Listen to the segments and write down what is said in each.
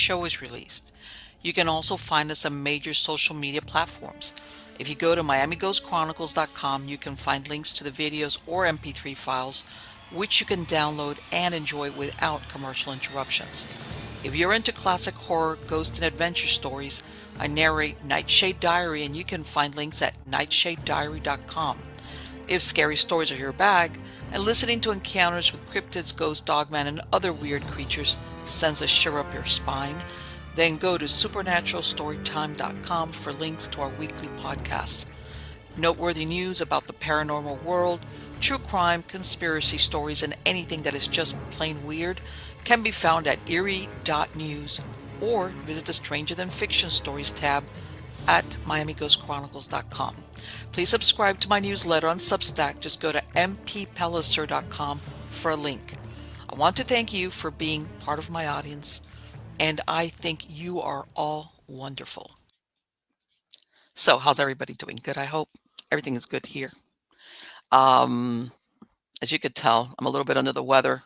show is released. You can also find us on major social media platforms. If you go to MiamiGhostChronicles.com, you can find links to the videos or MP3 files, which you can download and enjoy without commercial interruptions. If you're into classic horror, ghost, and adventure stories, I narrate Nightshade Diary, and you can find links at nightshadediary.com. If scary stories are your bag, and listening to encounters with cryptids, ghosts, dogmen, and other weird creatures sends a shiver up your spine, then go to supernaturalstorytime.com for links to our weekly podcasts. Noteworthy news about the paranormal world, true crime, conspiracy stories, and anything that is just plain weird can be found at eerie.news or visit the Stranger Than Fiction Stories tab at miamighostchronicles.com. Please subscribe to my newsletter on Substack. Just go to mppellicer.com for a link. I want to thank you for being part of my audience, and I think you are all wonderful. So, how's everybody doing? Good, I hope. Everything is good here. Um, as you could tell, I'm a little bit under the weather.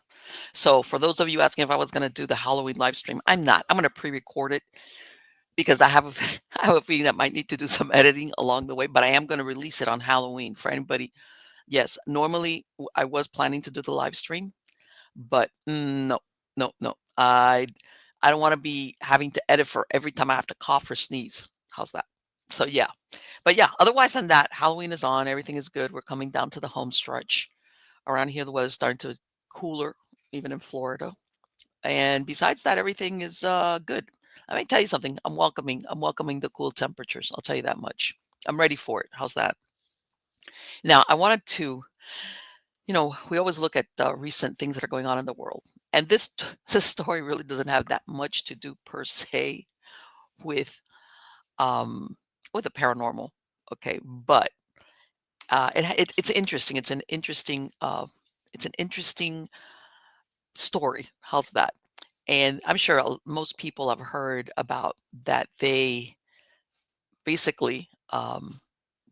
So, for those of you asking if I was going to do the Halloween live stream, I'm not. I'm going to pre-record it because I have I have a feeling that might need to do some editing along the way, but I am going to release it on Halloween for anybody. Yes, normally I was planning to do the live stream, but no, no, no. I don't want to be having to edit for every time I have to cough or sneeze. How's that? So yeah, but yeah. Otherwise than that, Halloween is on. Everything is good. We're coming down to the home stretch. Around here, the weather's starting to cooler, even in Florida. And besides that, everything is good. Let me tell you something. I'm welcoming the cool temperatures. I'll tell you that much. I'm ready for it. How's that? Now, I wanted to, we always look at recent things that are going on in the world, and this this story really doesn't have that much to do per se with um with the paranormal. Okay, but it's interesting. It's an interesting story. How's that? And I'm sure most people have heard about that they basically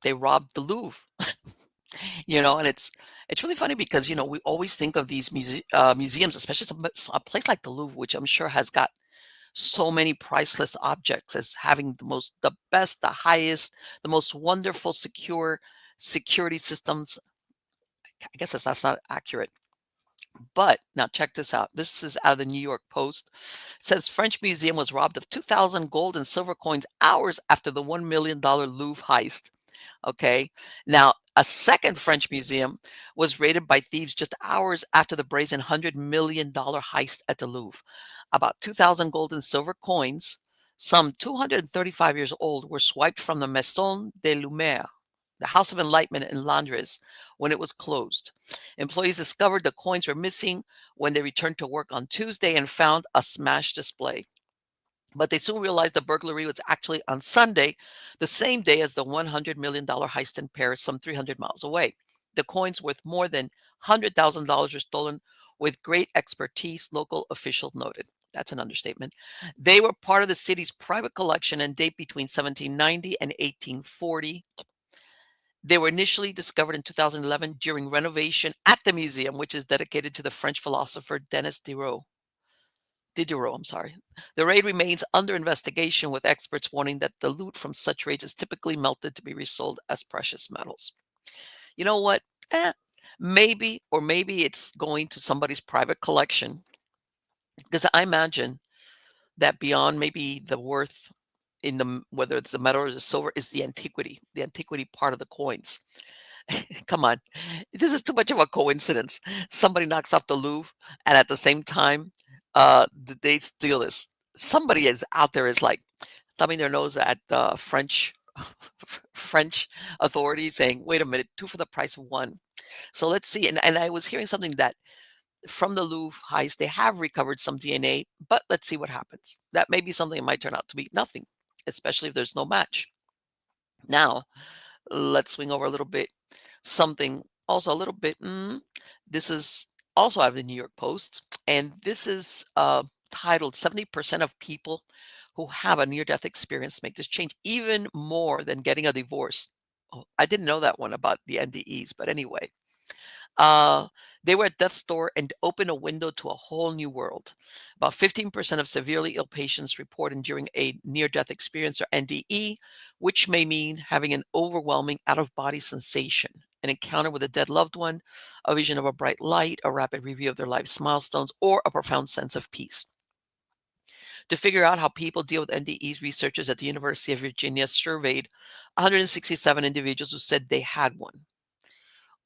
they robbed the Louvre, and it's really funny because we always think of these museums, especially a place like the Louvre, which I'm sure has got so many priceless objects, as having the best, the highest, the most wonderful, secure security systems. I guess that's not accurate. But now check this out. This is out of the New York Post. It says French museum was robbed of 2,000 gold and silver coins hours after the $1 million Louvre heist. Okay. Now, a second French museum was raided by thieves just hours after the brazen $100 million heist at the Louvre. About 2,000 gold and silver coins, some 235 years old, were swiped from the Maison des Lumières, the House of Enlightenment in Londres, when it was closed. Employees discovered the coins were missing when they returned to work on Tuesday and found a smashed display. But they soon realized the burglary was actually on Sunday, the same day as the $100 million heist in Paris, some 300 miles away. The coins worth more than $100,000 were stolen with great expertise, local officials noted. That's an understatement. They were part of the city's private collection and date between 1790 and 1840. They were initially discovered in 2011 during renovation at the museum, which is dedicated to the French philosopher Denis Diderot. I'm sorry. The raid remains under investigation, with experts warning that the loot from such raids is typically melted to be resold as precious metals. You know what? Maybe it's going to somebody's private collection, because I imagine that beyond maybe the worth in whether it's the metal or the silver, is the antiquity part of the coins. Come on, this is too much of a coincidence. Somebody knocks off the Louvre, and at the same time, they steal this. Somebody is out there is like thumbing their nose at the French authorities, saying, "Wait a minute, two for the price of one." So let's see. And I was hearing something that from the Louvre heist, they have recovered some DNA, but let's see what happens. That may be something that might turn out to be nothing, especially if there's no match. Now, let's swing over a little bit. Something also a little bit. This is also out of the New York Post, and this is titled 70% of people who have a near death experience make this change, even more than getting a divorce. Oh, I didn't know that one about the NDEs, but anyway. Uh, they were at death's door and opened a window to a whole new world. About 15% of severely ill patients report enduring a near death experience or NDE, which may mean having an overwhelming out of body sensation, an encounter with a dead loved one, a vision of a bright light, a rapid review of their life's milestones, or a profound sense of peace. To figure out how people deal with NDEs, researchers at the University of Virginia surveyed 167 individuals who said they had one.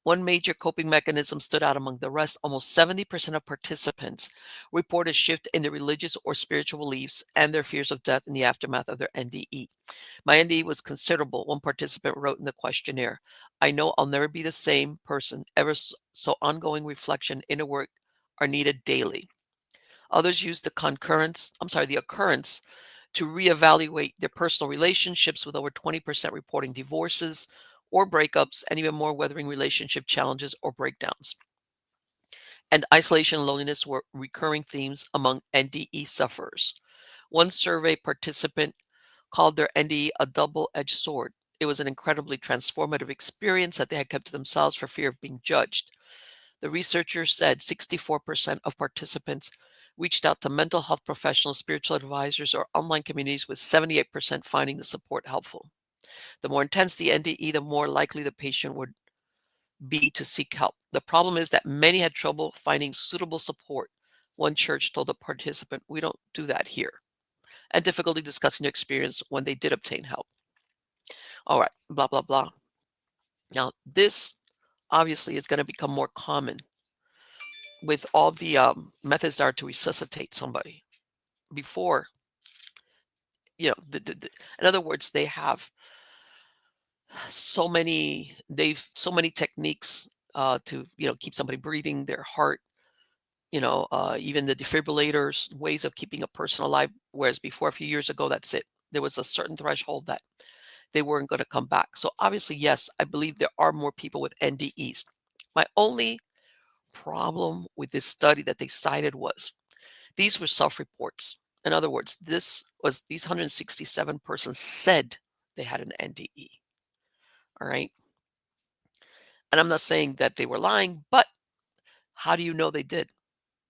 One major coping mechanism stood out among the rest. Almost 70% of participants report a shift in their religious or spiritual beliefs and their fears of death in the aftermath of their NDE. My NDE was considerable, one participant wrote in the questionnaire. I know I'll never be the same person, so ongoing reflection, inner work are needed daily. Others use the occurrence to reevaluate their personal relationships, with over 20% reporting divorces or breakups, and even more weathering relationship challenges or breakdowns. And isolation and loneliness were recurring themes among NDE sufferers. One survey participant called their NDE a double-edged sword. It was an incredibly transformative experience that they had kept to themselves for fear of being judged. The researchers said 64% of participants reached out to mental health professionals, spiritual advisors, or online communities, with 78% finding the support helpful. The more intense the NDE, the more likely the patient would be to seek help. The problem is that many had trouble finding suitable support. One church told a participant, "We don't do that here," and difficulty discussing their experience when they did obtain help. All right, blah, blah, blah. Now, this obviously is going to become more common with all the methods that are to resuscitate somebody. Before, in other words, they have so many techniques to keep somebody breathing, their heart, even the defibrillators, ways of keeping a person alive. Whereas before, a few years ago, that's it. There was a certain threshold that they weren't going to come back. So obviously, yes, I believe there are more people with NDEs. My only problem with this study that they cited was these were self-reports. In other words, these 167 persons said they had an NDE. All right. And I'm not saying that they were lying, but how do you know they did?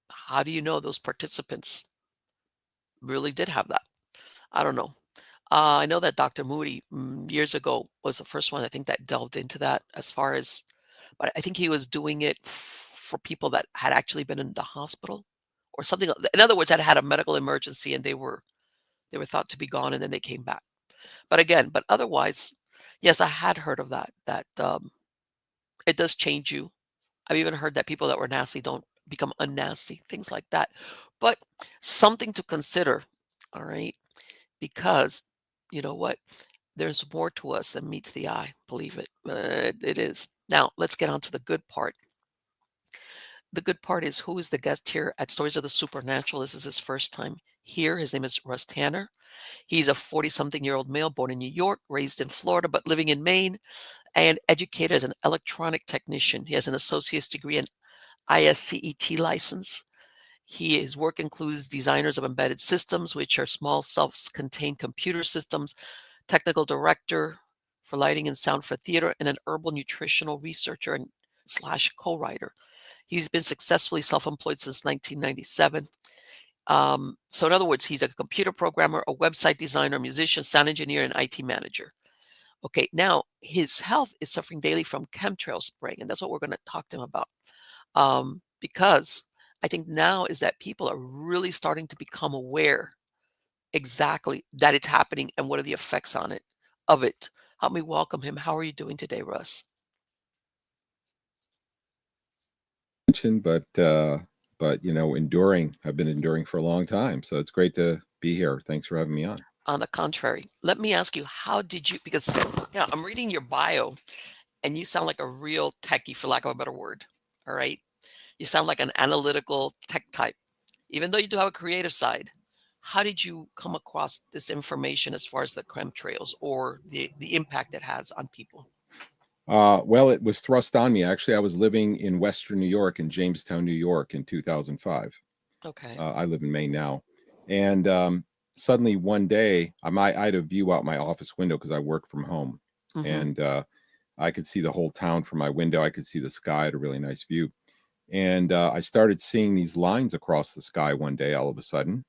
How do you know those participants really did have that? I don't know. I know that Dr. Moody years ago was the first one I think that delved into that, but I think he was doing it for people that had actually been in the hospital or something. In other words, that had a medical emergency and they were thought to be gone and then they came back. But otherwise, yes, I had heard of that it does change you. I've even heard that people that were nasty don't become unnasty, things like that. But something to consider, all right? Because you know what? There's more to us than meets the eye, believe it. It is. Now, let's get on to the good part. The good part is, who is the guest here at Stories of the Supernatural? This is his first time here. His name is Russ Tanner. He's a 40-something-year-old male born in New York, raised in Florida, but living in Maine, and educated as an electronic technician. He has an associate's degree and ISCET license. His work includes designers of embedded systems, which are small self-contained computer systems, technical director for lighting and sound for theater, and an herbal nutritional researcher and slash co-writer. He's been successfully self-employed since 1997. So in other words, he's a computer programmer, a website designer, musician, sound engineer, and IT manager. Okay, now his health is suffering daily from chemtrail spraying, and that's what we're going to talk to him about. Because I think now is that people are really starting to become aware exactly that it's happening and what are the effects of it. Help me welcome him. How are you doing today, Russ? But enduring. I've been enduring for a long time, so it's great to be here. Thanks for having me on. On the contrary, let me ask you, how did you, because I'm reading your bio and you sound like a real techie, for lack of a better word. All right. You sound like an analytical tech type, even though you do have a creative side. How did you come across this information as far as the chemtrails or the impact it has on people? Well, it was thrust on me. Actually, I was living in Western New York, in Jamestown, New York, in 2005. Okay. I live in Maine now, and suddenly one day, I had a view out my office window because I work from home, Mm-hmm. and I could see the whole town from my window. I could see the sky, at a really nice view. And I started seeing these lines across the sky one day all of a sudden.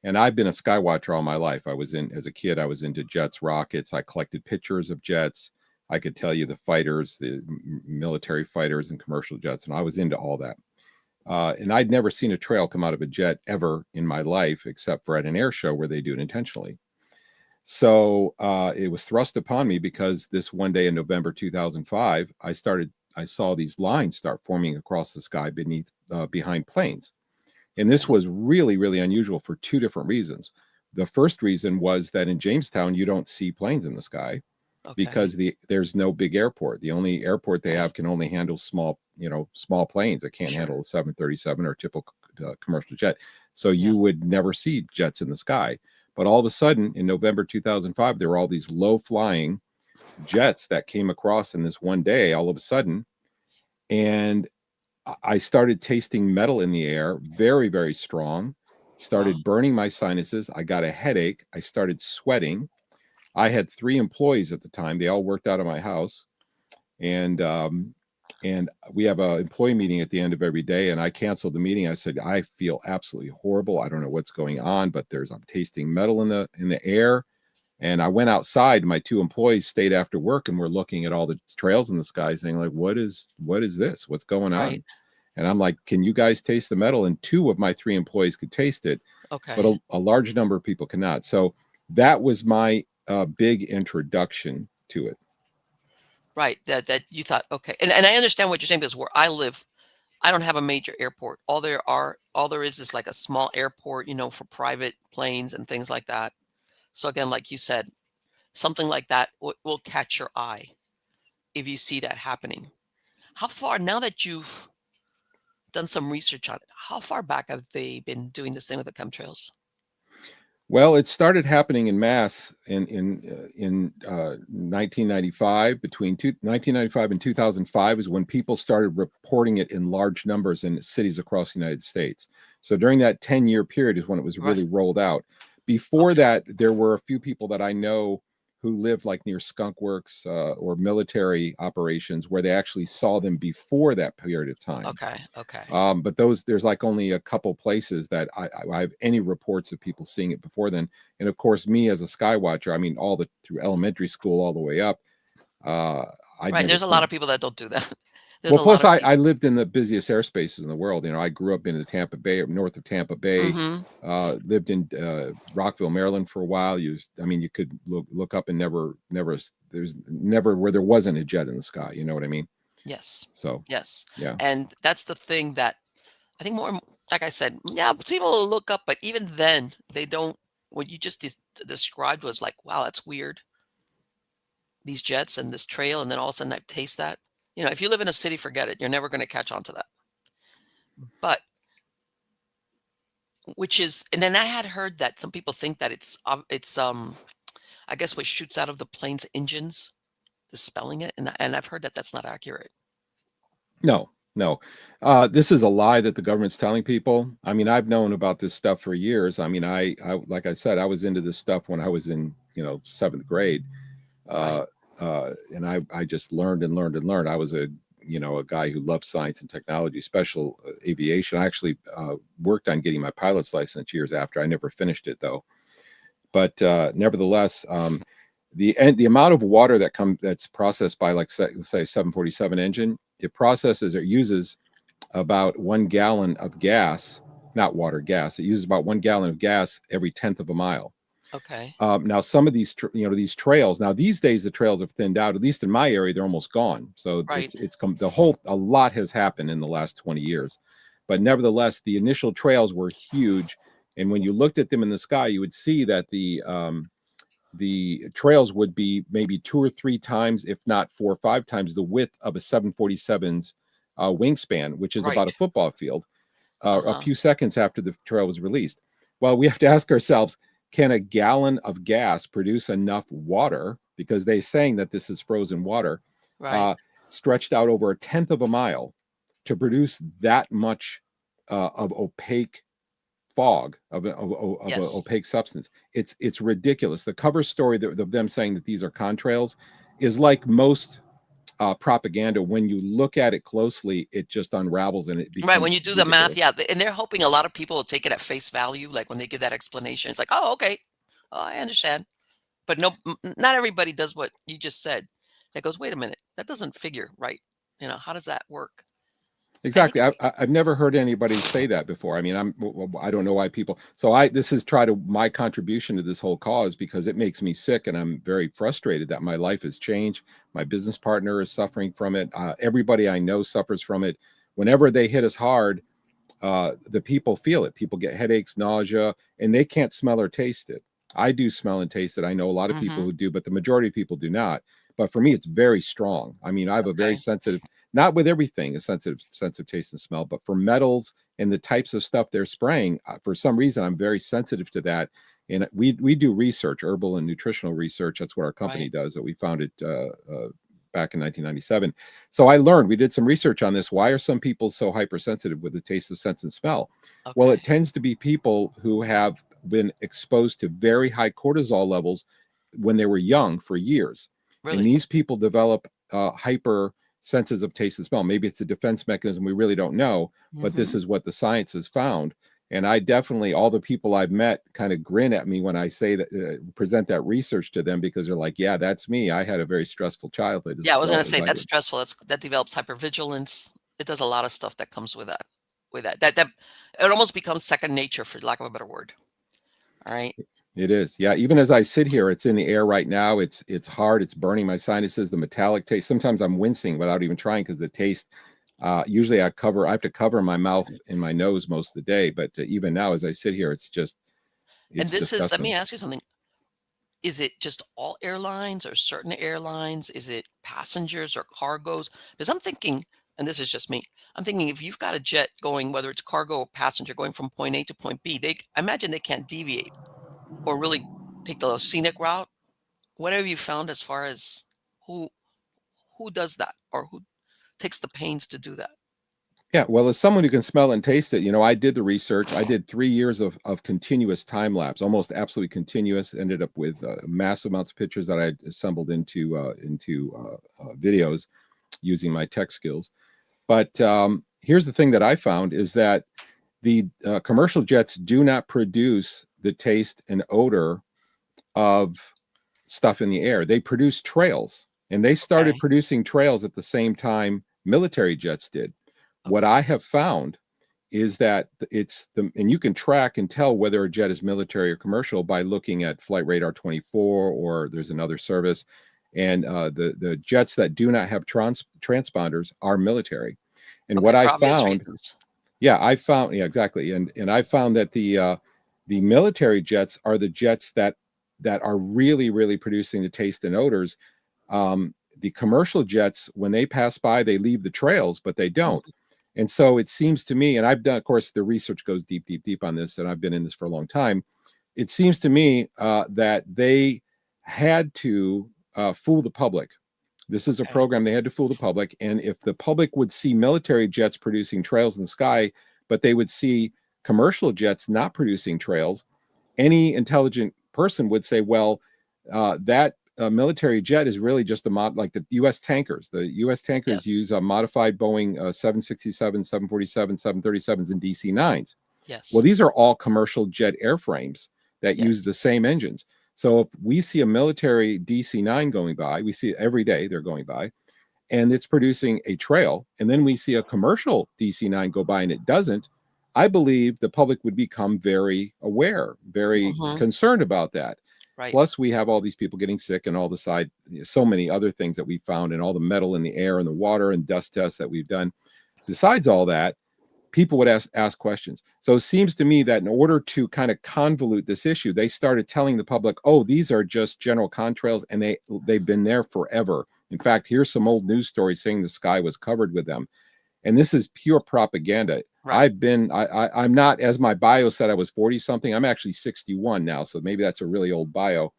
And I've been a sky watcher all my life. As a kid, I was into jets, rockets. I collected pictures of jets. I could tell you the fighters, the military fighters and commercial jets. And I was into all that. And I'd never seen a trail come out of a jet ever in my life, except for at an air show where they do it intentionally. So it was thrust upon me because this one day in November 2005, I saw these lines start forming across the sky behind planes. And this Okay. was really, really unusual for two different reasons. The first reason was that in Jamestown, you don't see planes in the sky Okay. because there's no big airport. The only airport they Okay. have can only handle small planes. It can't Sure. handle a 737 or typical commercial jet. So Yeah. you would never see jets in the sky. But all of a sudden, in November 2005, there were all these low flying jets that came across in this one day all of a sudden. And I started tasting metal in the air, very, very strong, Wow. started burning my sinuses. I got a headache. I started sweating. I had 3 employees at the time. They all worked out of my house. And, and we have an employee meeting at the end of every day. And I canceled the meeting. I said, I feel absolutely horrible. I don't know what's going on, but I'm tasting metal in the air. And I went outside. My 2 employees stayed after work and were looking at all the trails in the sky, saying, like, what is this? What's going Right. on? And I'm like, can you guys taste the metal? And 2 of my 3 employees could taste it, but Okay. a large number of people cannot. So that was my big introduction to it. Right. That you thought, okay. And I understand what you're saying because where I live, I don't have a major airport. All there is like a small airport, for private planes and things like that. So again, like you said, something like that will catch your eye if you see that happening. How far, now that you've done some research on it, how far back have they been doing this thing with the chemtrails? Well, it started happening in mass in 1995. Between 1995 and 2005 is when people started reporting it in large numbers in cities across the United States. So during that 10-year period is when it was Right. really rolled out. Before Okay. that, there were a few people that I know who lived like near skunk works or military operations where they actually saw them before that period of time. Okay. Okay. But there's like only a couple places that I have any reports of people seeing it before then. And of course, me as a sky watcher, I mean, all the through elementary school all the way up, uh, I'd Right. never There's a lot seen. of people that don't do that. There's Well, a lot plus of I people. lived in the busiest airspaces in the world. I grew up in the Tampa Bay, north of Tampa Bay. Mm-hmm. Lived in Rockville, Maryland for a while. You could look up and there's never where there wasn't a jet in the sky. You know what I mean? Yes. So Yes. yeah. And that's the thing that I think more, like I said, yeah, people will look up, but even then, they don't. What you just described was like, wow, that's weird. These jets and this trail, and then all of a sudden I taste that. If you live in a city, forget it. You're never going to catch on to that. But which is, and then I had heard that some people think that I guess what shoots out of the plane's engines, dispelling it, and I've heard that that's not accurate. No, no. This is a lie that the government's telling people. I mean, I've known about this stuff for years. I mean, I like I said, I was into this stuff when I was in, seventh grade. Right. Uh, and I just learned and learned and learned. I was a guy who loved science and technology, special aviation. I actually worked on getting my pilot's license years after. I never finished it though. But nevertheless, the amount of water that's processed by like say 747 engine, it processes or uses about 1 gallon of gas, not water, gas. It uses about 1 gallon of gas every tenth of a mile. Okay. Now, some of these trails. Now, these days the trails have thinned out. At least in my area, they're almost gone. So Right. it's come a lot has happened in the last 20 years. But nevertheless, the initial trails were huge, and when you looked at them in the sky, you would see that the trails would be maybe 2 or 3 times, if not 4 or 5 times, the width of a 747's wingspan, which is about Right. a football field, a Uh-huh. few seconds after the trail was released. Well, we have to ask ourselves, can a gallon of gas produce enough water? Because they're saying that this is frozen water, Right. uh, stretched out over a tenth of a mile to produce that much of opaque fog of a Yes. opaque substance. It's ridiculous. The cover story of them saying that these are contrails is like most propaganda. When you look at it closely, it just unravels and it Right, becomes when you do the math, ridiculous. yeah, and they're hoping a lot of people will take it at face value, like, when they give that explanation, it's like, "Oh, okay. Oh, I understand." But no, not everybody does what you just said. That goes, "Wait a minute, that doesn't figure right." How does that work? I think Exactly. I've never heard anybody say that before. I mean, I don't know why people. So this is my contribution to this whole cause, because it makes me sick, and I'm very frustrated that my life has changed. My business partner is suffering from it. Everybody I know suffers from it. Whenever they hit us hard, the people feel it. People get headaches, nausea, and they can't smell or taste it. I do smell and taste it. I know a lot of people mhm, who do, but the majority of people do not. But for me, it's very strong. I mean, I have a very okay. sensitive, not with everything, a sensitive taste and smell, but for metals and the types of stuff they're spraying, for some reason, I'm very sensitive to that. And we do research, herbal and nutritional research. That's what our company Right. does. That we founded back in 1997. So I learned, we did some research on this. Why are some people so hypersensitive with the taste of sense and smell? Well, Okay. it tends to be people who have been exposed to very high cortisol levels when they were young for years. And Really? these people develop hyper senses of taste and smell. Maybe it's a defense mechanism. We really don't know, but this Mhm. is what the science has found. And I definitely, all the people I've met kind of grin at me when I say that, present that research to them, because they're like, yeah, that's me. I had a very stressful childhood as Yeah, I was gonna well as say I that's did. stressful, that develops hypervigilance. It does a lot of stuff that comes with that that it almost becomes second nature, for lack of a better word. Alright? It is. Yeah. Even as I sit here, it's in the air right now. It's hard. It's burning my sinuses. The metallic taste. Sometimes I'm wincing without even trying, because the taste. Usually I have to cover my mouth and my nose most of the day. But even now, as I sit here, And it's this is let me disgusting. ask you something. Is it just all airlines or certain airlines? Is it passengers or cargos? Because I'm thinking, and this is just me, I'm thinking if you've got a jet going, whether it's cargo or passenger going from point A to point B, I imagine they can't deviate or really take the scenic route. What have you found as far as who who does that or who takes the pains to do that? Yeah, well, as someone who can smell and taste it, I did the research. I did 3 years of continuous time lapse, almost absolutely continuous. Ended up with massive amounts of pictures that I assembled into videos using my tech skills. But here's the thing that I found is that the commercial jets do not produce the taste and odor of stuff in the air. They produce trails, and they started Okay. producing trails at the same time military jets did. What Okay. I have found is that and you can track and tell whether a jet is military or commercial by looking at Flight Radar 24, or there's another service. And the jets that do not have transponders are military. And what Okay. I For obvious found, reasons. yeah, I found, yeah, exactly. And I found that the military jets are the jets that are really, really producing the taste and odors. The commercial jets, when they pass by, they leave the trails, but they don't. Mhm. And so it seems to me, and I've done, of course, the research goes deep, deep, deep on this, and I've been in this for a long time. It seems to me that they had to fool the public. This is a Okay. program they had to fool the public. And if the public would see military jets producing trails in the sky, but they would see commercial jets not producing trails, any intelligent person would say, well, that military jet is really just a mod, like the U.S. tankers. The U.S. tankers Yes. use a modified Boeing 767, 747, 737s, and DC-9s. Well, Yes. these are all commercial jet airframes that use Yes. the same engines. So if we see a military DC-9 going by, we see it every day, they're going by, and it's producing a trail, and then we see a commercial DC-9 go by and it doesn't, I believe the public would become very aware, very Mhm. concerned about that. Right. Plus, we have all these people getting sick and all the so many other things that we found, and all the metal in the air and the water and dust tests that we've done. Besides all that, people would ask questions. So it seems to me that in order to kind of convolute this issue, they started telling the public, "Oh, these are just general contrails, and they've been there forever. In fact, here's some old news stories saying the sky was covered with them." And this is pure propaganda. Right. I'm not, as my bio said, I was 40 something. I'm actually 61 now, so maybe that's a really old bio.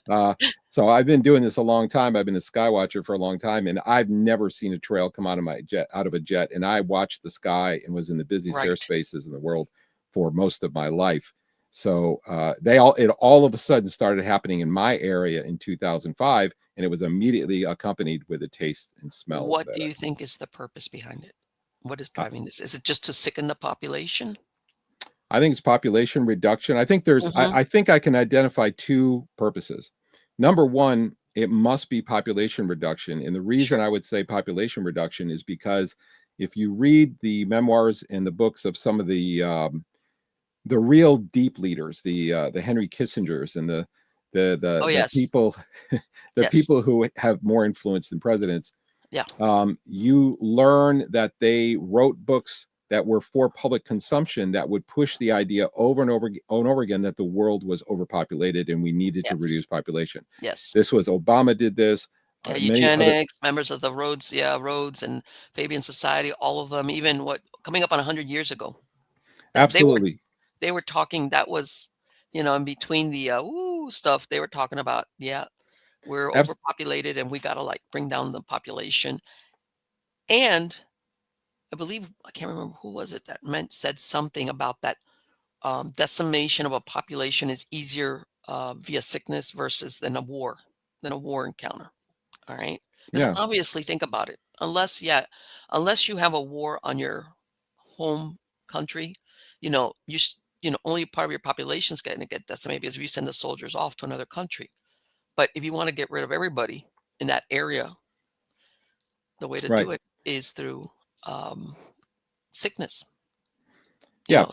Uh, so I've been doing this a long time. I've been a skywatcher for a long time, and I've never seen a trail come out of a jet. And I watched the sky and was in the busiest Right. airspaces in the world for most of my life. So it all of a sudden started happening in my area in 2005, and it was immediately accompanied with the taste and smells What that do you think is the purpose behind it? What is driving this? Is it just to sicken the population? I think it's population reduction. Mhm. I think I can identify two purposes. Number one, it must be population reduction. And the reason Sure. I would say population reduction is because if you read the memoirs and the books of some of the real deep leaders, the Henry Kissingers and Oh, the yes. people the Yes. people who have more influence than presidents, Yeah. you learn that they wrote books that were for public consumption that would push the idea over and over again that the world was overpopulated and we needed to reduce Yes. population. Yes. This was Obama did this, Yeah, many other. eugenics, members of the Rhodes, yeah, Rhodes and Fabian Society, all of them, even what coming up on 100 years ago. That Absolutely. they were talking that was, in between the stuff, they were talking about, yeah, we're Abs- overpopulated and we got to like bring down the population. And I believe I can't remember who was it that said something about that decimation of a population is easier via sickness versus than a war encounter. All right. Because yeah, obviously, think about it. Unless you have a war on your home country, only part of your population is going to get decimated because if you send the soldiers off to another country. But if you want to get rid of everybody in that area, the way to right. do it is through um, sickness. You Yeah, know.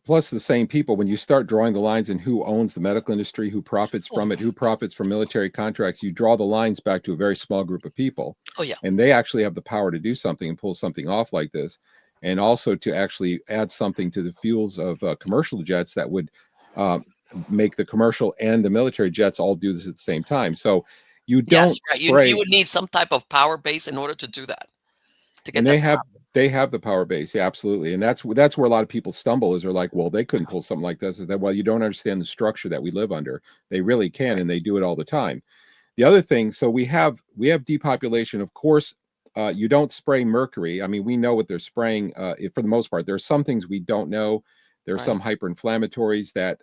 plus the same people, when you start drawing the lines in who owns the medical industry, who profits Oh, from it, who profits from military contracts, you draw the lines back to a very small group of people. oh yeah. And they actually have the power to do something and pull something off like this. And also to actually add something to the fuels of commercial jets that would uh, make the commercial and the military jets all do this at the same time. So you Yes, don't right. You spray, would need some type of power base in order to do that, to get and that to happen. they have the power base, yeah, absolutely. And that's where a lot of people stumble, is they're like, well, they couldn't pull something like this. Is that, well, you don't understand the structure that we live under. They really can, Right, and they do it all the time. The other thing, so we have depopulation, of course. You don't spray mercury. I mean, we know what they're spraying, for the most part. There are some things we don't know. There are some right. hyperinflammatories that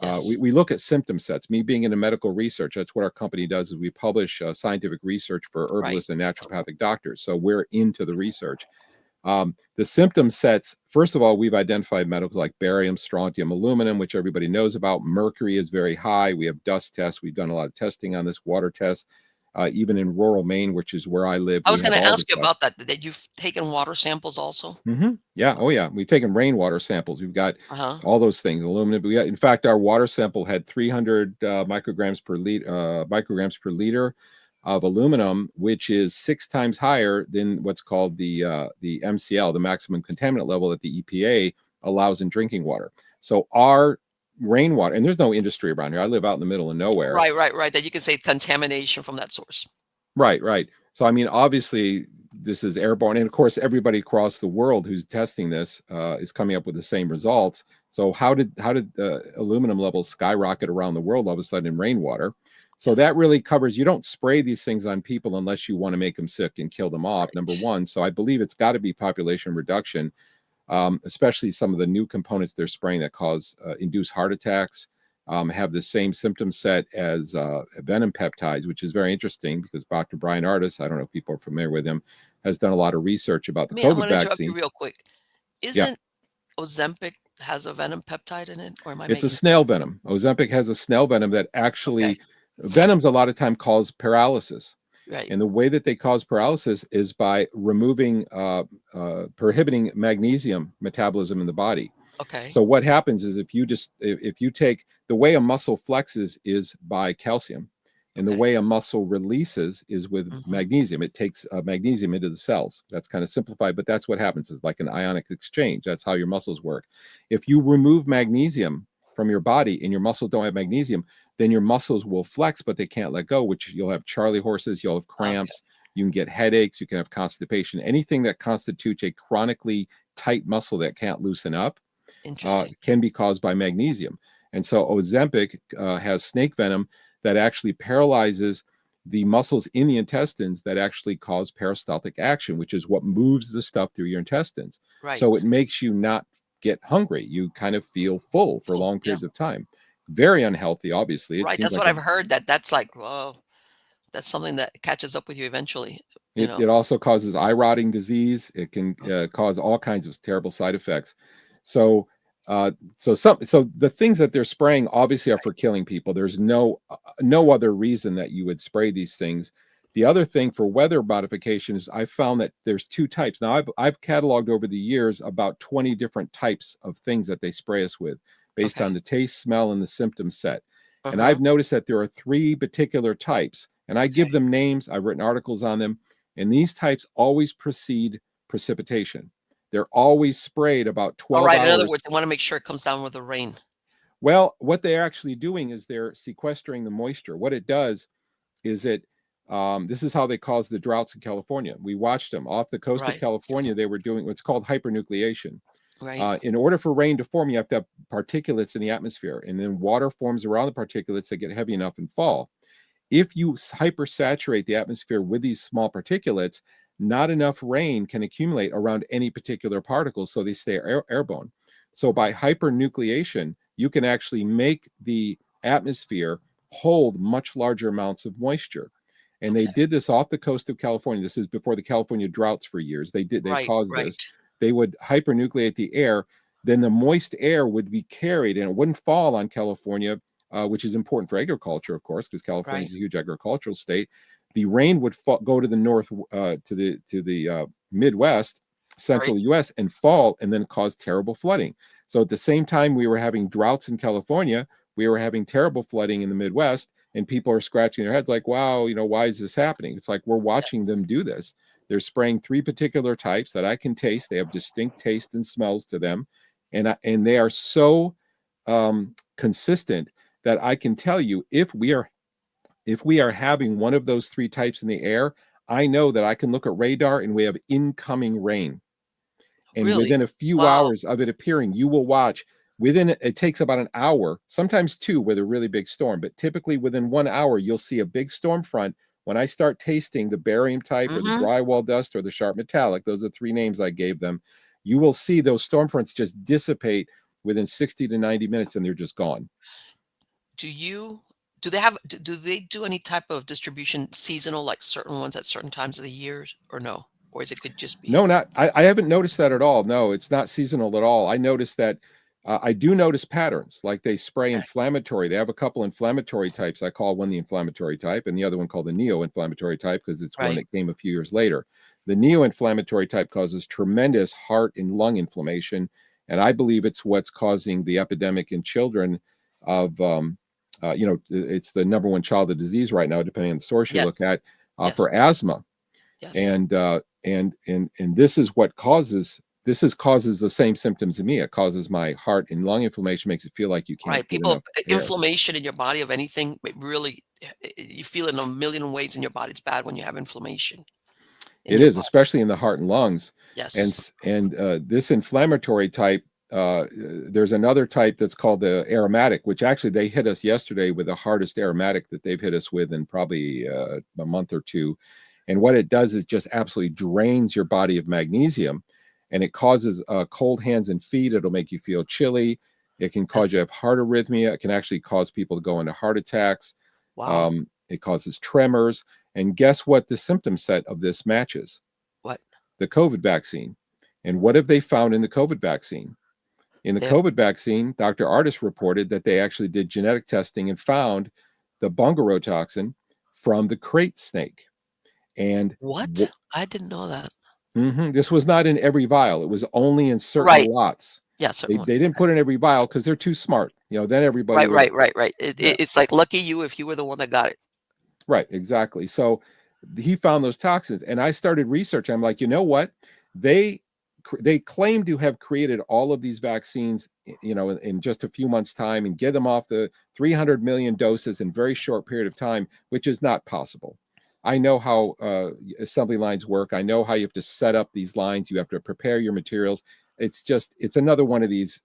Yes, we look at symptom sets. Me being into medical research, that's what our company does, is we publish scientific research for right. herbalists and naturopathic doctors. So we're into the research. The symptom sets, first of all, we've identified metals like barium, strontium, aluminum, which everybody knows about. Mercury is very high. We have dust tests. We've done a lot of testing on this, water tests. Even in rural Maine, which is where I live, I we was have gonna all the ask you stuff. about that you've taken water samples also? Yeah. Oh, yeah. We've taken rainwater samples. We've got Uh-huh. all those things. Aluminum. In fact, our water sample had 300 micrograms per liter of aluminum, which is 6 times higher than what's called the MCL, the maximum contaminant level that the EPA allows in drinking water. So our rainwater, and there's no industry around here. I live out in the middle of nowhere. Right, right, right, that you can say contamination from that source. Right, right. So, I mean, obviously, this is airborne, and of course, everybody across the world who's testing this is coming up with the same results. So, how did aluminum levels skyrocket around the world all of a sudden in rainwater? So that Yes, really covers. You don't spray these things on people unless you want to make them sick and kill them off. Number right. one. So I believe it's got to be population reduction, especially some of the new components they're spraying that cause induce heart attacks, have the same symptom set as venom peptides, which is very interesting because Dr. Brian Ardis, I don't know if people are familiar with him, has done a lot of research about the I'm COVID gonna interrupt you vaccines. real quick. Yeah, Isn't Ozempic has a venom peptide in it, or am I it's a making that snail up? venom. Ozempic has a snail venom that Okay, actually, venoms a lot of time cause paralysis. right. And the way that they cause paralysis is by prohibiting magnesium metabolism in the body. Okay, So what happens is if you take, the way a muscle flexes is by calcium, and the okay. way a muscle releases is with Mhm. magnesium. It takes magnesium into the cells. That's kind of simplified, but that's what happens. It's like an ionic exchange. That's how your muscles work. If you remove magnesium from your body and your muscles don't have magnesium, then your muscles will flex, but they can't let go, which you'll have Charlie horses, you'll have Okay, cramps, you can get headaches, you can have constipation, anything that constitutes a chronically tight muscle that can't loosen up interesting. can be caused by magnesium. And so Ozempic has snake venom that actually paralyzes the muscles in the intestines that actually cause peristaltic action, which is what moves the stuff through your intestines. Right. So it makes you not get hungry. You kind of feel full for Full, long yeah. periods of time. Very unhealthy, obviously. It Right, seems that's like what I've heard, that's like, whoa, that's something that catches up with you eventually, you know? it also causes eye rotting disease. It can Oh, cause all kinds of terrible side effects. So, so the things that they're spraying obviously are for killing people. There's no other reason that you would spray these things. The other thing for weather modification is I found that there's two types. Now I've cataloged over the years about 20 different types of things that they spray us with based okay. on the taste, smell, and the symptom set. And Uh-huh, I've noticed that there are three particular types, and I okay. give them names. I've written articles on them, and these types always precede precipitation. They're always sprayed about 12 Alright, in other hours. words, they wanna make sure it comes down with the rain. Well, what they're actually doing is they're sequestering the moisture. What it does is this is how they caused the droughts in California. We watched them off the coast of Right, California. They were doing what's called hypernucleation. right, In order for rain to form, you have to have particulates in the atmosphere, and then water forms around the particulates that get heavy enough and fall. If you hypersaturate the atmosphere with these small particulates, not enough rain can accumulate around any particular particle, so they stay airborne. So by hypernucleation, you can actually make the atmosphere hold much larger amounts of moisture. And they okay. did this off the coast of California. This is before the California droughts for years. They Right, caused this. right, They would hypernucleate the air, then the moist air would be carried and it wouldn't fall on California, which is important for agriculture, of course, because California right, is a huge agricultural state. The rain would go to the north, to the Midwest, right. central U.S., and fall, and then cause terrible flooding. So at the same time we were having droughts in California, we were having terrible flooding in the Midwest, and people are scratching their heads like, "Wow, why is this happening?" It's like we're watching Yes. them do this. They're spraying three particular types that I can taste. They have distinct taste and smells to them, and they are so consistent that I can tell you if we are having one of those three types in the air, I know that I can look at radar and we have incoming rain. And Really? within a few Wow. hours of it appearing, you will watch within it takes about an hour, sometimes two with a really big storm, but typically within 1 hour, you'll see a big storm front. When I start tasting the barium type or the Mhm. drywall dust or the sharp metallic, those are three names I gave them, you will see those storm fronts just dissipate within 60 to 90 minutes and they're just gone. Do you do they do any type of distribution seasonal, like certain ones at certain times of the years, or no? Or is it could just be No, not I haven't noticed that at all. No, it's not seasonal at all. I noticed that I do notice patterns, like they spray okay, inflammatory. They have a couple inflammatory types. I call one the inflammatory type and the other one called the neo-inflammatory type because it's one right. that came a few years later. The neo-inflammatory type causes tremendous heart and lung inflammation, and I believe it's what's causing the epidemic in children of it's the number one childhood disease right now, depending on the source you look Yes. at, for Yes. asthma. Yes. And this is what causes the same symptoms in me. It causes my heart and lung inflammation, makes it feel like you can't Right. get People enough air. inflammation in your body of anything, it really you feel it in a million ways in your body. It's bad when you have inflammation in It your is, body. especially in the heart and lungs. Yes. This inflammatory type, there's another type that's called the aromatic, which actually they hit us yesterday with the hardest aromatic that they've hit us with in probably a month or two. And what it does is just absolutely drains your body of magnesium, and it causes cold hands and feet. It'll make you feel chilly. It can cause you Yes. to have heart arrhythmia. It can actually cause people to go into heart attacks. Wow. It causes tremors. And guess what the symptom set of this matches? What? The COVID vaccine. And what have they found in the COVID vaccine? In the They have COVID vaccine, Dr. Artis reported that they actually did genetic testing and found the bungarotoxin from the crate snake. And what? I didn't know that. this was not in every vial. It was only in certain Right. lots. Yeah, They, certain they ones. didn't Okay. put in every vial because they're too smart. Then everybody Right, would, right, right, right. yeah. It's like lucky you if you were the one that got it. Right, exactly. So he found those toxins, and I started researching. I'm like, you know what? They they claim to have created all of these vaccines, in just a few months' time, and get them off the 300 million doses in a very short period of time, which is not possible. I know how assembly lines work. I know how you have to set up these lines. You have to prepare your materials. It's another one of these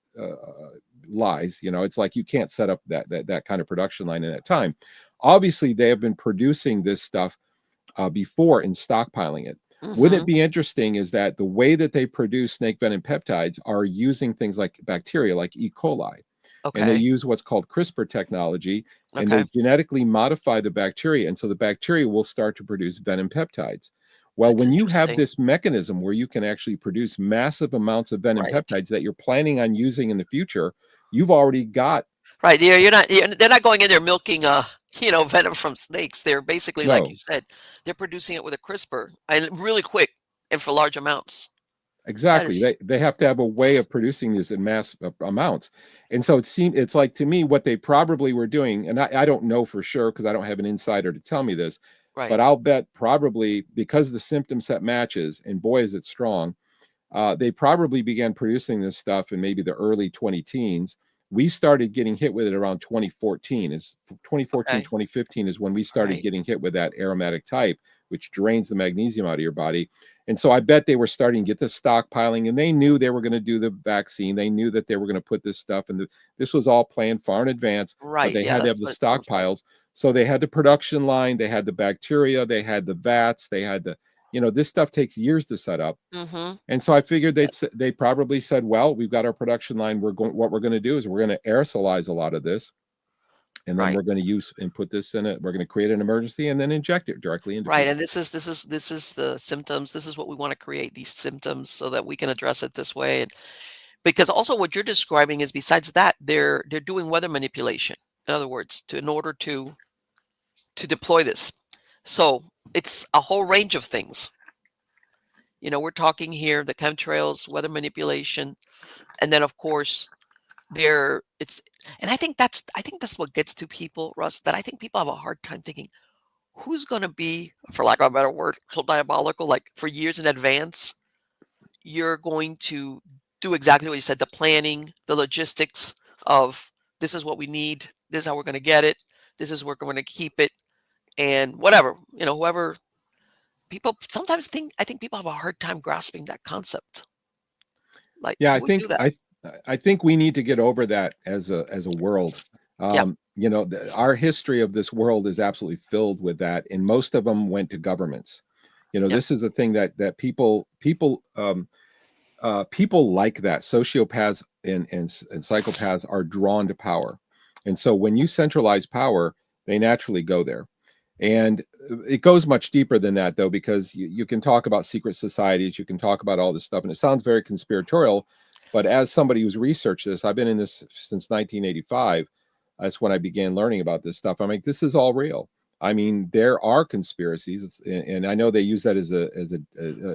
lies. It's like you can't set up that kind of production line in that time. Obviously, they have been producing this stuff before and stockpiling it. Wouldn't it Mhm. be interesting is that the way that they produce snake venom peptides are using things like bacteria, like E. coli, and they Okay. use what's called CRISPR technology, and they Okay. genetically modify the bacteria, and so the bacteria will start to produce venom peptides. Well, That's when you have interesting. this mechanism where you can actually produce massive amounts of venom Right. peptides that you're planning on using in the future, you've already got Right. You're not. They're not going in there milking, venom from snakes. They're basically, like you no. said, they're producing it with a CRISPR and really quick and for large amounts. That Exactly. is They have to have a way of producing this in mass amounts. And so it's like to me what they probably were doing, and I don't know for sure because I don't have an insider to tell me this, but right. I'll bet probably because the symptom set matches, and boy is it strong, they probably began producing this stuff in maybe the early 20 teens. We started getting hit with it around 2014. Is 2014, Okay. 2015 is when we started Right. getting hit with that aromatic type, which drains the magnesium out of your body. And so I bet they were starting to get the stockpiling, and they knew they were going to do the vaccine. They knew that they were going to put this stuff, and this was all planned far in advance, but Right. they Yeah, had to have that's the what it sounds like. stockpiles. So they had the production line, they had the bacteria, they had the vats, they had this stuff takes years to set up, Mhm. and so I figured they probably said, "Well, we've got our production line. What we're going to do is we're going to aerosolize a lot of this, and then Right. we're going to use and put this in it. We're going to create an emergency and then inject it directly into Right. And people." this is the symptoms. This is what we want to create, these symptoms, so that we can address it this way. And because also what you're describing is, besides that, they're doing weather manipulation. In other words, in order to deploy this. So it's a whole range of things. We're talking here the chemtrails, weather manipulation, and then of course there it's and I think that's what gets to people, Russ, that I think people have a hard time thinking who's going to be, for lack of a better word, so diabolical, like for years in advance. You're going to do exactly what you said, the planning, the logistics of this is what we need, this is how we're going to get it, this is where we're going to keep it, and whatever, whoever people sometimes I think people have a hard time grasping that concept. Like, Yeah, who would do that? I think we need to get over that as a world. Yeah, Our history of this world is absolutely filled with that, and most of them went to governments. yeah, This is the thing that people like that. Sociopaths and psychopaths are drawn to power, and so when you centralize power, they naturally go there. And it goes much deeper than that, though, because you can talk about secret societies, you can talk about all this stuff, and it sounds very conspiratorial. But as somebody who's researched this, I've been in this since 1985. That's when I began learning about this stuff. I'm like, this is all real. I mean, there are conspiracies, and I know they use that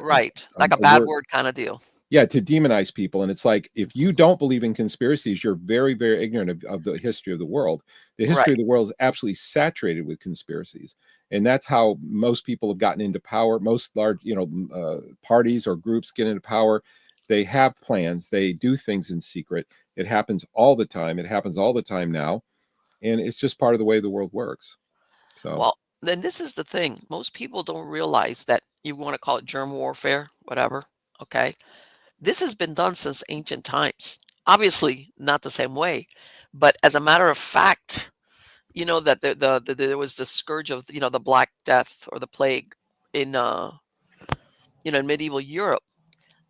right. a Like a bad word, word kind of deal. yeah, to demonize people. And it's like, if you don't believe in conspiracies, you're very, very ignorant of the history of the world. The history Right. of the world is absolutely saturated with conspiracies, and that's how most people have gotten into power. Most large parties or groups get into power. They have plans, they do things in secret. It happens all the time. It happens all the time now, and it's just part of the way the world works. So Well, then this is the thing. Most people don't realize that you want to call it germ warfare, whatever. Okay. This has been done since ancient times. Obviously, not the same way, but as a matter of fact, that there was the scourge of the Black Death or the plague in in medieval Europe,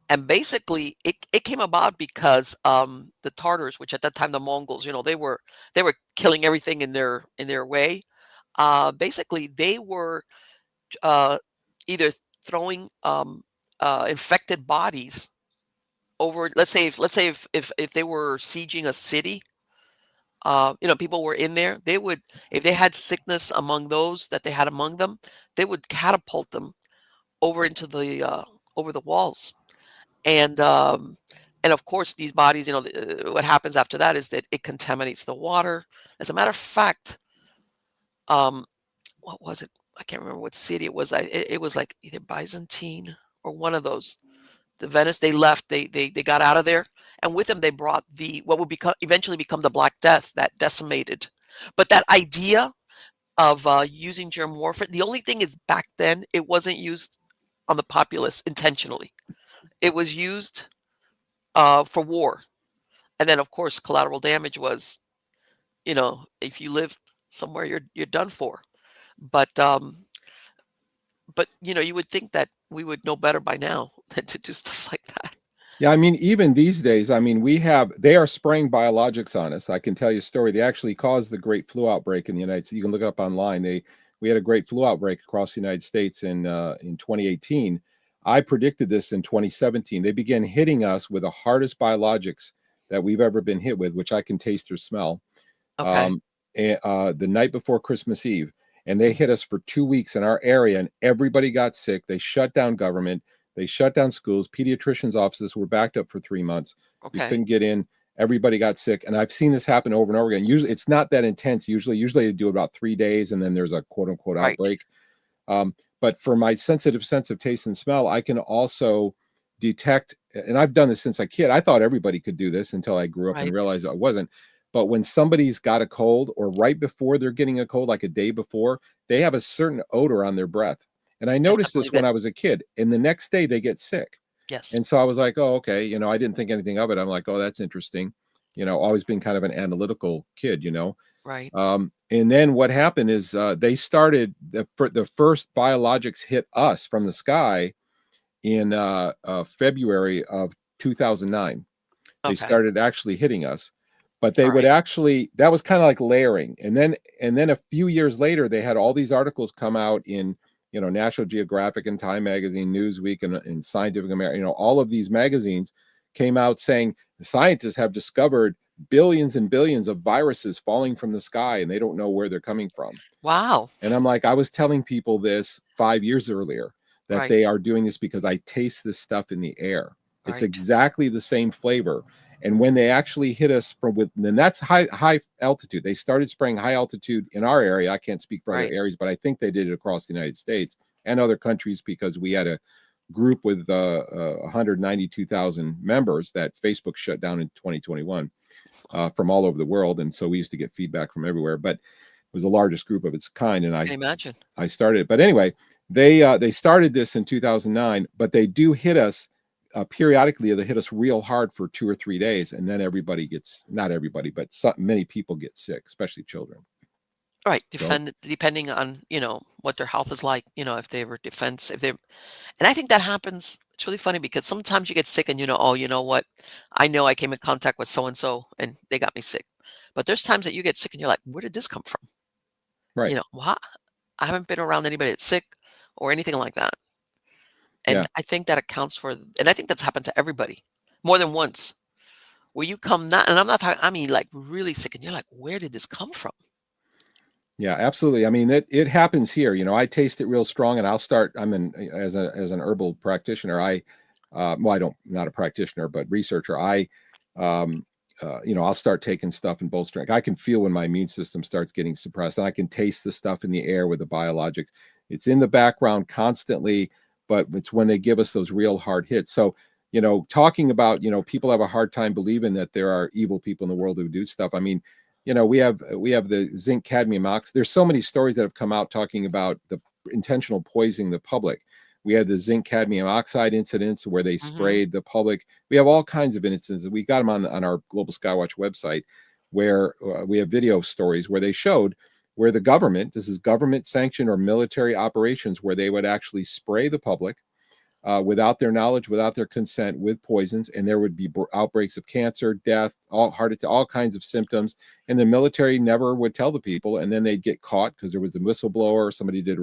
and basically it came about because the Tartars, which at that time the Mongols, they were killing everything in their way. Basically, they were uh, either throwing infected bodies over. Let's say if they were sieging a city, people were in there. They would, if they had sickness among those that they had among them, they would catapult them over into the over the walls. And of course, these bodies, what happens after that is that it contaminates the water. As a matter of fact, um, what was it? I can't remember what city it was. It was like either Byzantine or one of those. The Venice, they left. They got out of there, and with them they brought the what would become eventually become the Black Death that decimated. But that idea of using germ warfare, the only thing is back then it wasn't used on the populace intentionally. It was used for war, and then of course collateral damage was, if you live somewhere, you're done for. But you would think that we would know better by now than to do stuff like that. Yeah, I mean, even these days, I mean, they are spraying biologics on us. I can tell you a story. They actually caused the great flu outbreak in the United States. You can look it up online. We had a great flu outbreak across the United States in 2018. I predicted this in 2017. They began hitting us with the hardest biologics that we've ever been hit with, which I can taste or smell. Okay. um, the night before Christmas Eve, and they hit us for 2 weeks in our area, and everybody got sick. They shut down government, they shut down schools. Pediatricians' offices were backed up for 3 months. You Okay. couldn't get in. Everybody got sick, and I've seen this happen over and over again. Usually, it's not that intense. Usually they do about 3 days, and then there's a quote unquote Right. outbreak. But for my sensitive sense of taste and smell, I can also detect, and I've done this since a kid. I thought everybody could do this until I grew up and Right. realized I wasn't. But when somebody's got a cold, or right before they're getting a cold, like a day before, they have a certain odor on their breath. And I Yes, I noticed this believe when it. I was a kid, and the next day they get sick. Yes. And so I was like, oh, okay. I didn't think anything of it. I'm like, oh, that's interesting. Always been kind of an analytical kid. Right. And then what happened is they started the first biologics hit us from the sky in February of 2009. They Okay. started actually hitting us, but they All would right. actually, that was kind of like layering. And then a few years later, they had all these articles come out in National Geographic and Time Magazine, Newsweek, and Scientific American. All of these magazines came out saying scientists have discovered billions and billions of viruses falling from the sky, and they don't know where they're coming from. Wow. And I'm like, I was telling people this 5 years earlier, that Right. they are doing this because I taste this stuff in the air. It's Right. exactly the same flavor. And when they actually hit us and that's high altitude. They started spraying high altitude in our area. I can't speak for other Right. areas, but I think they did it across the United States and other countries, because we had a group with 192,000 members that Facebook shut down in 2021 from all over the world. And so we used to get feedback from everywhere. But it was the largest group of its kind, and I I can imagine. I started it. But anyway, they started this in 2009, but they do hit us periodically. They hit us real hard for 2 or 3 days, and then everybody gets, not everybody, but many people get sick, especially children. Right. So Depending on, what their health is like, if they were defense, if they and I think that happens. It's really funny because sometimes you get sick and oh, you know what? I know I came in contact with so and so and they got me sick. But there's times that you get sick and you're like, where did this come from? right, What? I haven't been around anybody that's sick or anything like that. yeah, And I think that accounts for, and I think that's happened to everybody more than once, where you come not, and I'm not talking, I mean, like really sick, and you're like, where did this come from? yeah, absolutely. I mean, it happens here. I taste it real strong, and I'll start. I'm an as an herbal practitioner. Well, I don't, not a practitioner, but researcher. Um, I'll start taking stuff in both strength. I can feel when my immune system starts getting suppressed, and I can taste the stuff in the air with the biologics. It's in the background constantly, but it's when they give us those real hard hits. So, talking about, people have a hard time believing that there are evil people in the world who do stuff. I mean, we have the zinc cadmium oxide. There's so many stories that have come out talking about the intentional poisoning the public. We had the zinc cadmium oxide incidents where they Hmm. sprayed the public. We have all kinds of instances. We got them on our Global Skywatch website, where we have video stories where they showed where the government, this is government sanctioned or military operations, where they would actually spray the public without their knowledge, without their consent, with poisons, and there would be outbreaks of cancer, death, all heart attack, all kinds of symptoms. And the military never would tell the people, and then they'd get caught because there was a whistleblower. Somebody did,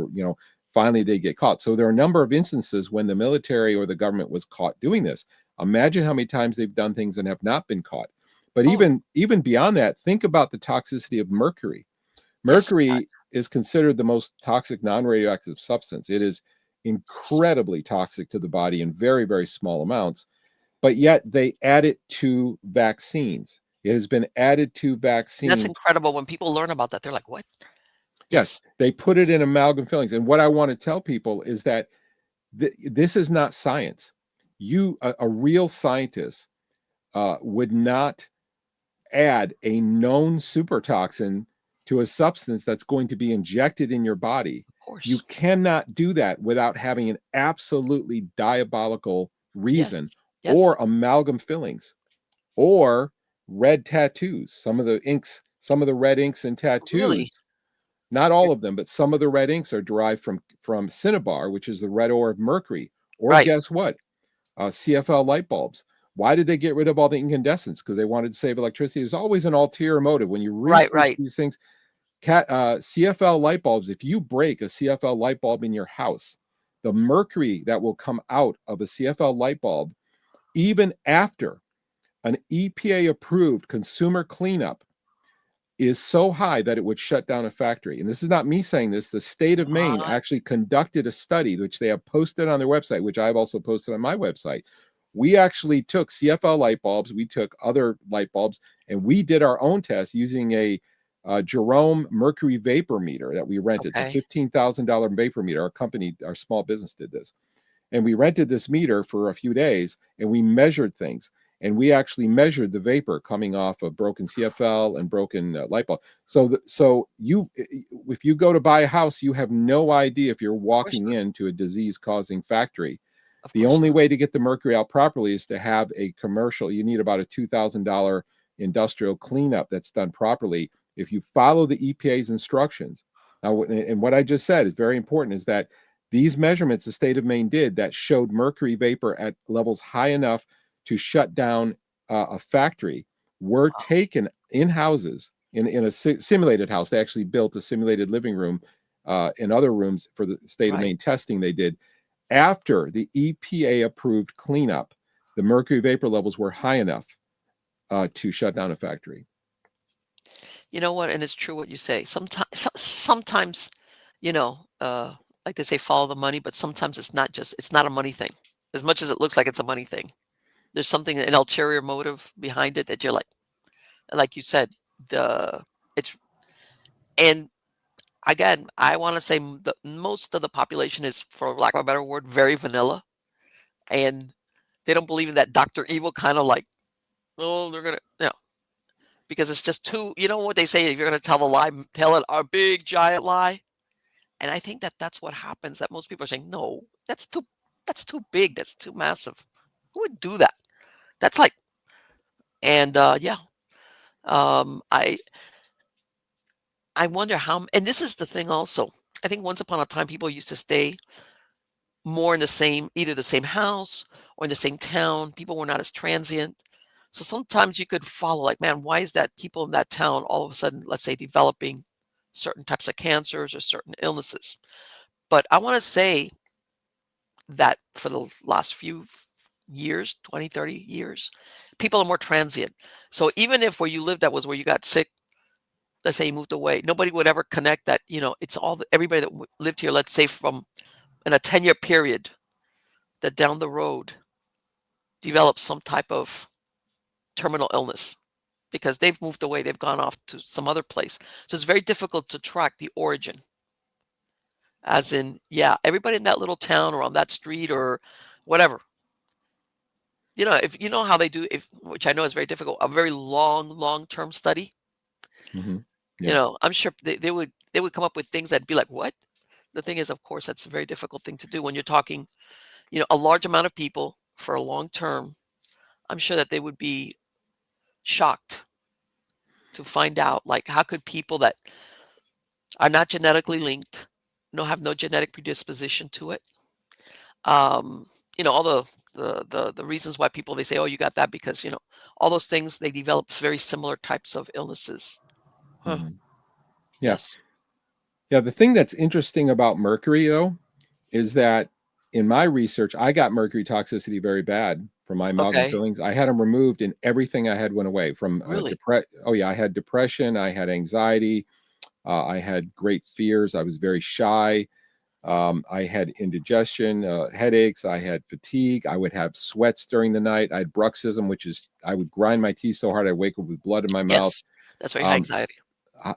finally they get caught. So there are a number of instances when the military or the government was caught doing this. Imagine how many times they've done things and have not been caught. But Oh, even beyond that, think about the toxicity of mercury. yes. Mercury is considered the most toxic non-radioactive substance. It is Yes. incredibly toxic to the body in very, very small amounts, but yet they add it to vaccines. It has been added to That's vaccines. incredible. When people learn about that, they're like, what? Yes, Yes. they put it in amalgam fillings. And what I want to tell people is that this is not science. A real scientist would not add a known super toxin to a substance that's going to be injected in your body. Of You course. cannot do that without having an absolutely diabolical reason, Yes. or Yes. amalgam fillings, or red tattoos. Some of the red inks and Really? tattoos, not You're, all of them, but some of the red inks are derived from cinnabar, which is the red ore of mercury. Or Right. guess what? CFL light bulbs. Why did they get rid of all the incandescents? Because they wanted to save electricity. There's always an ulterior motive when you Right, research right. these things. CFL light bulbs, if you break a CFL light bulb in your house, the mercury that will come out of a CFL light bulb, even after an EPA approved consumer cleanup, is so high that it would shut down a factory. And this is not me saying this. The state of Maine What? actually conducted a study, which they have posted on their website, which I've also posted on my website. We actually took CFL light bulbs, we took other light bulbs, and we did our own test using a Jerome mercury vapor meter that we rented. It's a Okay. $15,000 vapor meter. Our company, our small business did this. And we rented this meter for a few days and we measured things. And we actually measured the vapor coming off of broken CFL and broken light bulb. So if you go to buy a house, you have no idea if you're Of course walking not. into a disease-causing factory. Of The course only not. way to get the mercury out properly is to have a commercial. You need about a $2,000 industrial cleanup that's done properly. If you follow the EPA's instructions. Now, and what I just said is very important, is that these measurements the state of Maine did that showed mercury vapor at levels high enough to shut down a factory were taken in houses, in a simulated house. They actually built a simulated living room and other rooms for the state of Right. Maine testing they did. After the EPA approved cleanup, the mercury vapor levels were high enough to shut down a factory. You know what? And it's true what you say. Sometimes, you know, like they say, follow the money, but sometimes it's not a money thing. As much as it looks like it's a money thing, there's something, an ulterior motive behind it that you're like you said, the it's and again, I want to say the most of the population is, for lack of a better word, very vanilla, and they don't believe in that Doctor Evil kind of like, oh, they're gonna, because it's just too. You know what they say? If you're gonna tell the lie, tell it a big giant lie. And I think that that's what happens, that most people are saying, "No, that's too big, that's too massive. Who would do that?" That's like and, yeah, I wonder how and this is the thing also. I think once upon a time, people used to stay more in the same either the same house or in the same town. People were not as transient. So sometimes you could follow, like, man, why is that people in that town all of a sudden, let's say, developing certain types of cancers or certain illnesses? But I wanna say that for the last few years, 20, 30 years, people are more transient. So even if where you lived that was where you got sick, let's say you moved away, nobody would ever connect that, it's everybody that lived here, let's say from in a 10-year period, that down the road develops some type of terminal illness because they've moved away, they've gone off to some other place. So it's very difficult to track the origin. As in, yeah, everybody in that little town or on that street or whatever. If you know how they do, if which I know is very difficult, a very long-term study, Mm-hmm. Yeah. I'm sure they would come up with things that'd be like, "What?" The thing is, of course, that's a very difficult thing to do when you're talking, a large amount of people for a long term. I'm sure that they would be shocked to find out, like, how could people that are not genetically linked, no have no genetic predisposition to it, um, all the reasons why people they say, "Oh, you got that because," all those things, they develop very similar types of illnesses. Huh. Mm-hmm. Yeah. Yes. Yeah. The thing that's interesting about mercury, though, is that in my research, I got mercury toxicity very bad from my amalgam Okay. fillings. I had them removed, and everything I had went away from Really? Oh yeah, I had depression, I had anxiety, I had great fears. I was very shy. I had indigestion, headaches. I had fatigue. I would have sweats during the night. I had bruxism, which is I would grind my teeth so hard I'd wake up with blood in my mouth. Yes. That's very high Um, anxiety.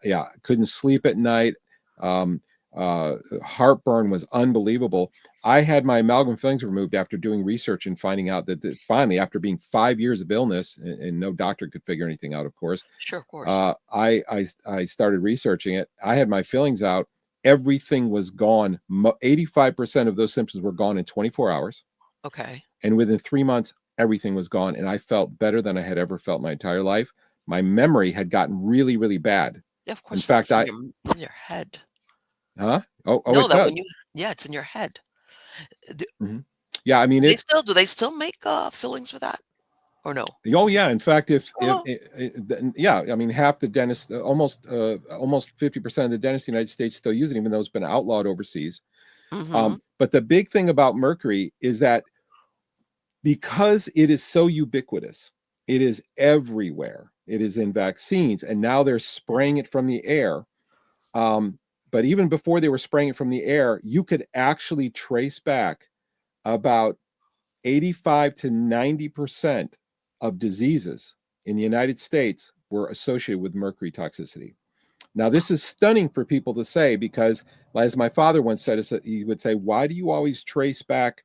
yeah, couldn't sleep at night. Um, Heartburn was unbelievable. I had my amalgam fillings removed after doing research and finding out that finally, after being 5 years of illness, and no doctor could figure anything out, of course, Sure, of course. I started researching it. I had my fillings out. Everything was gone. 85% of those symptoms were gone in 24 hours. Okay. And within 3 months, everything was gone. And I felt better than I had ever felt my entire life. My memory had gotten really, really bad. Yeah, of In course, fact, it's in your head. huh? Oh, No, it that when does. you yeah, it's in your head. D Mhm. Yeah, I mean, it's Do they still make fillings with that or no? oh yeah. In fact, if Oh. yeah, I mean, half the dentists, almost 50% of the dentists in the United States still use it, even though it's been outlawed overseas. Mm-hmm. But the big thing about mercury is that because it is so ubiquitous, it is everywhere. It is in vaccines, and now they're Yes. spraying it from the air. Um, but even before they were spraying it from the air, you could actually trace back about 85 to 90% of diseases in the United States were associated with mercury toxicity. Now, this is stunning for people to say because, as my father once said, he would say, "Why do you always trace back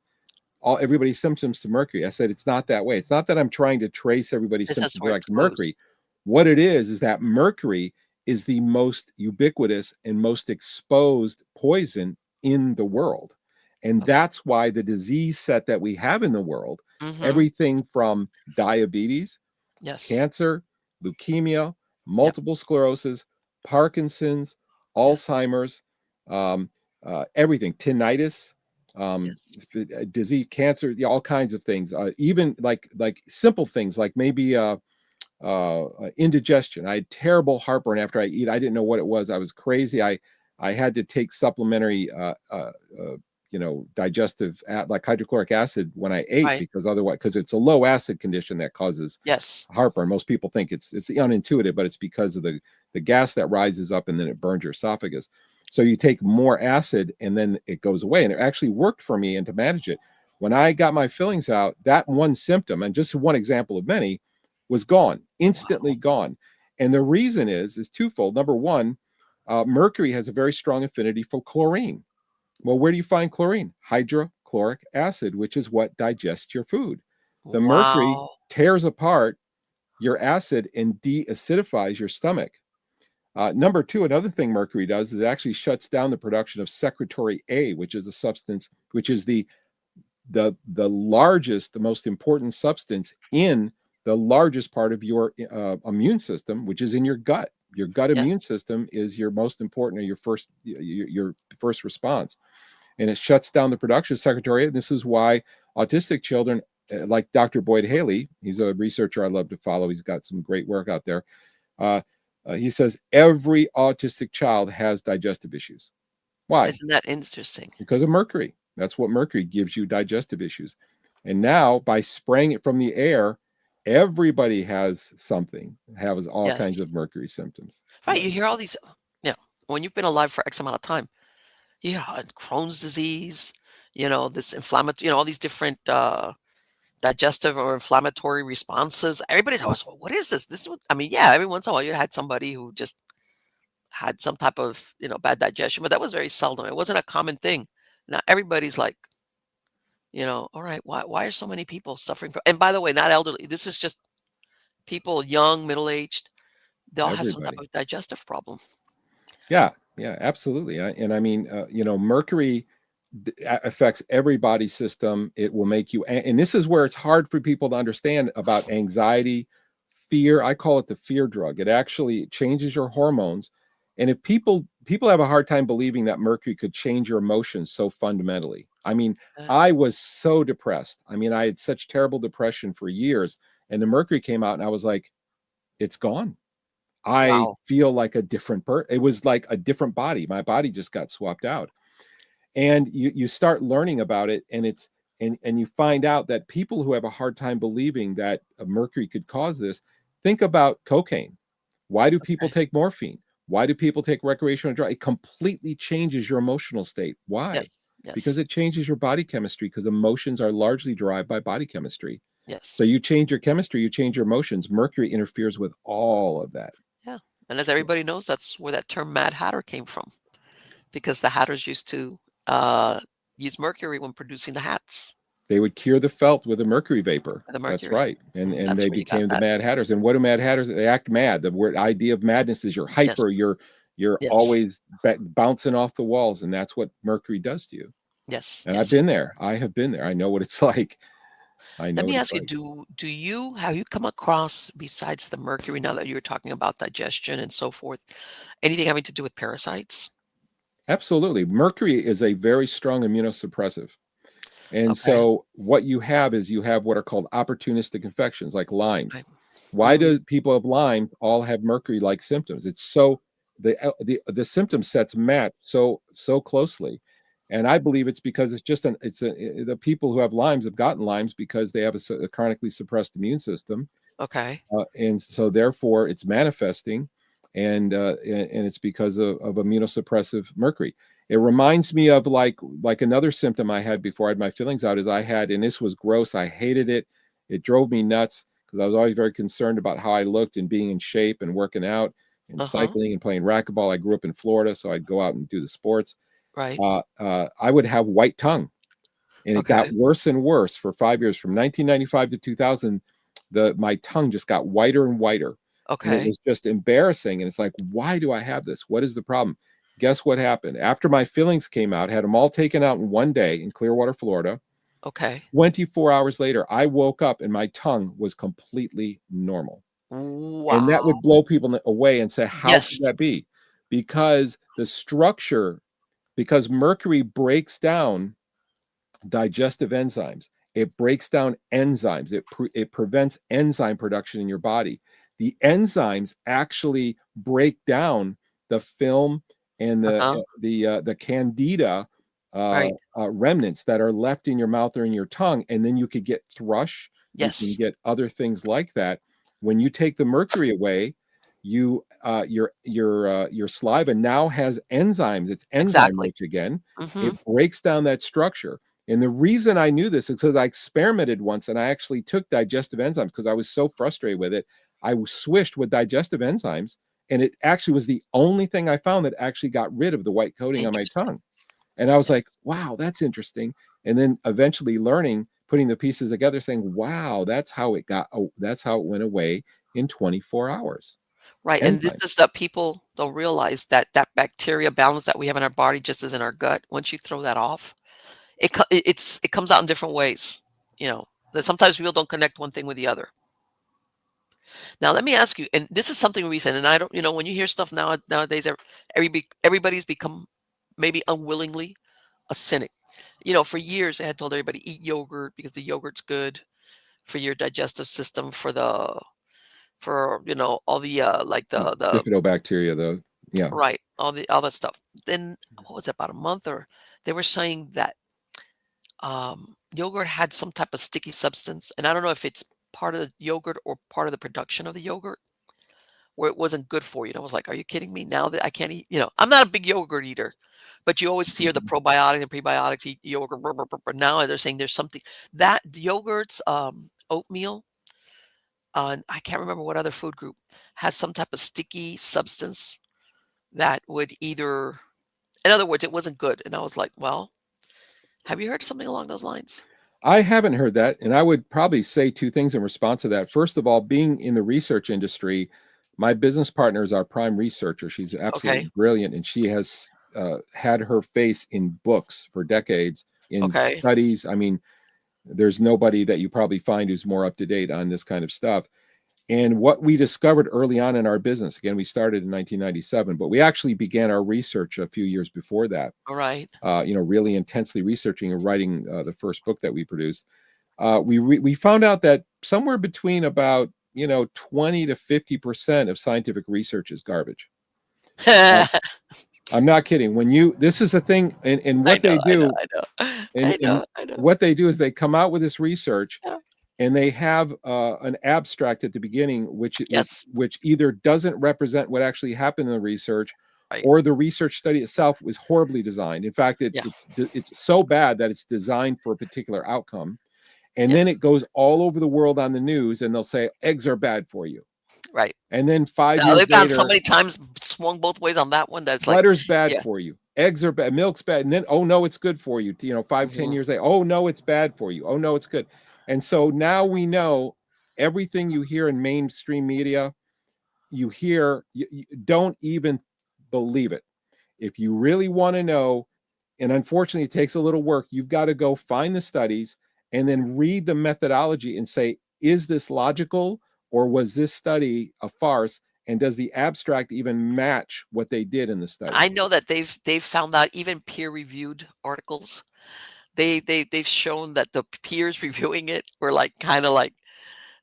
everybody's symptoms to mercury?" I said, "It's not that way. It's not that I'm trying to trace everybody's This is symptoms where back it's to exposed. mercury. What it is that mercury is the most ubiquitous and most exposed poison in the world. And Okay. that's why the disease set that we have in the world, Mm-hmm. everything from diabetes, Yes. cancer, leukemia, Yep. multiple sclerosis, Parkinson's, Yes. Alzheimer's, um, everything, tinnitus, um, Yes. disease, cancer, all kinds of things. Even like simple things like maybe indigestion. I had terrible heartburn after I eat. I didn't know what it was. I was crazy. I had to take supplementary digestive like hydrochloric acid when I ate Right. because otherwise because it's a low acid condition that causes Yes. heartburn. Most people think it's unintuitive, but it's because of the gas that rises up and then it burns your esophagus. So you take more acid and then it goes away. And it actually worked for me and to manage it. When I got my fillings out, that one symptom, and just one example of many, was gone, instantly Wow. gone. And the reason is twofold. Number one, mercury has a very strong affinity for chlorine. Well, where do you find chlorine? Hydrochloric acid, which is what digests your food. The mercury Wow. tears apart your acid and deacidifies your stomach. Number two, another thing mercury does is it actually shuts down the production of secretory A, which is a substance, which is the largest, the most important substance in the largest part of your immune system, which is in your gut. Your gut immune Yes. system is your most important or your first response, and it shuts down the production of secretory. And this is why autistic children, like Dr. Boyd Haley, he's a researcher I love to follow. He's got some great work out there. Uh, he says every autistic child has digestive issues. Why? Isn't that interesting? Because of mercury. That's what mercury gives you, digestive issues. And now by spraying it from the air, everybody has something, has all kinds of Yes. mercury symptoms. Right. Yeah, You hear all these, you know, when you've been alive for X amount of time, yeah, Crohn's disease, this inflammatory, all these different digestive or inflammatory responses. Everybody's always, well, what is this? This is what, I mean, yeah, every once in a while you had somebody who just had some type of, bad digestion, but that was very seldom. It wasn't a common thing. Now everybody's like, all right, why are so many people suffering from, and by the way, not elderly. This is just people young, middle-aged. They all have some type everybody. of digestive problem. Yeah, yeah, absolutely. And I mean, mercury affects every body system. It will make you, and this is where it's hard for people to understand about anxiety, fear. I call it the fear drug. It actually changes your hormones. And if people have a hard time believing that mercury could change your emotions so fundamentally. I mean, Uh, I was so depressed. I mean, I had such terrible depression for years, and the mercury came out, and I was like, it's gone. I wow. feel like a different person. It was like a different body. My body just got swapped out. And you start learning about it, and you find out that people who have a hard time believing that mercury could cause this, think about cocaine. Why do people Okay. take morphine? Why do people take recreational drugs? It completely changes your emotional state. Why? Yes. Because Yes. it changes your body chemistry, because emotions are largely derived by body chemistry. So Yes. you change your chemistry, you change your emotions. Mercury interferes with all of that. Yeah. And as everybody knows, that's where that term Mad Hatter came from, because the Hatters used to uh, use mercury when producing the hats. They would cure the felt with a mercury vapor. The That's mercury. right. And That's they where you got became the that. Mad Hatters. And what do Mad Hatters? They act mad. The word idea of madness is you're Yes. hyper, you're Yes. always bouncing off the walls, and that's what mercury does to you. Yes. And I've Yes. been Yes. there. I have been there. I know what it's like. I Let know me what it's ask you, like. do you have you come across, besides the mercury, now that you're talking about digestion and so forth, anything having to do with parasites? Absolutely. Mercury is a very strong immunosuppressive. And Okay. so what you have is you have what are called opportunistic infections like Lyme's. Right. Why Mm, do people of Lyme all have mercury-like symptoms? It's so the symptom sets match so closely. And I believe it's because it's just the people who have Lyme's have gotten Lyme's because they have a chronically suppressed immune system, okay. and so therefore it's manifesting, and it's because of immunosuppressive mercury. It reminds me of like another symptom I had before I had my fillings out is I had, and this was gross. I hated it. It drove me nuts because I was always very concerned about how I looked and being in shape and working out and Uh-huh. cycling and playing racquetball. I grew up in Florida, so I'd go out and do the sports. Right. I would have white tongue, and it got Okay. worse and worse for 5 years. From 1995 to 2000, my tongue just got whiter and whiter, and it Okay. was just embarrassing. And it's like, why do I have this? What is the problem? Guess what happened? After my fillings came out, had them all taken out in one day in Clearwater, Florida. Okay. 24 hours later, I woke up and my tongue was completely normal. And that Wow. would blow people away and say, how could Yes. that be? Because the structure, because mercury breaks down digestive enzymes. It breaks down enzymes. It prevents enzyme production in your body. The enzymes actually break down the film and Uh-huh. the candida Right. remnants that are left in your mouth or in your tongue, and then you could get thrush. You can Yes. get other things like that. When you take the mercury away, your saliva now has enzymes. It's enzyme Exactly. rich again. Mm-hmm. It breaks down that structure. And the reason I knew this is because I experimented once and I actually took digestive enzymes because I was so frustrated with it. I was swished with digestive enzymes, and it actually was the only thing I found that actually got rid of the white coating on my Interesting. tongue. And I was like, Yes. wow, that's interesting. And then eventually learning, putting the pieces together, saying, wow, that's how it went away in 24 hours. Right. And this Enzymes. is that people don't realize that that bacteria balance that we have in our body just as in our gut. Once you throw that off, it comes out in different ways. You know, that sometimes people don't connect one thing with the other. Now, let me ask you, and this is something recent, and I don't, when you hear stuff nowadays, everybody's become maybe unwillingly a cynic. For years, I had told everybody eat yogurt because the yogurt's good for your digestive system, for all the like the Bifidobacteria, though. Yeah. right, all that stuff. Then what was it, about a month, or they were saying that yogurt had some type of sticky substance, and I don't know if it's part of the yogurt or part of the production of the yogurt where it wasn't good for you. And I was like, "Are you kidding me? Now that I can't eat." I'm not a big yogurt eater, but you always hear the Mhm. probiotics and prebiotics, eat yogurt. Brr, brr, brr, brr. Now they're saying there's something that yogurt's oatmeal, and I can't remember what other food group has some type of sticky substance that would either, in other words, it wasn't good. And I was like, "Well, have you heard something along those lines?" I haven't heard that. And I would probably say two things in response to that. First of all, being in the research industry, my business partner is our prime researcher. She's absolutely Okay, brilliant. And she has had her face in books for decades, in okay, studies. I mean, there's nobody that you probably find who's more up to date on this kind of stuff. And what we discovered early on in our business, again, we started in 1997, but we actually began our research a few years before that. all right, Really intensely researching and writing the first book that we produced. We found out that somewhere between about 20 to 50% of scientific research is garbage. Uh, I I'm not kidding. When you this is a thing, and what know, they I know, do, I know, and I know, I know. what they do is they come out with this research Yeah. and they have an abstract at the beginning Yes, which either doesn't represent what actually happened in the research, right. or the research study itself was horribly designed. In fact, Yeah. it's so bad that it's designed for a particular outcome, and then it Yes. goes all over the world on the news, and they'll say eggs are bad for you, Right. and then five Now years they've gotten so later, many times swung both ways on that one that it's like, butter's bad yeah. for you, eggs are bad, milk's bad, and then oh no, it's good for you. 5-10 years Mhm. later, oh no, it's bad for you. Oh no, it's good. And so now we know everything you hear in mainstream media. You don't even believe it. If you really want to know, and unfortunately it takes a little work, you've got to go find the studies and then read the methodology and say, is this logical, or was this study a farce, and does the abstract even match what they did in the study? I know that they've found out even peer-reviewed articles they've shown that the peers reviewing it were like kind of like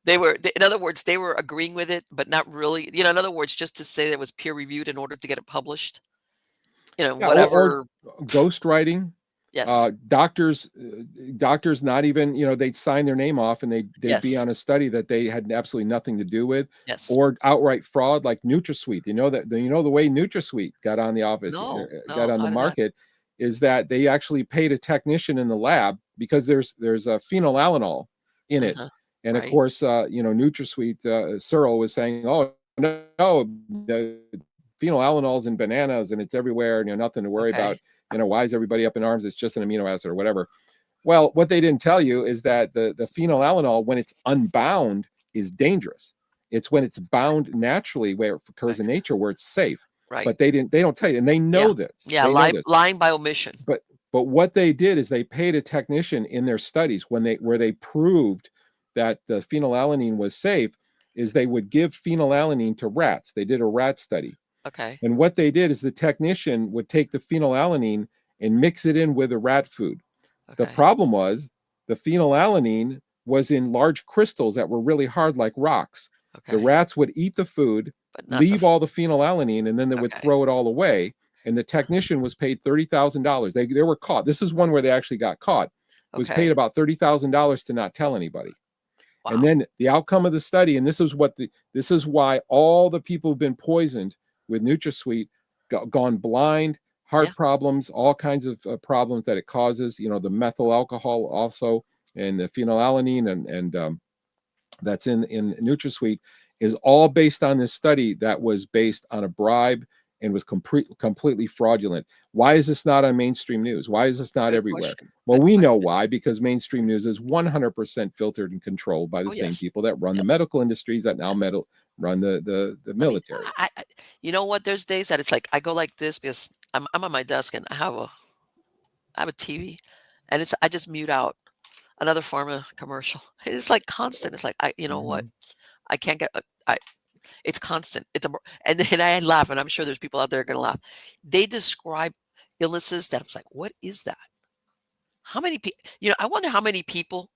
in other words, they were agreeing with it, but not really. In other words, just to say that it was peer reviewed in order to get it published. Yeah, or Whatever. ghostwriting. Yes. Doctors not even, they'd sign their name off and they'd be Yes. on a study that they had absolutely nothing to do with, Yes. or outright fraud like NutraSweet. The way NutraSweet got on the office, No. got No. on the How did that? market, is that they actually paid a technician in the lab because there's a phenylalanol in it. Uh-huh. And of Right. course, NutraSweet, Searle was saying, oh no, phenylalanol's in bananas and it's everywhere, and nothing to worry about. Okay. Why is everybody up in arms? It's just an amino acid or whatever. Well, what they didn't tell you is that the phenylalanol, when it's unbound, is dangerous. It's when it's bound naturally, where it occurs Right. in nature, where it's safe. Right. But they don't tell you, and they Yeah. know this. Yeah. They know this. Lying by omission. But what they did is they paid a technician in their studies where they proved that the phenylalanine was safe, is they would give phenylalanine to rats. They did a rat study. Okay. And what they did is the technician would take the phenylalanine and mix it in with the rat food. The Okay. problem was the phenylalanine was in large crystals that were really hard like rocks. The Okay. rats would eat the food, But not the. leave all the phenylalanine, and then they would Okay. throw it all away. And the technician was paid $30,000. They were caught. This is one where they actually got caught. Was paid Okay. about $30,000 to not tell anybody. And Wow. then the outcome of the study, and this is why all the people who've been poisoned with NutraSweet gone blind, Yeah. heart problems, all kinds of problems that it causes. The methyl alcohol also, and the phenylalanine, and that's in NutraSweet, is all based on this study that was based on a bribe and was completely fraudulent. Why is this not on mainstream news? Why is this not Good everywhere? question. Well, Good we know question. why, because mainstream news is 100% filtered and controlled by the Oh, same yes. people that run the Yes. medical industries, that now Yes. run the I mean, military. you know what? There's days that it's like I go like this because I'm on my desk and I have a TV, and I just mute out another pharma commercial. It's like constant. It's like you know what? Mhm. I can't get. It's constant. And then I laugh, and I'm sure there's people out there going to laugh. They describe illnesses that I was like, what is that? How many people? I wonder how many people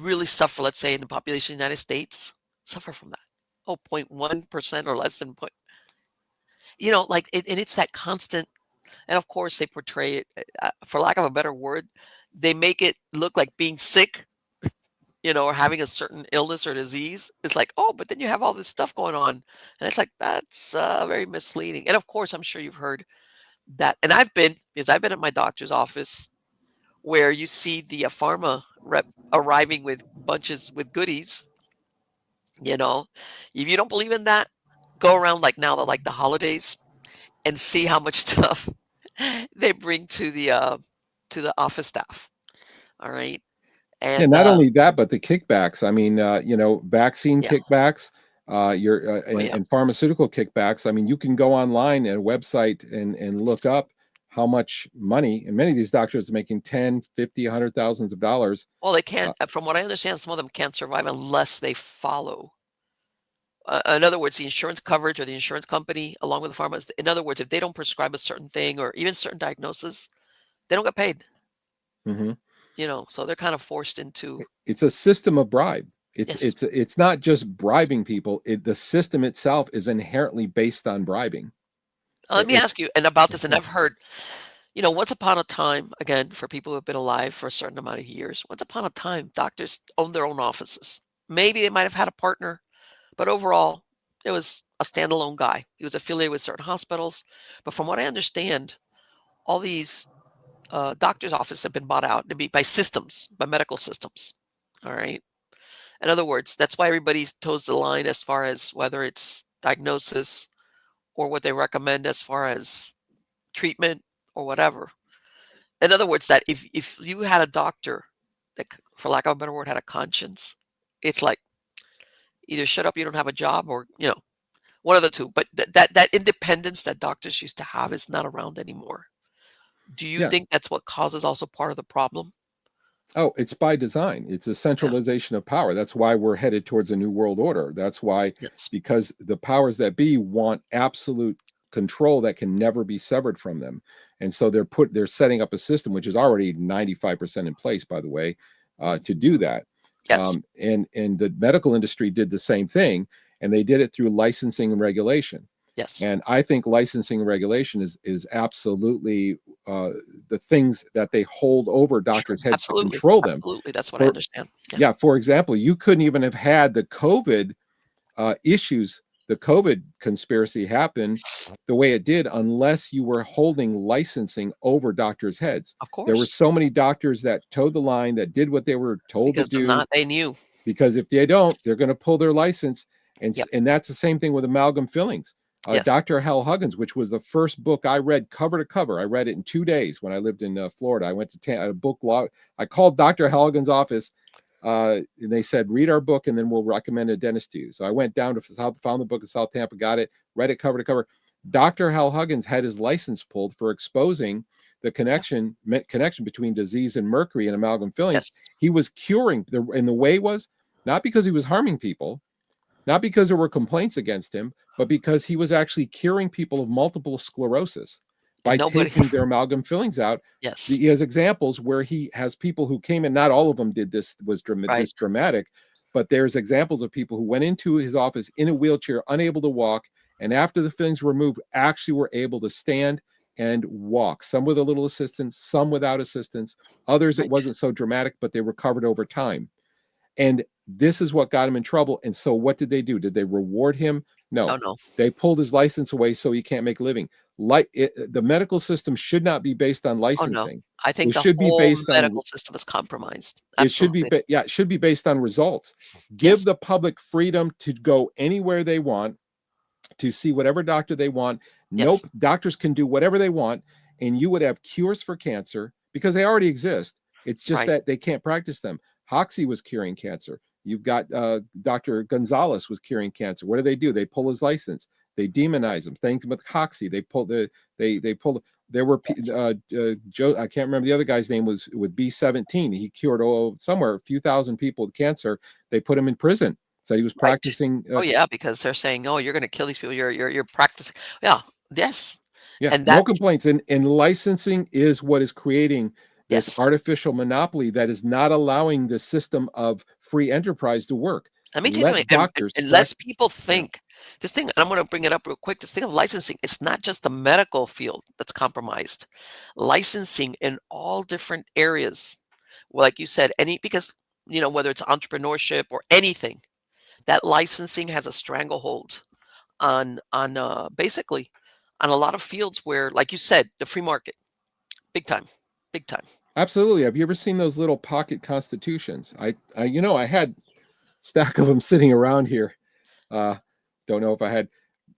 really suffer. Let's say in the population of the United States suffer from that. Oh, 0.1% or less than point. And it's that constant. And of course, they portray it, for lack of a better word, they make it look like being sick, or having a certain illness or disease. It's like, oh, but then you have all this stuff going on. And it's like, that's very misleading. And of course, I'm sure you've heard that. And because I've been at my doctor's office where you see the pharma rep arriving with bunches with goodies. You know, if you don't believe in that, go around like now, like the holidays, and see how much stuff they bring to the office staff. All right. Yeah, And not only that, but the kickbacks. I mean, vaccine yeah. kickbacks, Oh yeah. and pharmaceutical kickbacks. I mean, you can go online at a website and look up how much money, and many of these doctors are making 10, 50, 100 thousands of dollars. Well, they can't, Uh, from what I understand, some of them can't survive unless they follow. In other words, the insurance coverage or the insurance company, along with the pharma. In other words, if they don't prescribe a certain thing or even certain diagnosis, they don't get paid. mhm. So they're kind of forced into. It's a system of bribe. It's Yes. it's it's not just bribing people. The system itself is inherently based on bribing. Let me It's ask you, and about this, and I've heard, once upon a time, again, for people who have been alive for a certain amount of years, once upon a time, doctors owned their own offices. Maybe they might have had a partner, but overall, it was a standalone guy. He was affiliated with certain hospitals. But from what I understand, all these doctors' offices have been bought out to be by systems, by medical systems. All right. In other words, that's why everybody toes the line as far as whether it's diagnosis or what they recommend as far as treatment or whatever. In other words, that if you had a doctor that, for lack of a better word, had a conscience, it's like either shut up, you don't have a job, or one of the two. But that independence that doctors used to have is not around anymore. Do you Yeah. think that's what causes also part of the problem? Oh, it's by design. It's a Yeah. centralization of power. That's why we're headed towards a new world order. That's why, Yes. because the powers that be want absolute control that can never be severed from them. And so they're setting up a system which is already 95% in place, by the way, to do that. Yes. And the medical industry did the same thing, and they did it through licensing and regulation. Yes. And I think licensing and regulation is absolutely the things that they hold over Sure. doctors' heads to Absolutely. control them. Absolutely. That's what I For understand. Yeah. yeah, for example, you couldn't even have had the COVID issues, the COVID conspiracy happen the way it did unless you were holding licensing over doctors' heads. Of There were course. so many doctors that towed the line, that did what they were told to Because if do, not, they knew. because if they don't, they're going to pull their license. Yep. And that's the same thing with amalgam fillings. Yes. Dr. Hal Huggins, which was the first book I read cover to cover. I read it in 2 days when I lived in Florida. I went to a book law. I called Dr. Hal Huggins' office, and they said, read our book and then we'll recommend a dentist to you. So I went down to South, found the book in South Tampa, got it, read it cover to cover. Dr. Hal Huggins had his license pulled for exposing the Yep. connection between disease and mercury and amalgam fillings. Yes. He was curing, and the way was not because he was harming people, not because there were complaints against him, but because he was actually curing people of multiple sclerosis by And nobody. taking their amalgam fillings out. Yes. He has examples where he has people who came in, not all of them did this, was Right. this dramatic, but there's examples of people who went into his office in a wheelchair, unable to walk, and after the fillings were removed, actually were able to stand and walk, some with a little assistance, some without assistance. Others, it Right. wasn't so dramatic, but they recovered over time. And this is what got him in trouble. And so what did they do? Did they reward him? Oh, No. no. They pulled his license away so he can't make a living. The medical system should not be based on Oh, no. licensing. I think It the should be whole based on medical system is compromised. it should be Absolutely. yeah, it should be based on results. Give Yes. the public freedom to go anywhere they want, to see whatever doctor they want. No, Yes. doctors can do whatever they want, and you would have cures for cancer because they already exist. It's just Right. that they can't practice them. Hoxie was curing cancer. You've got Dr. Gonzalez was curing cancer. What do? They pull his license. They demonize him. Things with Hoxie, they pull they pulled. There were Yes. Joe. I can't remember the other guy's name, was with B17. He cured somewhere a few thousand people with cancer. They put him in prison. So he was Right. practicing. Oh, yeah, because they're saying, "Oh, you're gonna kill these people. You're practicing." Yeah. Yes. Yeah, And no that's complaints. And licensing is what is creating this yes. artificial monopoly that is not allowing the system of free enterprise to work. Let me tell you something, Let doctors unless practice. people Yeah, think this thing, and I'm gonna bring it up real quick, this thing of licensing, it's not just the medical field that's compromised. Licensing in all different areas. Well, like you said, because, whether it's entrepreneurship or anything, that licensing has a stranglehold on basically on a lot of fields where, like you said, the free market, big time, big time. absolutely. Have you ever seen those little pocket constitutions? I had a stack of them sitting around here. Uh, don't know if I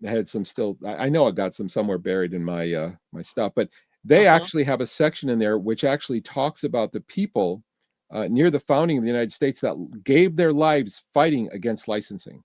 had some still. I know I got some somewhere buried in my stuff, but they Uh-huh. actually have a section in there which actually talks about the people near the founding of the United States that gave their lives fighting against licensing.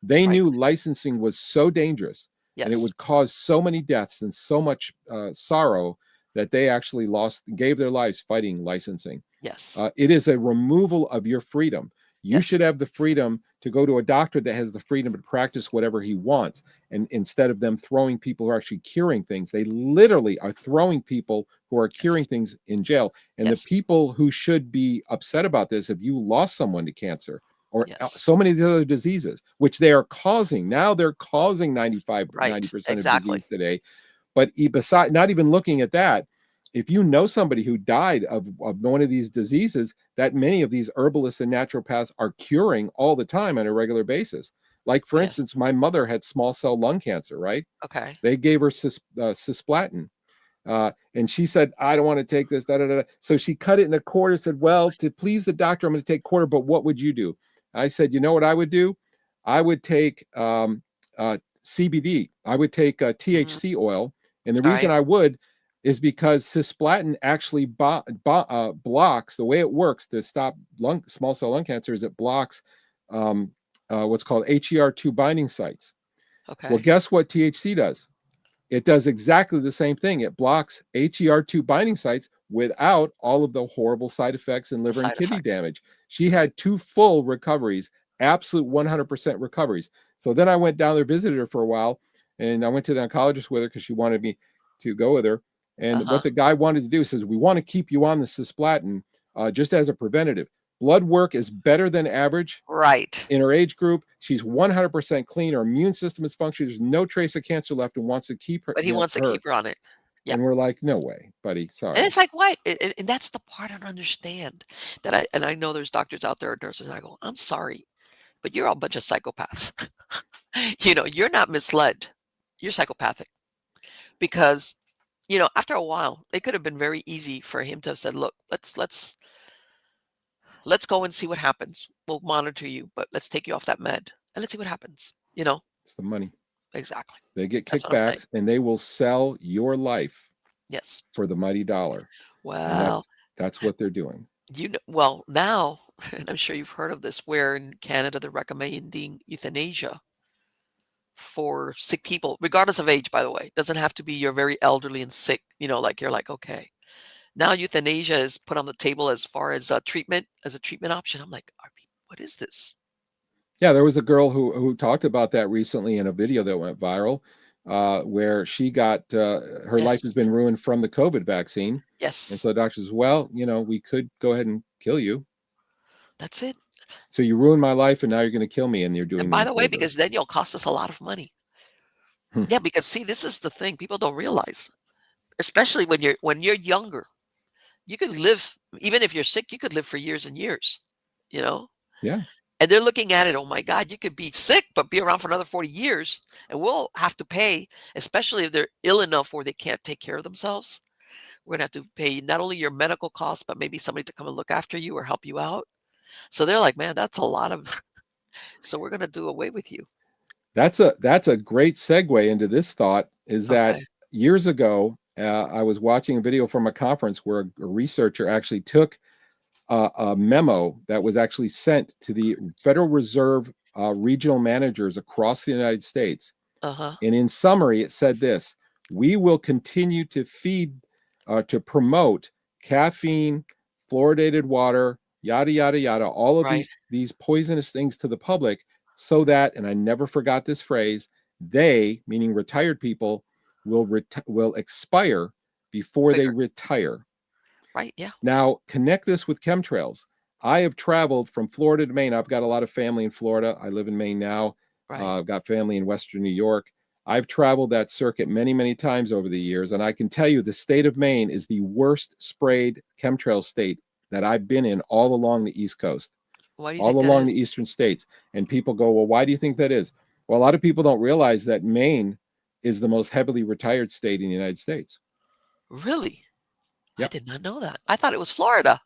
They Right. knew licensing was so dangerous and it Yes. would cause so many deaths and so much sorrow that they actually gave their lives fighting licensing. Yes. It is a removal of your freedom. You Yes. should have the freedom to go to a doctor that has the freedom to practice whatever he wants. And instead of them throwing people who are actually curing things, they literally are throwing people who are curing Yes. things in jail. And the Yes. people who should be upset about this, if you lost someone to cancer or Yes. so many of the other diseases, which they are causing, now they're causing 95, Right. 90% of Exactly. disease today. But beside, not even looking at that, if you know somebody who died of one of these diseases that many of these herbalists and naturopaths are curing all the time on a regular basis, like for Yes. instance, my mother had small cell lung cancer, right? Okay. They gave her cisplatin. And she said, I don't want to take this. Da, da, da. So she cut it in a quarter, said, well, to please the doctor, I'm going to take quarter, but what would you do? I said, you know what I would do? I would take CBD. I would take Mhm. THC oil. And the All reason right. I would is because cisplatin actually blocks, the way it works to stop small cell lung cancer is it blocks um, what's called HER2 binding sites. Well, Okay. guess what THC does? It does exactly the same thing. It blocks HER2 binding sites without all of the horrible side effects and The liver and side kidney effects. damage. She Mhm. had 2 full recoveries, absolute 100% recoveries. So then I went down there, visited her for a while. And I went to the oncologist with her because she wanted me to go with her. And what Uh-huh. the guy wanted to do says, we want to keep you on the cisplatin just as a preventative. Blood work is better than average Right. in her age group. She's 100% clean. Her immune system is functioning. There's no trace of cancer left, and wants to keep her. But he wants to her. keep her on it. Yeah. And we're like, no way, buddy. And Sorry. it's like, why? And that's the part I don't understand. And I know there's doctors out there, nurses, and I go, I'm sorry, but you're all a bunch of psychopaths. You're not misled. You're psychopathic because, after a while, it could have been very easy for him to have said, look, let's go and see what happens. We'll monitor you, but let's take you off that med and let's see what happens. It's the money. Exactly. They get That's what I'm saying. kickbacks, and they will sell your life Yes. for the mighty dollar. And Well, that's what they're doing. well, now, and I'm sure you've heard of this, where in Canada they're recommending euthanasia for sick people, regardless of age, by the way. It doesn't have to be you're very elderly and sick, like you're like, okay. Now euthanasia is put on the table as far as a treatment option. I'm like, what is this? Yeah, there was a girl who talked about that recently in a video that went viral, where she got her life has Yes. been ruined from the COVID vaccine. And Yes. so the doctor says, well, we could go ahead and kill you. That's it. So you ruined my life, and now you're going to kill me, and you're doing And me by a the way, favor. because then you'll cost us a lot of money. Yeah, because see, this is the thing people don't realize, especially when you're younger. You could live, even if you're sick, you could live for years and years, you know? Yeah. And they're looking at it, oh my God, you could be sick, but be around for another 40 years. And we'll have to pay, especially if they're ill enough where they can't take care of themselves. We're going to have to pay not only your medical costs, but maybe somebody to come and look after you or help you out. So they're like, man, that's a lot of, so we're going to do away with you. That's a great segue into this thought, is that Okay. years ago, I was watching a video from a conference where a researcher actually took a memo that was actually sent to the Federal Reserve regional managers across the United States. Uh-huh. And in summary, it said this: we will continue to to promote caffeine, fluoridated water, yada, yada, yada, all of Right. these poisonous things to the public, so that, and I never forgot this phrase, they, meaning retired people, will expire before they Quicker. retire. Right. Yeah. Now, connect this with chemtrails. I have traveled from Florida to Maine. I've got a lot of family in Florida. I live in Maine now. Right. I've got family in Western New York. I've traveled that circuit many, many times over the years. And I can tell you the state of Maine is the worst sprayed chemtrail state that I've been in all along the East Coast, Why do you all think that along is? the eastern states. And people go, well, why do you think that is? Well, a lot of people don't realize that Maine is the most heavily retired state in the United States. Really? I Yeah. did not know that. I thought it was Florida.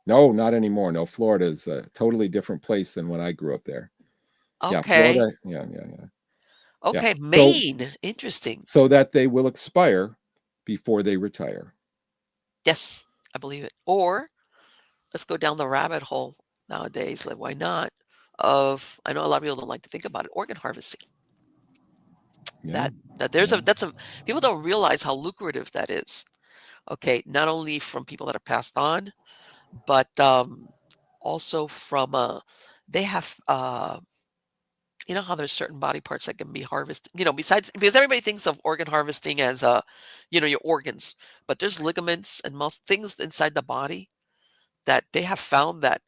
No, not anymore. No, Florida is a totally different place than when I grew up there. Yeah, Okay. Florida. Yeah. Yeah. Okay. So Maine. Interesting. that they will expire before they retire. Yes, I believe it. Or let's go down the rabbit hole nowadays. Like, why not? I know a lot of people don't like to think about it. Organ harvesting. Yeah. That's a people don't realize how lucrative that is. Okay, not only from people that are passed on, but also from they have how there's certain body parts that can be harvested. Besides, because everybody thinks of organ harvesting as your organs, but there's ligaments and most things inside the body that they have found that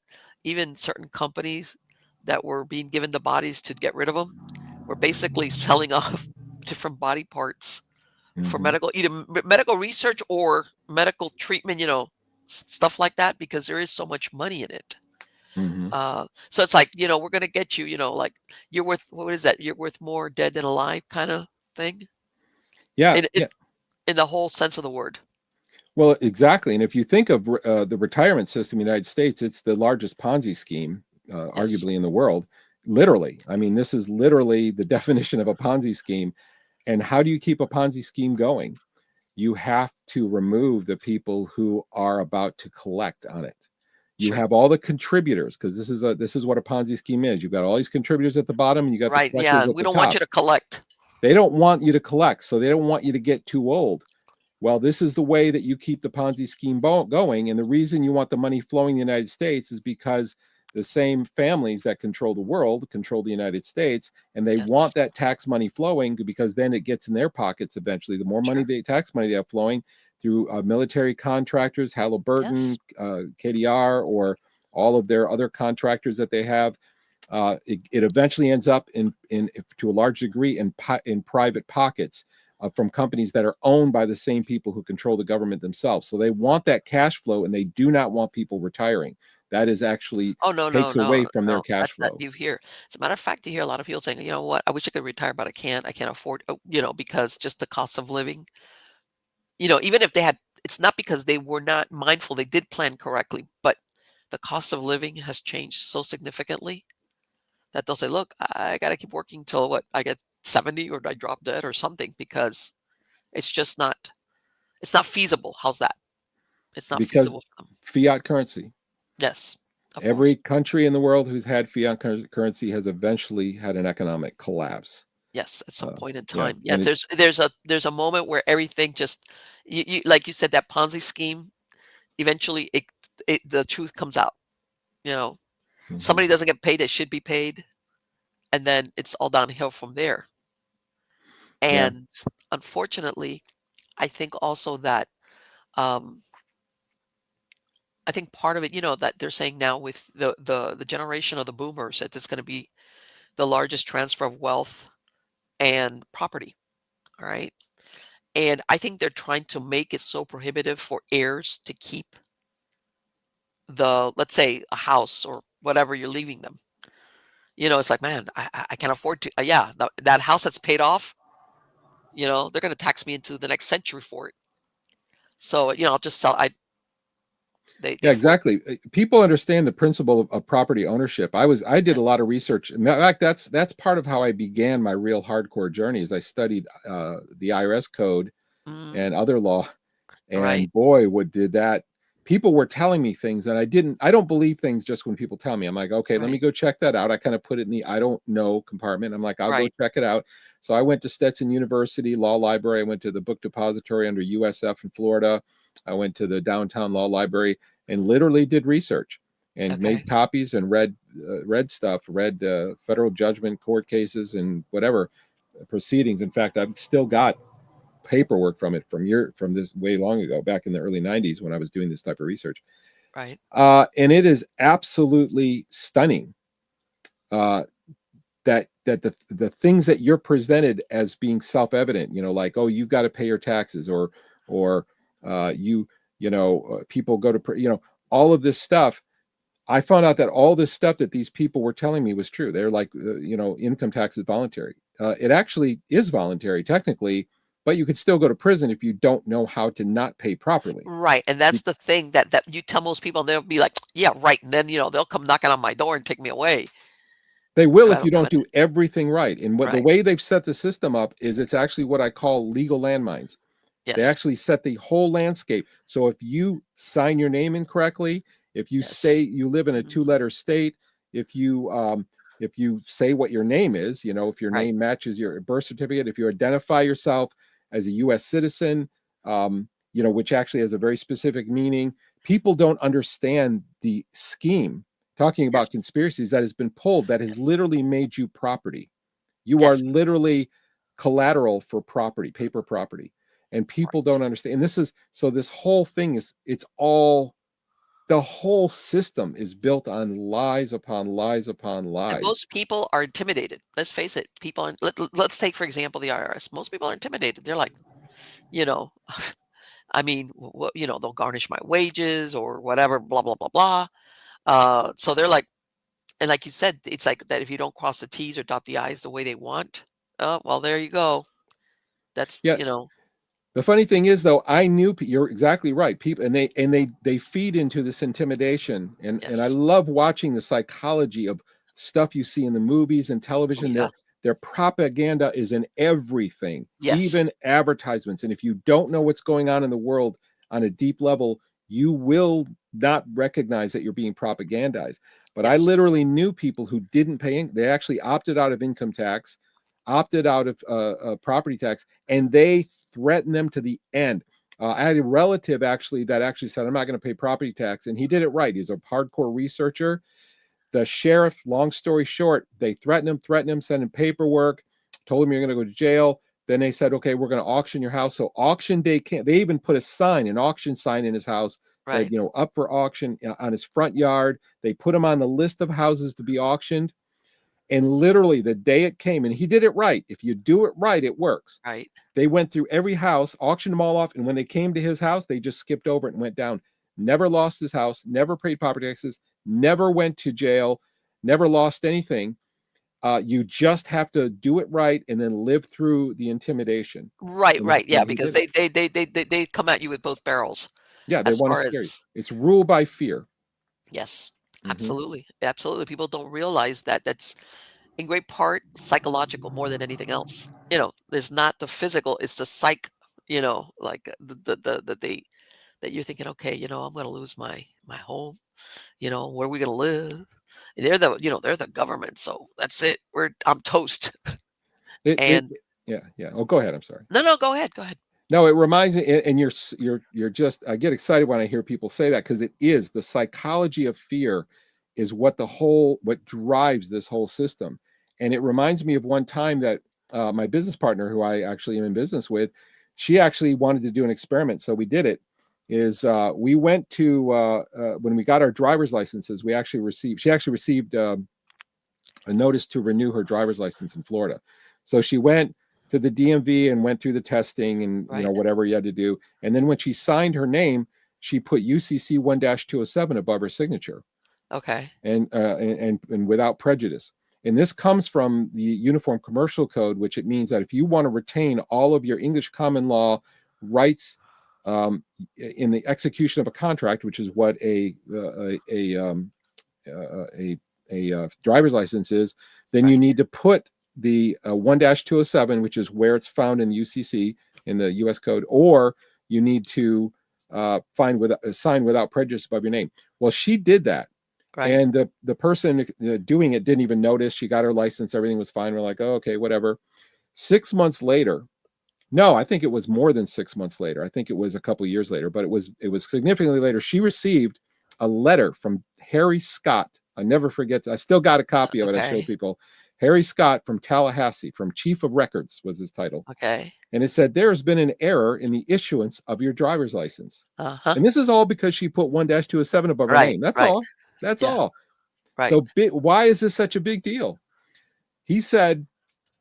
even certain companies that were being given the bodies to get rid of them were basically selling off different body parts for Mm-hmm. either medical research or medical treatment, stuff like that, because there is so much money in it. Mm-hmm. So it's like, we're going to get you, like you're worth, what is that? You're worth more dead than alive kind of thing Yeah. in, in, Yeah. in the whole sense of the word. Well, exactly. And if you think of the retirement system in the United States, it's the largest Ponzi scheme, Yes. arguably in the world. Literally. I mean, this is literally the definition of a Ponzi scheme. And how do you keep a Ponzi scheme going? You have to remove the people who are about to collect on it. You Sure. have all the contributors, because this is what a Ponzi scheme is. You've got all these contributors at the bottom, and you got Right. the Yeah. collectors at We the don't want top. you to collect. They don't want you to collect, so they don't want you to get too old. Well, this is the way that you keep the Ponzi scheme going. And the reason you want the money flowing in the United States is because the same families that control the world control the United States, and they want Yes. that tax money flowing because then it gets in their pockets eventually. The more money Sure. they tax money they have flowing through military contractors, Yes. Halliburton, KDR, or all of their other contractors that they have, it eventually ends up in to a large degree in private pockets from companies that are owned by the same people who control the government themselves. So they want that cash flow, and they do not want people retiring. That is actually Oh, no, no, takes no, away from their no. cash That flow you hear. As a matter of fact, you hear a lot of people saying, "You know what? I wish I could retire, but I can't. I can't afford." Because just the cost of living. Even if they had, it's not because they were not mindful. They did plan correctly, but the cost of living has changed so significantly that they'll say, "Look, I got to keep working till what I get 70 or I drop dead or something because it's just not. It's not feasible." How's that? It's not because feasible for them. fiat currency. Yes, of Every course. country in the world who's had fiat currency has eventually had an economic collapse. Yes, at some point in Yeah, time. and Yes, there's a moment where everything just like you said, that Ponzi scheme, eventually the truth comes out, you know. mhm. Somebody doesn't get paid that should be paid, and then it's all downhill from there. Yeah, And unfortunately, I think also that um I think part of it, that they're saying now with the generation of the boomers that it's going to be the largest transfer of wealth and property. All right. And I think they're trying to make it so prohibitive for heirs to keep let's say, a house or whatever you're leaving them. It's like, man, I can't afford to. Yeah, that house that's paid off, they're going to tax me into the next century for it. So, I'll just sell. They yeah, force. exactly. People understand the principle of property ownership. I did Yeah. a lot of research. In fact, that's part of how I began my real hardcore journey. Is I studied the IRS code Mm, and other law. right. And boy, what did that people were telling me things and I don't believe things just when people tell me. I'm like, okay, let me Right. go check that out. I kind of put it in the I don't know compartment. I'm like, I'll go Right. check it out. So I went to Stetson University Law Library. I went to the book depository under USF in Florida. I went to the downtown law library and literally did research and made Okay. copies and read stuff, read federal judgment, court cases, and whatever proceedings. In fact, I've still got paperwork from this way long ago, back in the early 90s when I was doing this type of research. Right. And it is absolutely stunning uh, that the things that you're presented as being self-evident, like, oh, you've got to pay your taxes, or people go to all of this stuff. I found out that all this stuff that these people were telling me was true. They're like, income tax is voluntary. It actually is voluntary technically, but you could still go to prison if you don't know how to not pay properly. Right. And that's the thing that you tell most people, and they'll be like, yeah, right. And then, they'll come knocking on my door and take me away They will if I if you don't give don't it. do everything right. And what the Right. way they've set the system up is it's actually what I call legal landmines. They Yes. actually set the whole landscape. So if you sign your name incorrectly, if you say Yes. you live in a Mhm. two-letter state, if you say what your name is, if your Right. name matches your birth certificate, if you identify yourself as a U.S. citizen, which actually has a very specific meaning, people don't understand the scheme. Talking about Yes. conspiracies that has been pulled, that has Yes. literally made you property. You are Yes. literally collateral for property, paper property. And people Right. don't understand. And this whole thing it's all the whole system is built on lies upon lies upon And lies. most people are intimidated. Let's face it. Let's take, for example, the IRS. Most people are intimidated. They're like, you know, I mean, what, they'll garnish my wages or whatever, blah, blah, blah, blah. So they're like, and like you said, it's like that if you don't cross the T's or dot the I's the way they want, oh, well, there you go. That's, Yeah, the funny thing is, though, I knew you're exactly right. People and they feed into this intimidation, and I yes. love watching the psychology of stuff you see in the movies and Oh, television. yeah. Their propaganda is in everything, Yes. even advertisements. And if you don't know what's going on in the world on a deep level, you will not recognize that you're being propagandized. But I Yes. literally knew people who didn't pay. They actually opted out of income tax, opted out of property tax, and they threatened them to the end. I had a relative actually that actually said, I'm not going to pay property tax. And he did it right. He's a hardcore researcher. The sheriff, long story short, they threatened him, sent him paperwork, told him you're going to go to jail. Then they said, okay, we're going to auction your house. So auction day came. They even put a sign, an auction sign in his house, said, Right. up for auction on his front yard. They put him on the list of houses to be auctioned. And literally the day it came, and he did it right. If you do it right, it works. Right. They went through every house, auctioned them all off. And when they came to his house, they just skipped over it and went down. Never lost his house, never paid property taxes, never went to jail, never lost anything. You just have to do it right and then live through the intimidation. Right, And, right, yeah, he because did it. they come at you with both barrels Yeah, they as want to far scare you. as It's rule by fear. yes, Mm-hmm. absolutely, absolutely. People don't realize that that's in great part psychological more than anything else. It's not the physical, it's the psych, like that you're thinking, okay, I'm gonna lose my home, where are we gonna live? They're the government, so that's it. I'm toast. It And yeah, yeah. Oh, go ahead. I'm sorry. no, no, go ahead, go ahead. No, it reminds me, and you're just. I get excited when I hear people say that because it is the psychology of fear, is what drives this whole system, and it reminds me of one time that my business partner, who I actually am in business with, she actually wanted to do an experiment, so we did it. Is we went to when we got our driver's licenses, she actually received a notice to renew her driver's license in Florida. So she went to the DMV and went through the testing and Right. whatever you had to do. And then when she signed her name, she put UCC 1-207 above her signature Okay. and without prejudice. And this comes from the Uniform Commercial Code, which it means that if you want to retain all of your English common law rights in the execution of a contract, which is what a driver's license is, then you Right. need to put the 1-207, which is where it's found in the UCC in the U.S. code, or you need to sign without prejudice above your name. Well, she did that, Right. and the person doing it didn't even notice. She got her license, everything was fine. We're like, oh, okay, whatever. 6 months later, no, I think it was more than 6 months later. I think it was a couple of years later, but it was significantly later. She received a letter from Harry Scott. I never forget that. I still got a copy of it. I show Okay. people. Harry Scott from Tallahassee, from Chief of Records was his title. Okay. And it said, there has been an error in the issuance of your driver's license. Uh-huh. And this is all because she put 1-207 above her Right. name. That's Right. all. That's Yeah. all. Right. So why is this such a big deal? He said,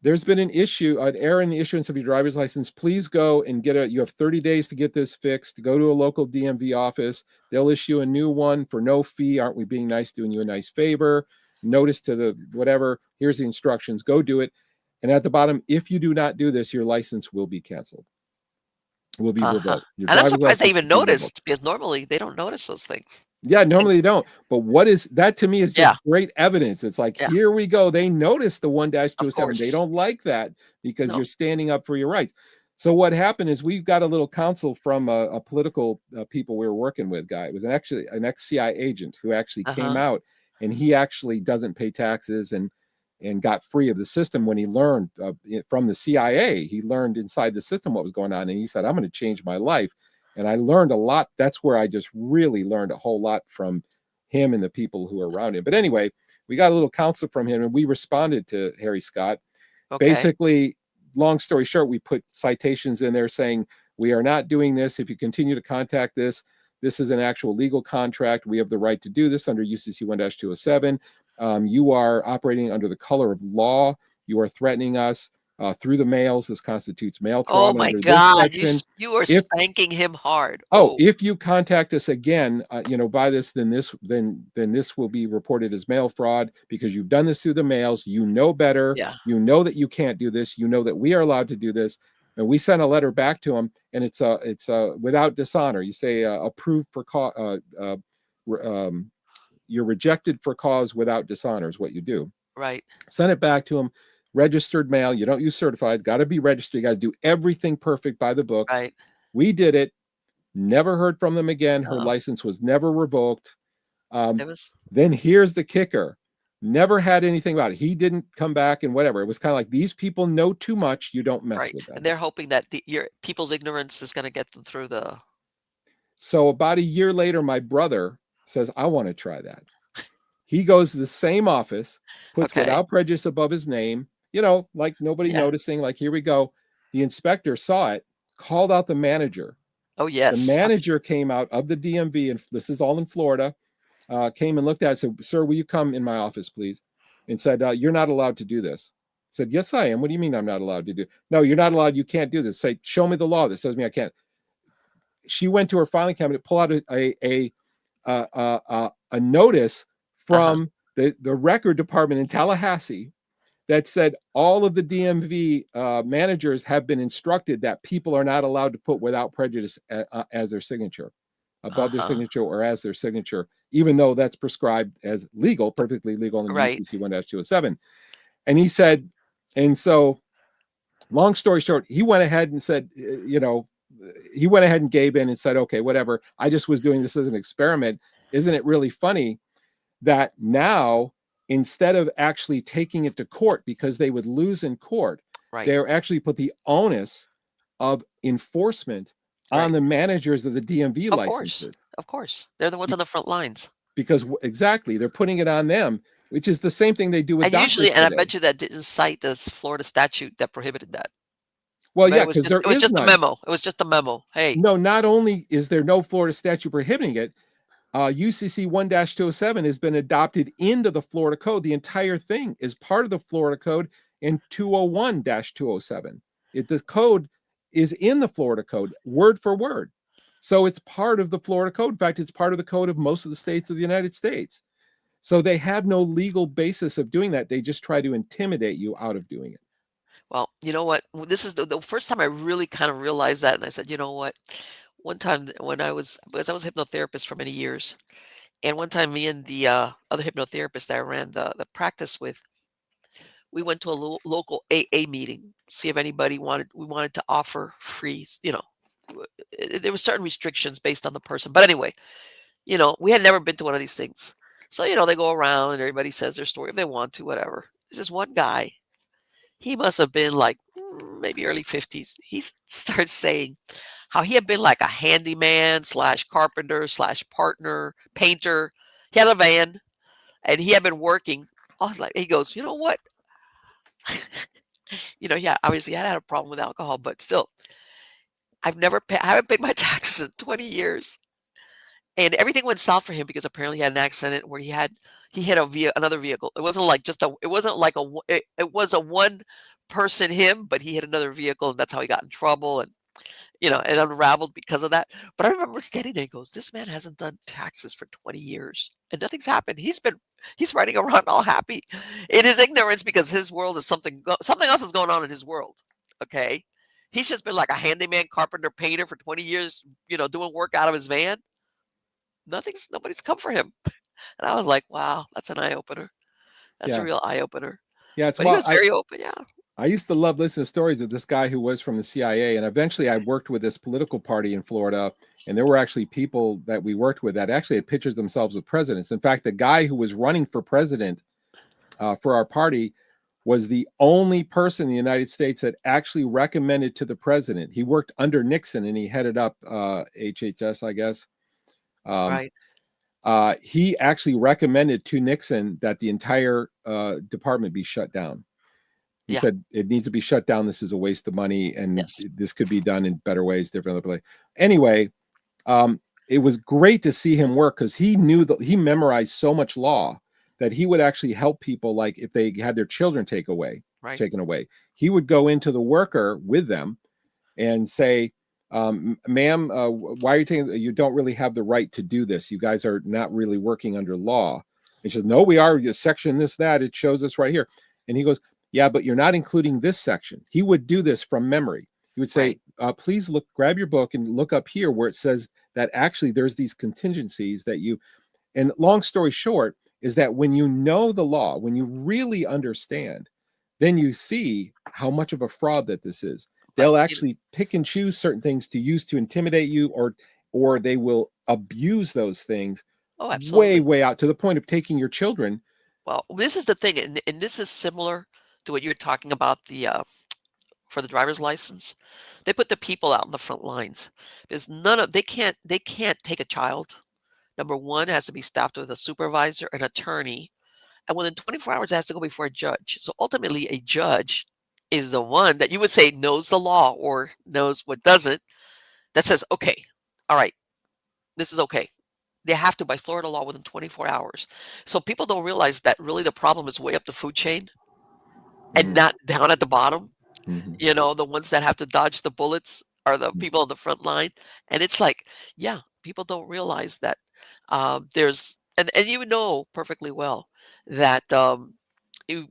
there's been an error in the issuance of your driver's license. Please go and you have 30 days to get this fixed. Go to a local DMV office. They'll issue a new one for no fee. Aren't we being nice, doing you a nice favor? Notice to the whatever. Here's the instructions. Go do it. And at the bottom, if you do not do this, your license will be canceled. Will be Uh-huh. revoked. Your And I'm driver's surprised they license even will be revoked. noticed because normally they don't notice those things. Yeah, Like, normally they don't. But what is that to me is yeah. just great evidence. It's like, Yeah. here we go. They noticed the Of 1-207. They course. don't like that because No. you're standing up for your rights. So what happened is we got a little counsel from a political people we were working with guy. It was actually an ex-CI agent who actually came Uh-huh. out, and he actually doesn't pay taxes and got free of the system when he learned from the CIA. He learned inside the system what was going on, and he said, I'm going to change my life. And I learned a lot. That's where I just really learned a whole lot from him and the people who are around him. But anyway, we got a little counsel from him and we responded to Harry Scott. Okay. Basically, long story short, we put citations in there saying, we are not doing this. If you continue to contact this is an actual legal contract. We have the right to do this under UCC 1-207. You are operating under the color of law. You are threatening us through the mails. This constitutes mail Oh fraud my under this God. section. You are If spanking him hard. Oh, Oh, if you contact us again, by this, then this will be reported as mail fraud because you've done this through the mails. You know better. yeah. You know that you can't do this. You know that we are allowed to do this. And we sent a letter back to him, and it's without dishonor. You say approved for you're rejected for cause without dishonor is what you do. Right. Send it back to him. Registered mail. You don't use certified. Got to be registered. You got to do everything perfect by the book. Right. We did it. Never heard from them again. Her Oh, license was never revoked. it was Then here's the kicker. Never had anything about it. He didn't come back and whatever. It was kind of like these people know too much. You don't mess right. with And them. they're hoping that your people's ignorance is going to get them through the So about a year later, my brother says, I want to try that. He goes to the same office, puts Okay. without prejudice above his name, like nobody Yeah. noticing, like, here we go. The inspector saw it, called out the manager. Oh, The yes. manager came out of the DMV, and this is all in Florida, came and looked at it and said, "Sir, will you come in my office, please?" And said, "You're not allowed to do this." I said, "Yes, I am. What do you mean I'm not allowed to do?" "No, you're not allowed. You can't do this." Say, "Show me the law that says me I can't." She went to her filing cabinet, pull out a notice Uh-huh. from the record department in Tallahassee that said all of the DMV managers have been instructed that people are not allowed to put without prejudice as their signature, above their Uh-huh. signature or as their signature, even though that's prescribed as legal, perfectly legal in Right. UCC 1-207. And he said, and so long story short, he went ahead and said, he went ahead and gave in and said, okay, whatever. I just was doing this as an experiment. Isn't it really funny that now, instead of actually taking it to court because they would lose in court, Right. they're actually put the onus of enforcement on Right. the managers of the DMV Of course. licenses. Of course. They're the ones on the front lines. Because exactly, they're putting it on them, which is the same thing they do with doctors And I today. bet you that didn't cite this Florida statute that prohibited that. I Well, bet yeah, because there it was is just a none. memo. It was just a memo. Hey, No, not only is there no Florida statute prohibiting it, UCC 1-207 has been adopted into the Florida Code. The entire thing is part of the Florida Code in 201-207. The code is in the Florida Code, word for word. So it's part of the Florida Code. In fact, it's part of the code of most of the states of the United States. So they have no legal basis of doing that. They just try to intimidate you out of doing it. well, you know what? This is the first time I really kind of realized that, and I said, you know what? One time when because I was a hypnotherapist for many years, and one time me and the other hypnotherapist that I ran the practice with, we went to a local AA meeting, see if anybody we wanted to offer free, there were certain restrictions based on the person. But anyway, we had never been to one of these things. So, they go around and everybody says their story if they want to, whatever. There's this one guy, he must have been like maybe early 50s. Starts saying how he had been like a handyman slash carpenter slash partner, painter. He had a van and he had been working. I was like, he goes, you know what? Yeah, obviously I had a problem with alcohol, but still, I haven't paid my taxes in 20 years. And everything went south for him because apparently he had an accident where he hit another vehicle. It wasn't like it was a one person him, but he hit another vehicle and that's how he got in trouble and it unraveled because of that. But I remember standing there, he goes, "This man hasn't done taxes for 20 years and nothing's happened. He's riding around all happy in his ignorance because his world is something else is going on in his world." Okay? He's just been like a handyman, carpenter, painter for 20 years, doing work out of his van. Nobody's come for him. And I was like, "Wow, that's an eye opener. That's a Yeah. real eye opener." Yeah. It's But he why was very open, yeah. I used to love listening to stories of this guy who was from the CIA. And eventually I worked with this political party in Florida. And there were actually people that we worked with that actually had pictures themselves with presidents. In fact, the guy who was running for president for our party was the only person in the United States that actually recommended to the president. He worked under Nixon and he headed up HHS, I guess. Um, Right. he actually recommended to Nixon that the entire department be shut down. He Yeah. said it needs to be shut down. This is a waste of money, and Yes. this could be done in better ways, different other way. Anyway, it was great to see him work because he knew that he memorized so much law that he would actually help people, like if they had their children Right. taken away. He would go into the worker with them and say, "Ma'am, why are you taking? You don't really have the right to do this. You guys are not really working under law." And she says, "No, we are. Section this, that. It shows us right here." And he goes, "Yeah, but you're not including this section." He would do this from memory. He would say, Right. "Please look, grab your book and look up here where it says that actually there's these contingencies that you." And long story short is that when you know the law, when you really understand, then you see how much of a fraud that this is. But They'll actually pick and choose certain things to use to intimidate you, or they will abuse those things oh, way, absolutely. way out to the point of taking your children. Well, this is the thing, and this is similar to what you're talking about for the driver's license. They put the people out in the front lines because they can't take a child. Number one, it has to be stopped with a supervisor, an attorney, and within 24 hours, it has to go before a judge. So ultimately, a judge is the one that you would say knows the law or knows what doesn't, that says, okay, all right, this is okay. They have to by Florida law within 24 hours. So people don't realize that really the problem is way up the food chain and Mm, not down at the bottom. mhm, The ones that have to dodge the bullets are the mm. people on the front line. And it's like, yeah, people don't realize that there's, and you know perfectly well that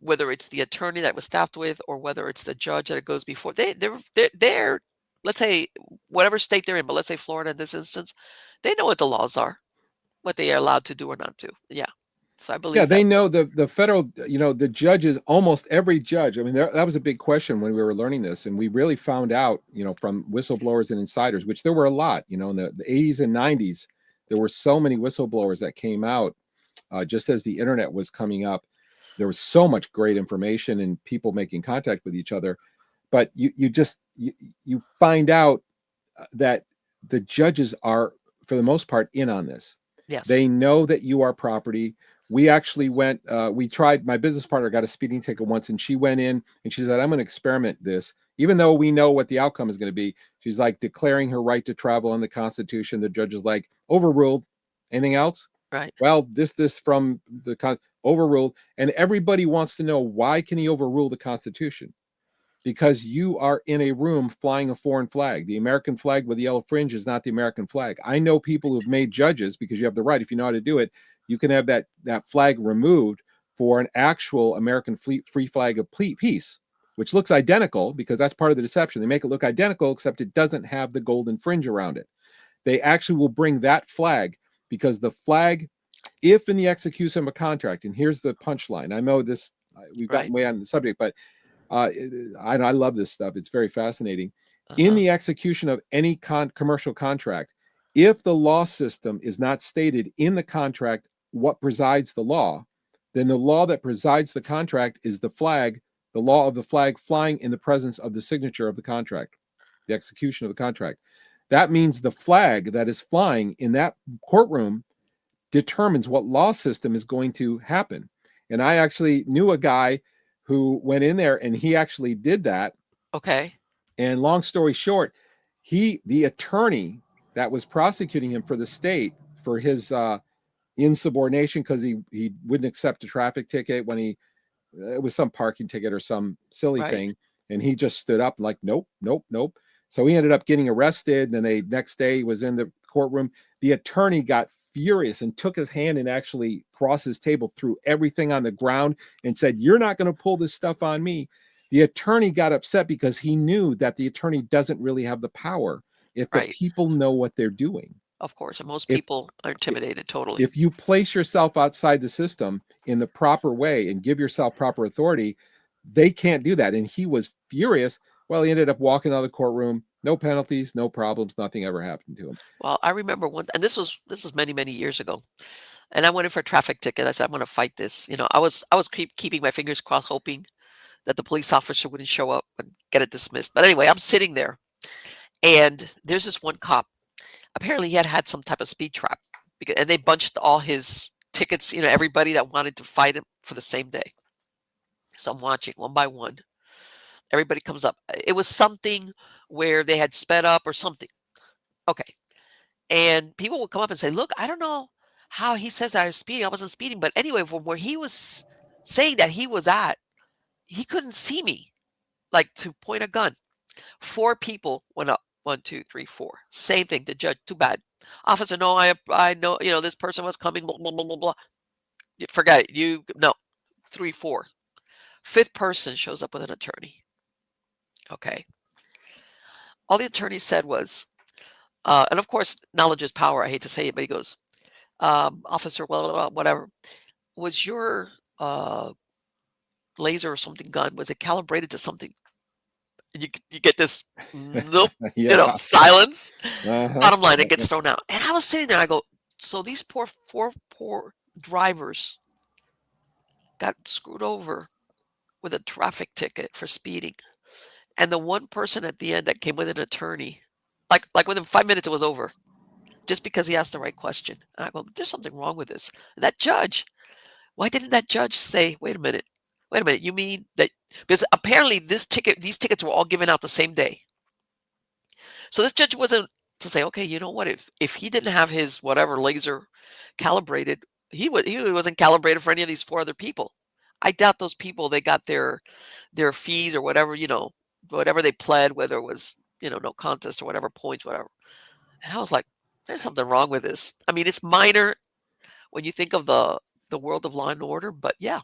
whether it's the attorney that was staffed with or whether it's the judge that it goes before, they're let's say whatever state they're in, but let's say Florida in this instance, they know what the laws are, what they are allowed to do or not to. Yeah. So I Yeah, believe that. they know the federal, the judges, almost every judge. I mean, that was a big question when we were learning this, and we really found out, from whistleblowers and insiders, which there were a lot. In the 80s and 90s, there were so many whistleblowers that came out just as the internet was coming up. There was so much great information and people making contact with each other, but you find out that the judges are, for the most part, in on this. Yes. They know that you are property. We actually went, we tried, my business partner got a speeding ticket once, and she went in and she said, I'm going to experiment this. Even though we know what the outcome is going to be, she's like declaring her right to travel in the Constitution. The judge is like, overruled. Anything else? Right. Well, this from the overruled. And everybody wants to know, why can he overrule the Constitution? Because you are in a room flying a foreign flag. The American flag with the yellow fringe is not the American flag. I know people who've made judges, because you have the right, if you know how to do it, you can have that flag removed for an actual American free flag of peace, which looks identical, because that's part of the deception. They make it look identical, except it doesn't have the golden fringe around it. They actually will bring that flag, because the flag, if in the execution of a contract, and here's the punchline. I know this, we've gotten Right. way on the subject, but uh, I love this stuff. It's very fascinating. In Uh-huh. the execution of any commercial contract, if the law system is not stated in the contract what presides the law, then the law that presides the contract is the law of the flag flying in the presence of the signature of the contract, the execution of the contract. That means the flag that is flying in that courtroom determines what law system is going to happen. And I actually knew a guy who went in there and he actually did that. Okay. And long story short, the attorney that was prosecuting him for the state for his insubordination, because he wouldn't accept a traffic ticket when it was some parking ticket or some silly Right. thing, and he just stood up like, nope, nope, nope. So he ended up getting arrested, and then next day he was in the courtroom. The attorney got furious and took his hand and actually crossed his table, threw everything on the ground, and said, you're not going to pull this stuff on me. The attorney got upset because he knew that the attorney doesn't really have the power if the Right. people know what they're doing. Of course. And most If people are intimidated totally. if you place yourself outside the system in the proper way and give yourself proper authority, they can't do that. And he was furious. Well, he ended up walking out of the courtroom, no penalties, no problems, nothing ever happened to him. Well, I remember one, and this was many, many years ago. And I went in for a traffic ticket. I said, I'm going to fight this. I was keeping my fingers crossed, hoping that the police officer wouldn't show up and get it dismissed. But anyway, I'm sitting there, and there's this one cop. Apparently, he had some type of speed trap, and they bunched all his tickets. Everybody that wanted to fight him for the same day. So I'm watching one by one. Everybody comes up. It was something where they had sped up or something. Okay. And people would come up and say, "Look, I don't know how he says that I was speeding. I wasn't speeding." But anyway, from where he was saying that he was at, he couldn't see me, like to point a gun. Four people went up. One, two, three, four. Same thing. The judge, too bad. Officer, no, I know, this person was coming, blah, blah, blah, blah, blah. Forget it. No, three, four. Fifth person shows up with an attorney. Okay. All the attorney said was, and of course, knowledge is power. I hate to say it, but he goes, officer, well, whatever. Was your laser or something gun, was it calibrated to something? You get this, nope, Yeah. silence. Uh-huh. Bottom line, it gets thrown out. And I was sitting there, I go, so these poor drivers got screwed over with a traffic ticket for speeding. And the one person at the end that came with an attorney, like within 5 minutes, it was over. just because he asked the right question. And I go, there's something wrong with this. And that judge, why didn't that judge say, wait a minute, you mean that because apparently these tickets were all given out the same day. So this judge wasn't to say, okay, you know what, if he didn't have his whatever laser calibrated, he wasn't calibrated for any of these four other people. I doubt those people they got their fees or whatever, whatever they pled, whether it was, no contest or whatever points, whatever. And I was like, there's something wrong with this. I mean, it's minor when you think of the world of law and order, but yeah,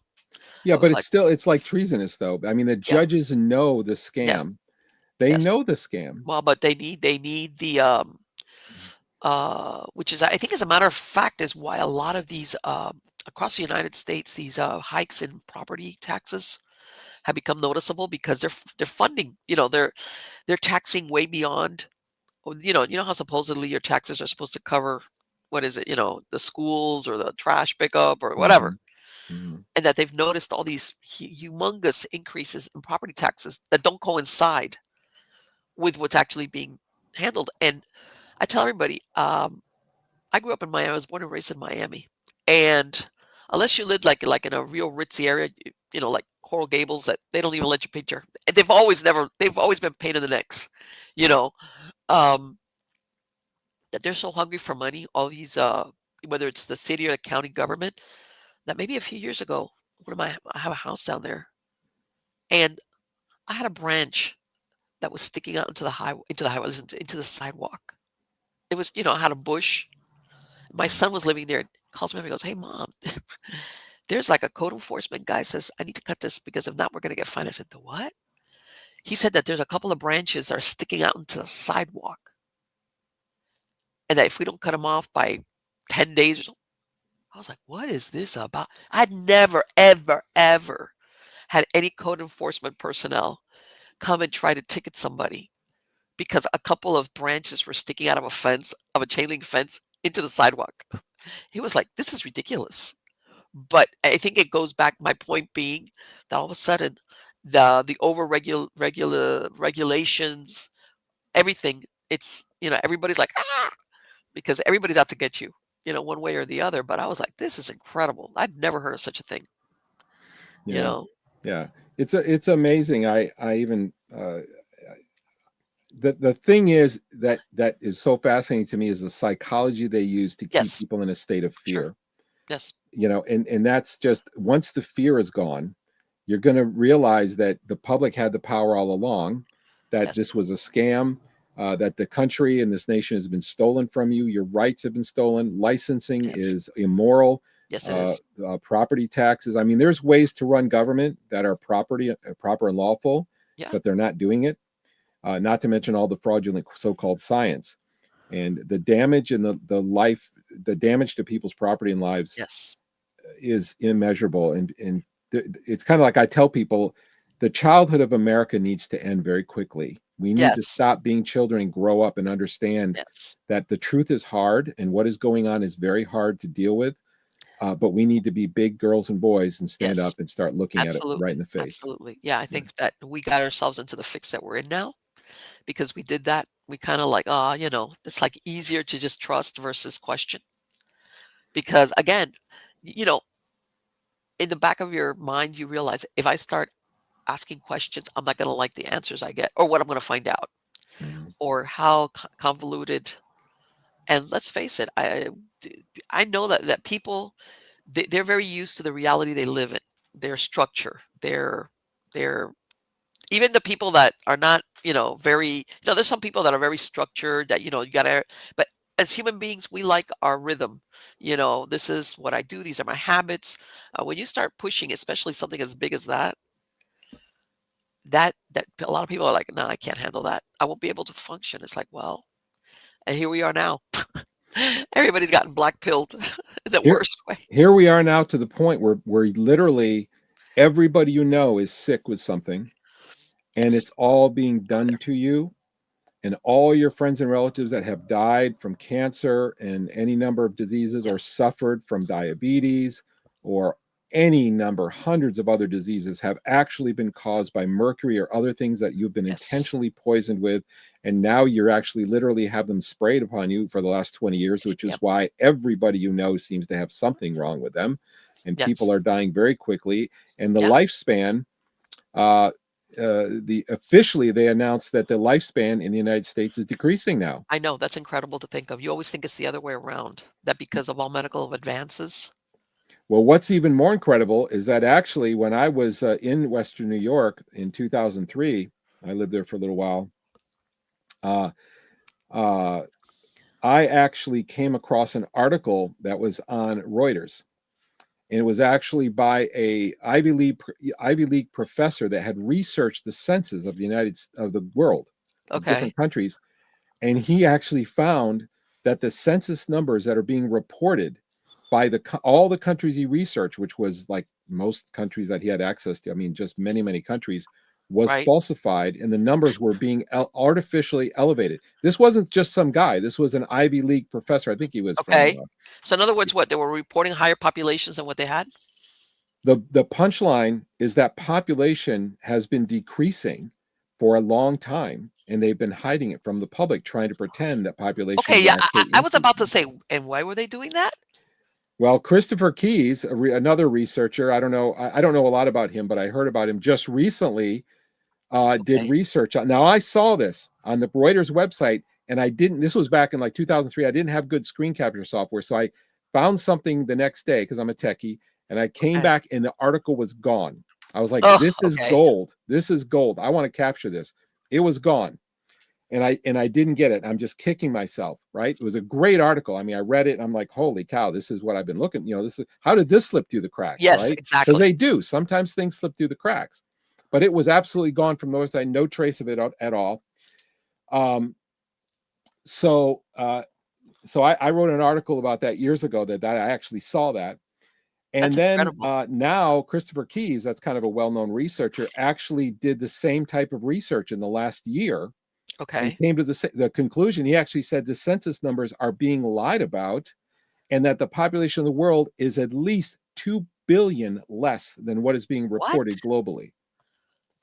Yeah, I but was like, it's like treasonous though. I mean, the yeah, judges know the yes, scam. They yes. know the scam. Well, but they need the which is I think as a matter of fact is why a lot of these across the United States these hikes in property taxes have become noticeable because they're funding, they're taxing way beyond, how supposedly your taxes are supposed to cover what is it, the schools or the trash pickup or whatever, Mhm, mhm, and that they've noticed all these humongous increases in property taxes that don't coincide with what's actually being handled. And I tell everybody, I grew up in Miami. I was born and raised in Miami, and unless you lived like in a real ritzy area, like Coral Gables, that they don't even let you picture. And they've always been pain in the necks, you know. Um, that they're so hungry for money. All these, whether it's the city or the county government, that maybe a few years ago, I have a house down there, and I had a branch that was sticking out into the highway, listen, into the sidewalk. It was, I had a bush. My mhm. son was living there and calls me up and goes, "Hey, mom, there's like a code enforcement guy says I need to cut this because if not, we're gonna get fined." I said, "The what?" He said that there's a couple of branches that are sticking out into the sidewalk, and that if we don't cut them off by 10 days or so, I was like, "What is this about?" I'd never, ever, ever had any code enforcement personnel come and try to ticket somebody because a couple of branches were sticking out of a chain link fence into the sidewalk. He was like, "This is ridiculous." But I think it goes back, my point being that all of a sudden the over regulations, everything, it's, everybody's like, ah, because everybody's out to get you, one way or the other. But I was like, this is incredible. I'd never heard of such a thing, you Yeah, know? yeah. It's amazing. I even the thing is that is so fascinating to me is the psychology they use to keep Yes, people in a state of sure. fear. Yes, And that's just once the fear is gone, you're going to realize that the public had the power all along, that yes, this was a scam, that the country and this nation has been stolen from you. Your rights have been stolen. Licensing yes, is immoral. yes, it is. Property taxes. I mean, there's ways to run government that are proper and lawful, Yeah, but they're not doing it. Not to mention all the fraudulent so-called science and the damage and the damage to people's property and lives yes, is immeasurable. And it's kind of like I tell people, the childhood of America needs to end very quickly. We need to yes, stop being children and grow up and understand yes, that the truth is hard and what is going on is very hard to deal with. But we need to be big girls and boys and stand yes, up and start looking at it right in absolutely. the face. Absolutely. Yeah, I Yeah. think that we got ourselves into the fix that we're in now because we did that. We kind of like, ah, it's like easier to just trust versus question. Because again, you know, in the back of your mind, you realize if I start asking questions, I'm not going to like the answers I get or what I'm going to find out Mhm. or how convoluted. And let's face it, I know that people, they're very used to the reality they live in, their structure, their even the people that are not, very, there's some people that are very structured that, you gotta, but as human beings, we like our rhythm. This is what I do. These are my habits. When you start pushing, especially something as big as that a lot of people are like, no, I can't handle that. I won't be able to function. It's like, well, and here we are now. Everybody's gotten black pilled in the Here, worst way. here we are now to the point where literally everybody you know is sick with something, and Yes. it's all being done to you, and all your friends and relatives that have died from cancer and any number of diseases or Yes. suffered from diabetes or any number, hundreds of other diseases have actually been caused by mercury or other things that you've been Yes. intentionally poisoned with. And now you're actually literally have them sprayed upon you for the last 20 years, which is Yep. why everybody you know seems to have something wrong with them. And people Yes. are dying very quickly. And the Yeah. lifespan, uh, the officially they announced that the lifespan in the United States is decreasing now. I know, that's incredible to think of. You always think it's the other way around, that because of all medical advances. Well, what's even more incredible is that actually, when I was in Western New York in 2003, I lived there for a little while. Uh, uh, I actually came across an article that was on Reuters, and it was actually by a Ivy League professor that had researched the census of the world of Okay. different countries, and he actually found that the census numbers that are being reported by all the countries he researched, which was like most countries that he had access to, I mean, just many countries, was Right. falsified, and the numbers were being artificially elevated. This wasn't just some guy. This was an Ivy League professor. I think he was from Okay. So in other words, what? They were reporting higher populations than what they had? the punchline is that population has been decreasing for a long time, and they've been hiding it from the public, trying to pretend that population Okay, is yeah, actually I was about to increasing. say, and why were they doing that? Well, Christopher Keyes, another researcher, I don't know a lot about him, but I heard about him just recently. Did Okay. research on. Now I saw this on the Reuters website, and I didn't. This was back in like 2003. I didn't have good screen capture software, so I found something the next day because I'm a techie, and I came Okay. back, and the article was gone. I was like, Oh, "This is okay. gold. This is gold. I want to capture this." It was gone, and I didn't get it. I'm just kicking myself, right? It was a great article. I mean, I read it and I'm like, holy cow, this is what I've been looking, this is how did this slip through the cracks, Yes, right? Because exactly. they do. Sometimes things slip through the cracks. But it was absolutely gone from the website, no trace of it at all. Um, so I wrote an article about that years ago that I actually saw that. And That's then incredible. now Christopher Keyes, that's kind of a well-known researcher, actually did the same type of research in the last year and Okay. came to the conclusion. He actually said the census numbers are being lied about, and that the population of the world is at least 2 billion less than what is being What? reported globally.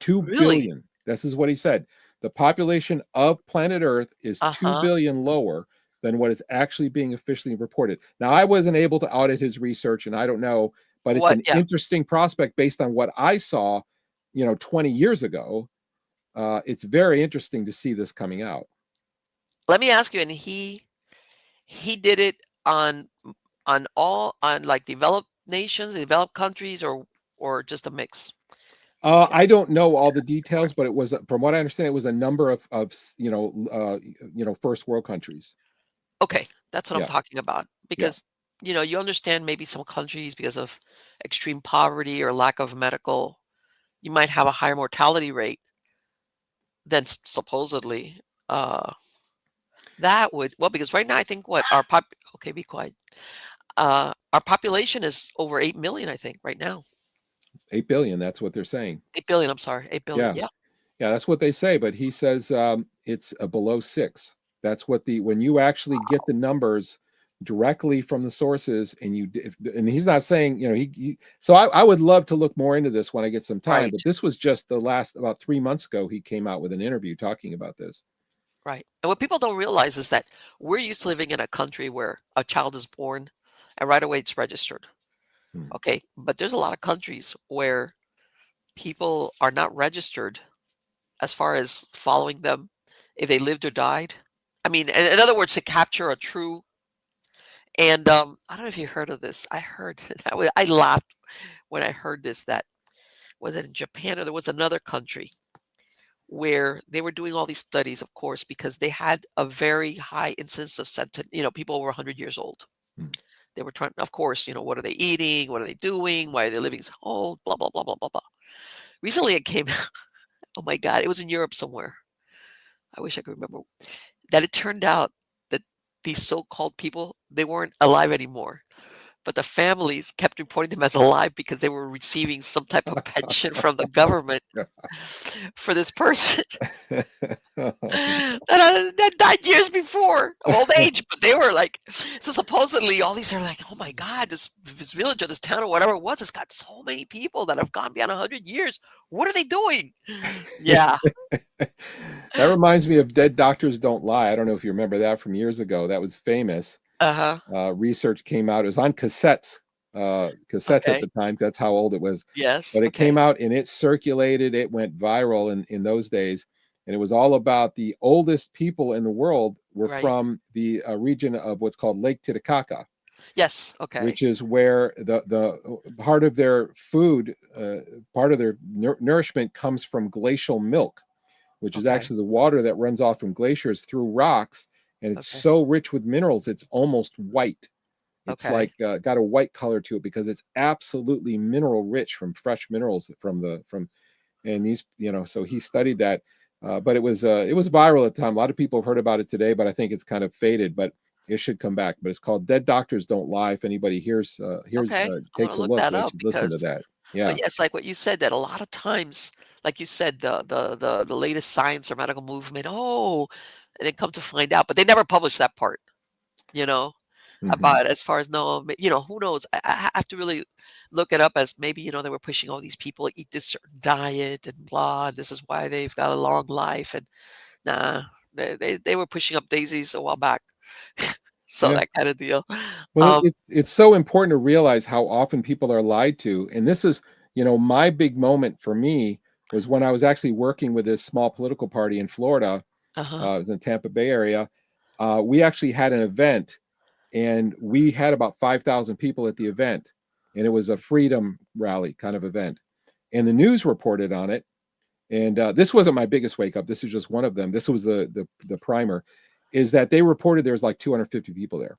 2 Really? billion. This is what he said. The population of planet Earth is 2 Uh-huh. billion lower than what is actually being officially reported. Now, I wasn't able to audit his research, and I don't know, but it's What? an Yeah. interesting prospect based on what I saw, 20 years ago. It's very interesting to see this coming out. Let me ask you, and he did it on on like developed nations, developed countries, or just a mix? Yeah, I don't know all the everywhere. details, but it was, from what I understand, it was a number of first world countries. Okay, that's what I'm Yeah, talking about. yeah. Because, you understand maybe some countries because of extreme poverty or lack of medical, you might have a higher mortality rate than supposedly. Uh, that would, well, because right now I think what our okay, be quiet. Our population is over 8 million, I think, right now. 8 billion. That's what they're saying. 8 billion, I'm sorry, 8 billion. Yeah, Yeah. yeah. That's what they say. But he says it's below 6. That's what when you actually get the numbers directly from the sources, and and he's not saying, so I would love to look more into this when I get some time. Right, But this was just the last, about 3 months ago, he came out with an interview talking about this. right. And what people don't realize is that we're used to living in a country where a child is born and right away it's registered. Hmm. Okay. But there's a lot of countries where people are not registered as far as following them if they lived or died. I mean, in other words, to capture a true, and I don't know if you heard of this. I heard I laughed when I heard this, that was it in Japan or there was another country where they were doing all these studies, of course, because they had a very high incidence of people over 100 years old. Hmm. They were trying, of course, what are they eating? What are they doing? Why are they living so old? Blah, blah, blah, blah, blah, blah. Recently it came, oh my God, it was in Europe somewhere. I wish I could remember that it turned out that these so-called people, they weren't alive anymore. but the families kept reporting them as alive because they were receiving some type of pension from the government for this person that died years before of old age. But they were like, so supposedly all these are like, oh my God, this village or this town or whatever it was, it's got so many people that have gone beyond 100 years. What are they doing? Yeah. That reminds me of Dead Doctors Don't Lie. I don't know if you remember that from years ago. That was famous. Uh-huh. Research came out. It was on cassettes at Okay. the time. That's how old it was. Yes. But it came Okay. out and it circulated. It went viral in those days. And it was all about the oldest people in the world were Right. from the region of what's called Lake Titicaca, Yes. Okay. which is where the part of their food, part of their nourishment comes from glacial milk, which is Okay. actually the water that runs off from glaciers through rocks. And it's Okay. so rich with minerals, it's almost white. It's like Okay. got a white color to it because it's absolutely mineral rich from fresh minerals from and these, so he studied that. But it was viral at the time. A lot of people have heard about it today, but I think it's kind of faded. But it should come back. But it's called Dead Doctors Don't Lie. If anybody Okay. I want to takes a look look, that they up should listen to because, that. but Yeah. yes, like what you said, that a lot of times, like you said, the latest science or medical movement, oh, and then come to find out, but they never published that part, you know, Hmm. about as far as no, who knows? I have to really look it up as maybe, they were pushing all these people to eat this certain diet and blah, and this is why they've got a long life. And nah, they were pushing up daisies a while back. So Yeah. that kind of deal. Well, Um, it's so important to realize how often people are lied to. And this is, my big moment for me was when I was actually working with this small political party in Florida. uh-huh. It was in Tampa Bay area. We actually had an event, and we had about 5,000 people at the event, and it was a freedom rally kind of event. And the news reported on it. And this wasn't my biggest wake up. This is just one of them. This was the primer, is that they reported there was like 250 people there.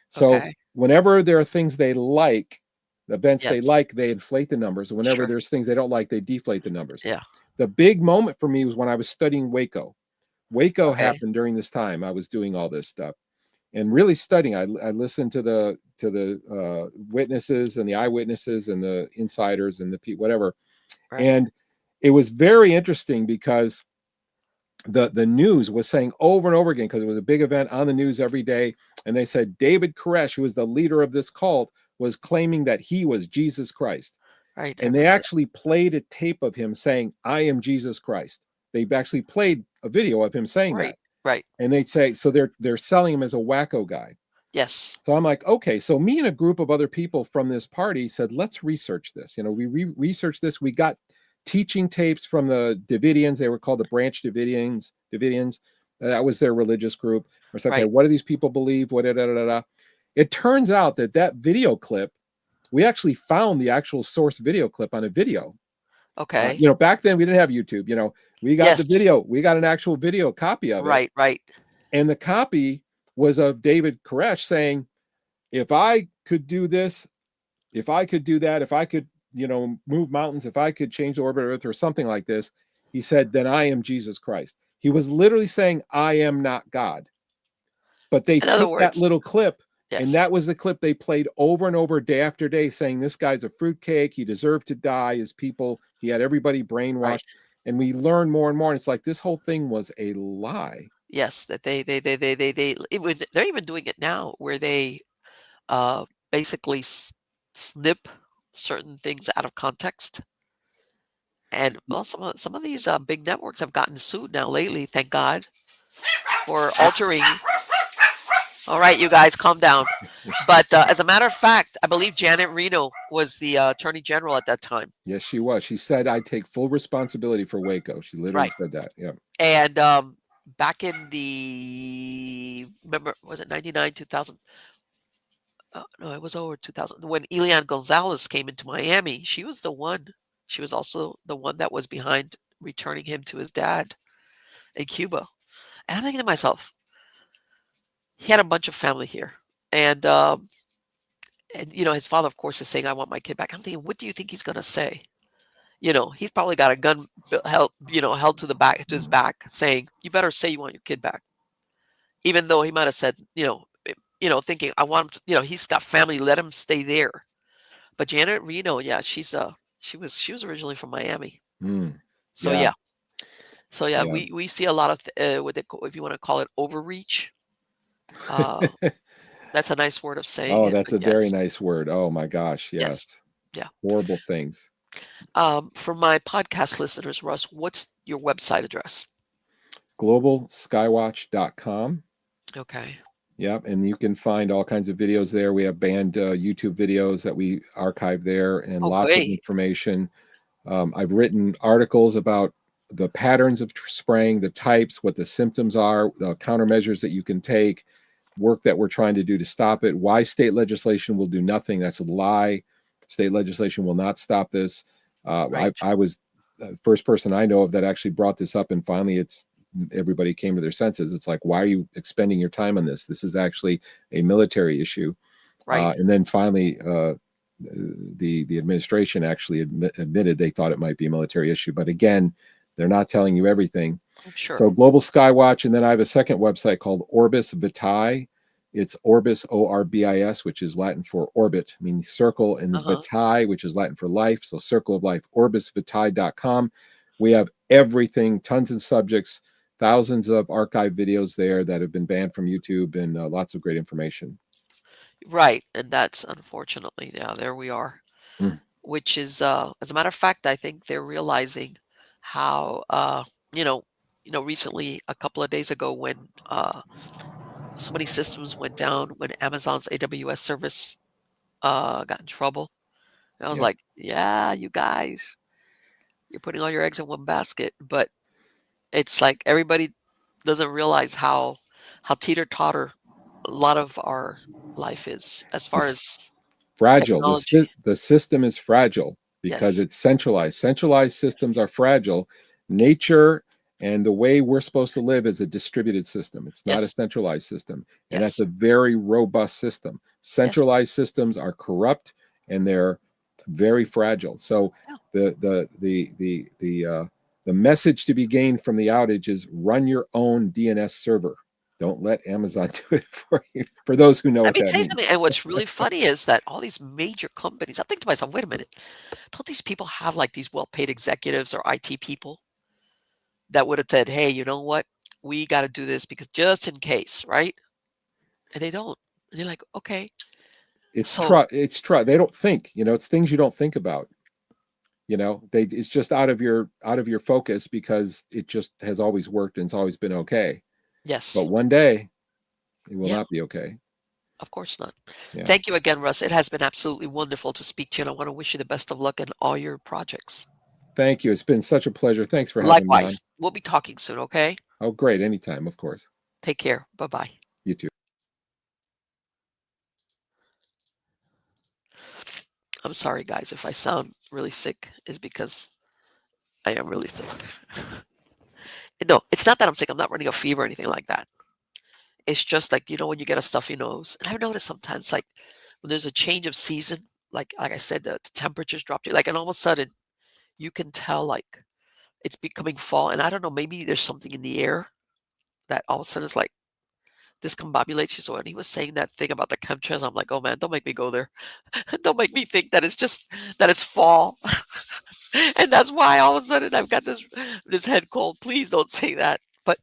So Okay. whenever there are things they like, events they Yes. like, they inflate the numbers. And whenever Sure. there's things they don't like, they deflate the numbers. Yeah. The big moment for me was when I was studying Waco. Waco Okay. happened during this time. I was doing all this stuff and really studying. I listened to the witnesses and the eyewitnesses and the insiders and the whatever. Right. And it was very interesting because the news was saying over and over again, because it was a big event on the news every day, and they said David Koresh, who was the leader of this cult, was claiming that he was Jesus Christ. Right. I And they remember that. actually played a tape of him saying, I am Jesus Christ. They actually played a video of him saying that. Right. Right. And they'd say, so they're selling him as a wacko guy. Yes. So I'm like, okay. So me and a group of other people from this party said, let's research this. We researched this. We got teaching tapes from the Davidians. They were called the Branch Davidians. That was their religious group. I was like, okay, Right. what do these people believe? What da, da, da, da. It turns out that video clip, we actually found the actual source video clip on a video. Okay. Back then we didn't have YouTube. We got the Yes. video. We got an actual video copy of it, Right. Right. and the copy was of David Koresh saying, if I could do this, if I could do that, if I could, move mountains, if I could change the orbit of Earth or something like this, he said, then I am Jesus Christ. He was literally saying, I am not God. But they In other took that words, little clip, and yes. that was the clip they played over and over, day after day, saying this guy's a fruitcake. He deserved to die. His people, he had everybody Right. brainwashed. And we learned more and more. And it's like this whole thing was a lie. Yes. That they're even doing it now where they basically snip certain things out of context. And well, some of these big networks have gotten sued now lately. Thank God for altering. All right, you guys, calm down. But as a matter of fact, I believe Janet Reno was the attorney general at that time. Yes, she was. She said, I take full responsibility for Waco. She literally Right. said that. Yeah. And back in the, remember, was it 99, 2000? No, it was over 2000. When Elian Gonzalez came into Miami, she was the one. She was also the one that was behind returning him to his dad in Cuba. And I'm thinking to myself, he had a bunch of family here. And his father, of course, is saying, I want my kid back. I'm thinking, what do you think he's going to say? He's probably got a gun held to the back, to his back, saying, "You better say you want your kid back," even though he might have said, thinking I want him to, he's got family, let him stay there. But Janet Reno, yeah, she was originally from Miami. Mm, So yeah, yeah. So yeah, yeah. we see a lot of what if you want to call it overreach. Uh that's a nice word of saying Oh, it, that's but a very yes. nice word. Oh my gosh, Yes. yes. Yeah. Horrible things. For my podcast listeners, Russ, what's your website address? Globalskywatch.com. Okay. Yep, and you can find all kinds of videos there. We have banned YouTube videos that we archive there, and Oh, lots of great. information. I've written articles about the patterns of spraying, the types, what the symptoms are, the countermeasures that you can take, work that we're trying to do to stop it, why state legislation will do nothing. That's a lie. State legislation will not stop this. Right. I was the first person I know of that actually brought this up, and finally everybody came to their senses. It's like, why are you expending your time on this? This is actually a military issue. Right. And then finally, the administration actually admitted they thought it might be a military issue. But again, they're not telling you everything. Sure. So Global Skywatch, and then I have a second website called Orbis Vitae. It's Orbis, Orbis, which is Latin for orbit, meaning circle, and Uh-huh. Vitae, which is Latin for life. So circle of life, orbisvitae.com. We have everything, tons of subjects, thousands of archive videos there that have been banned from YouTube, and lots of great information. Right. And that's unfortunately, yeah, there we are. Mm, Which is as a matter of fact, I think they're realizing how you know, recently a couple of days ago when so many systems went down when Amazon's AWS service got in trouble. And I was yep. like, yeah, you guys, you're putting all your eggs in one basket, but it's like everybody doesn't realize how teeter-totter a lot of our life is as far This as fragile. technology. The system is fragile because Yes. it's centralized. Centralized systems are fragile. Nature and the way we're supposed to live is a distributed system. It's not a Yes. centralized system. And that's Yes. a very robust system. Yes. Centralized systems are corrupt and they're very fragile. So Yeah. the message to be gained from the outage is run your own DNS server. Don't let Amazon do it for you. For those who know Let what me that tell you means. something, and what's really funny is that all these major companies, I think to myself, wait a minute, don't these people have like these well-paid executives or IT people that would have said, hey, you know what? We got to do this because just in case, right? And they don't. And you're like, okay. So, It's trust. They don't think, it's things you don't think about. It's just out of your focus because it just has always worked and it's always been okay. But yes. one day it will Yeah, not be okay. of course not. Yeah. Thank you again, Russ. It has been absolutely wonderful to speak to you, and I want to wish you the best of luck in all your projects. Thank you. It's been such a pleasure. Thanks for having me on. Likewise. We'll be talking soon, okay? Oh, great. Anytime, of course. Take care. Bye-bye. You too. I'm sorry, guys, if I sound really sick, is because I am really sick. No, it's not that I'm sick. I'm not running a fever or anything like that. It's just like, when you get a stuffy nose. And I've noticed sometimes, like, when there's a change of season, like I said, the temperatures drop, like, and all of a sudden you can tell, like, it's becoming fall. And I don't know, maybe there's something in the air that all of a sudden is like discombobulates you. So when he was saying that thing about the chemtrails, I'm like, oh man, don't make me go there. Don't make me think that it's fall. And that's why all of a sudden I've got this head cold. Please don't say that. But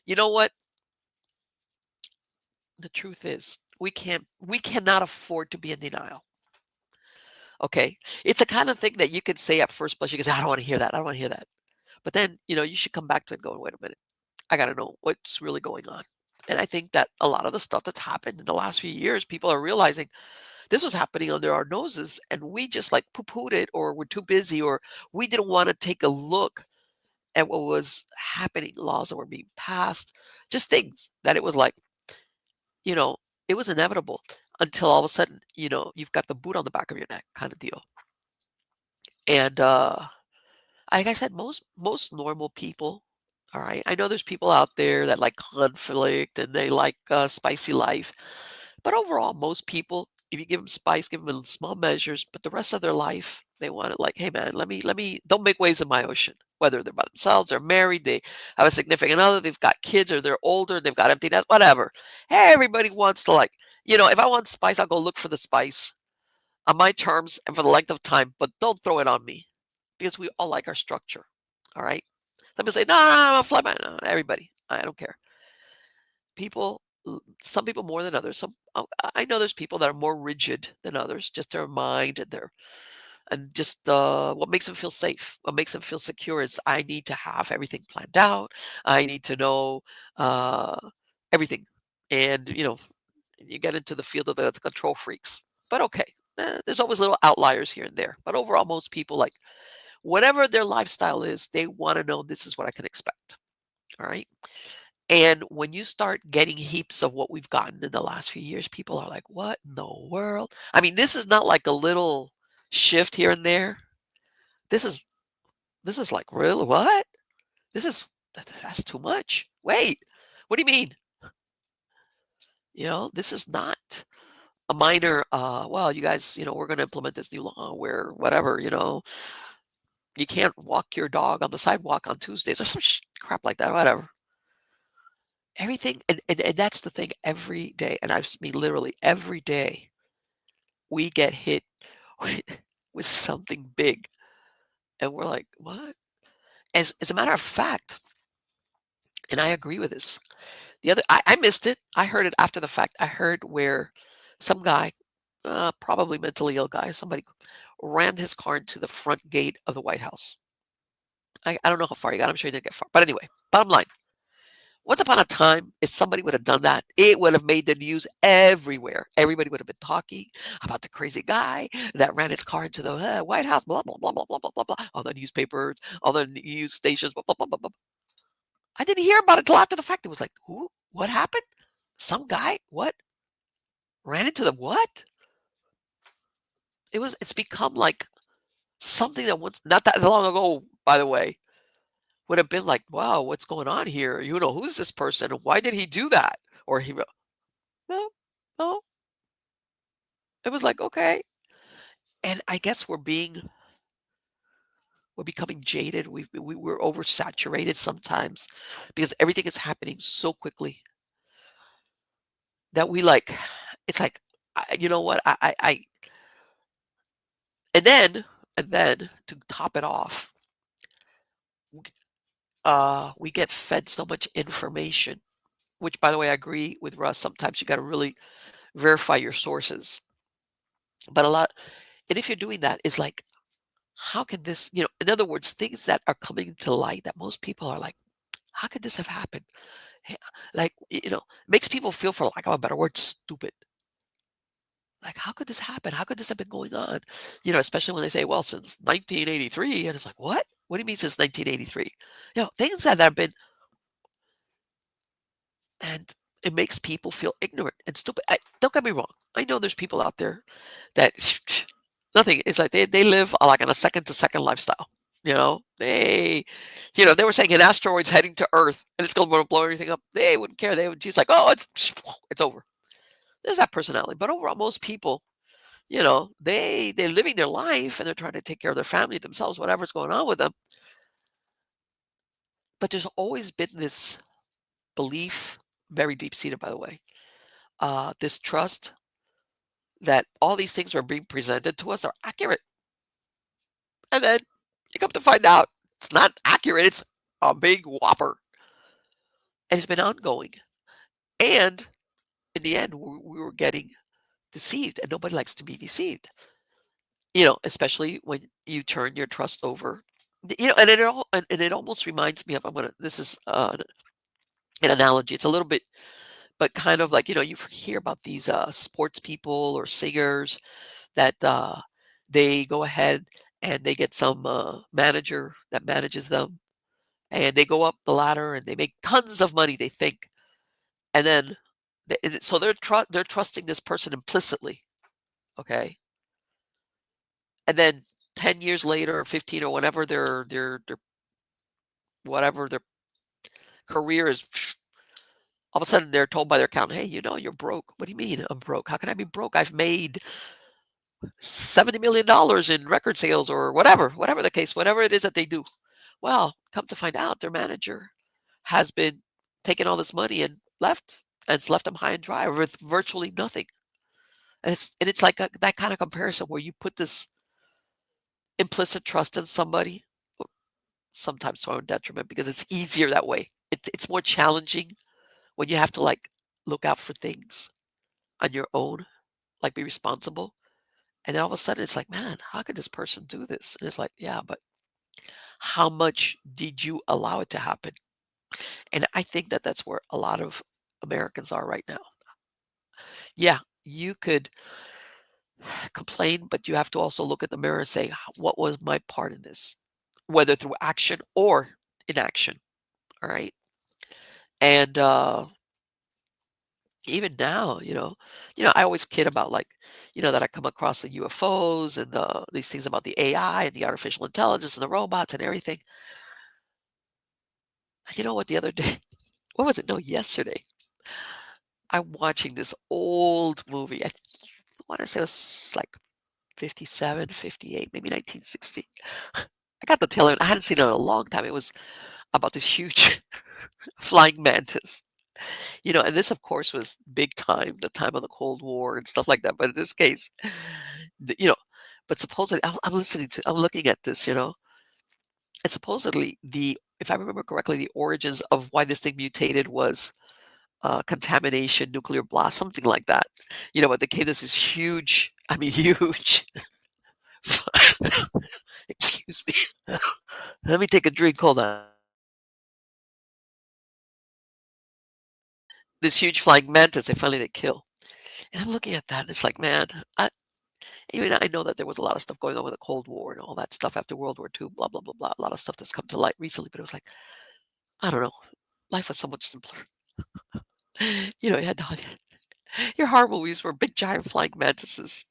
you know what? The truth is, we cannot afford to be in denial. Okay? It's a kind of thing that you could say at first blush, you can say, I don't want to hear that. I don't want to hear that. But then, you should come back to it going, wait a minute. I got to know what's really going on. And I think that a lot of the stuff that's happened in the last few years, people are realizing this was happening under our noses and we just like poo-pooed it or we're too busy or we didn't want to take a look at what was happening, laws that were being passed, just things that it was like, you know, it was inevitable until all of a sudden, you've got the boot on the back of your neck kind of deal. And like I said, most normal people, all right. I know there's people out there that like conflict and they like spicy life, but overall, most people, if you give them spice, give them in small measures, but the rest of their life, they want it like, hey man, let me, don't make waves in my ocean. Whether they're by themselves, they're married, they have a significant other, they've got kids, or they're older, they've got empty nest, whatever. Hey, everybody wants to like If I want spice, I'll go look for the spice on my terms and for the length of time, but don't throw it on me because we all like our structure. All right. Let me say, no, no, no, I'm a fly man. No, everybody. I don't care. People, some people more than others. I know there's people that are more rigid than others, just their mind and just what makes them feel safe, what makes them feel secure is I need to have everything planned out. I need to know uh, everything. And, you get into the field of the control freaks. But okay, there's always little outliers here and there. But overall, most people, like, whatever their lifestyle is, they want to know this is what I can expect. All right. And when you start getting heaps of what we've gotten in the last few years, people are like, what in the world? I mean, this is not like a little shift here and there. This is this is like, really, what? This is that's too much. Wait, what do you mean? This is not a minor, well, you guys, we're going to implement this new law where whatever, you can't walk your dog on the sidewalk on Tuesdays or some crap like that, whatever. Everything, and that's the thing every day, and I've mean literally every day, we get hit with, with something big, and we're like, what? As a matter of fact, and I agree with this. I missed it. I heard it after the fact. I heard where some guy, probably mentally ill guy, somebody ran his car into the front gate of the White House. I don't know how far he got. I'm sure he didn't get far. But anyway, bottom line, once upon a time, if somebody would have done that, it would have made the news everywhere. Everybody would have been talking about the crazy guy that ran his car into the White House, blah, blah, blah, blah, blah, blah, blah, blah. All the newspapers, all the news stations, blah, blah, blah, blah, blah. I didn't hear about it till after the fact. It was like, who? What happened? Some guy? What? Ran into the what? It's become like something that once, not that long ago, by the way, would have been like, wow, what's going on here? Who's this person? Why did he do that? Or no, no. It was like, okay. And I guess we're becoming jaded. We're oversaturated sometimes because everything is happening so quickly that it's like, you know what? And then to top it off, we get fed so much information, which, by the way, I agree with Russ. Sometimes you got to really verify your sources. But and if you're doing that, it's like, how can this, in other words, things that are coming to light that most people are like, how could this have happened? Hey, like, makes people feel, for lack of a better word, stupid. Like, how could this happen? How could this have been going on? Especially when they say, well, since 1983. And it's like, what? What do you mean since 1983? Things that have been, and it makes people feel ignorant and stupid. Don't get me wrong. I know there's people out there that nothing. It's like they live like on a second to second lifestyle. They were saying an asteroid's heading to Earth and it's going to blow everything up. They wouldn't care. They would just like, oh, it's over. There's that personality. But overall, most people, they're living their life and they're trying to take care of their family, themselves, whatever's going on with them. But there's always been this belief, very deep seated, by the way, this trust that all these things are being presented to us are accurate. And then you come to find out it's not accurate. It's a big whopper. And it's been ongoing. And in the end, we were getting deceived, and nobody likes to be deceived. Especially when you turn your trust over. And it almost reminds me of, this is an analogy. It's a little bit, but kind of like, you hear about these sports people or singers that they go ahead and they get some manager that manages them, and they go up the ladder and they make tons of money, they think. And then so they're trusting this person implicitly, okay? And then 10 years later or 15 or whatever their career is, all of a sudden they're told by their accountant, hey, you're broke. What do you mean I'm broke? How can I be broke? I've made $70 million in record sales or whatever the case, whatever it is that they do. Well, come to find out, their manager has been taking all this money and left and it's left them high and dry with virtually nothing. And it's like that kind of comparison where you put this implicit trust in somebody, sometimes to our own detriment, because it's easier that way. It's more challenging when you have to like look out for things on your own, like be responsible. And then all of a sudden it's like, man, how could this person do this? And it's like, yeah, but how much did you allow it to happen? And I think that that's where a lot of Americans are right now. Yeah, you could complain, but you have to also look at the mirror and say, what was my part in this? Whether through action or inaction. All right. And even now, I always kid about like, that I come across the UFOs and these things about the AI and the artificial intelligence and the robots and everything. And you know what? The other day, what was it? No, yesterday, I'm watching this old movie. I want to say it was like 57, 58, maybe 1960. I got the tail end. I hadn't seen it in a long time. It was about this huge flying mantis. And this, of course, was big time, the time of the Cold War and stuff like that. But in this case, the- you know, but supposedly, I'm looking at this, and supposedly if I remember correctly, the origins of why this thing mutated was contamination, nuclear blast, something like that. But they gave this is huge, I mean, huge. Excuse me. Let me take a drink. Hold on. This huge flying mantis, they kill. And I'm looking at that, and it's like, man, I know that there was a lot of stuff going on with the Cold War and all that stuff after World War II, blah, blah, blah, blah. A lot of stuff that's come to light recently, but it was like, I don't know. Life was so much simpler. You had your horror movies were big giant flying mantises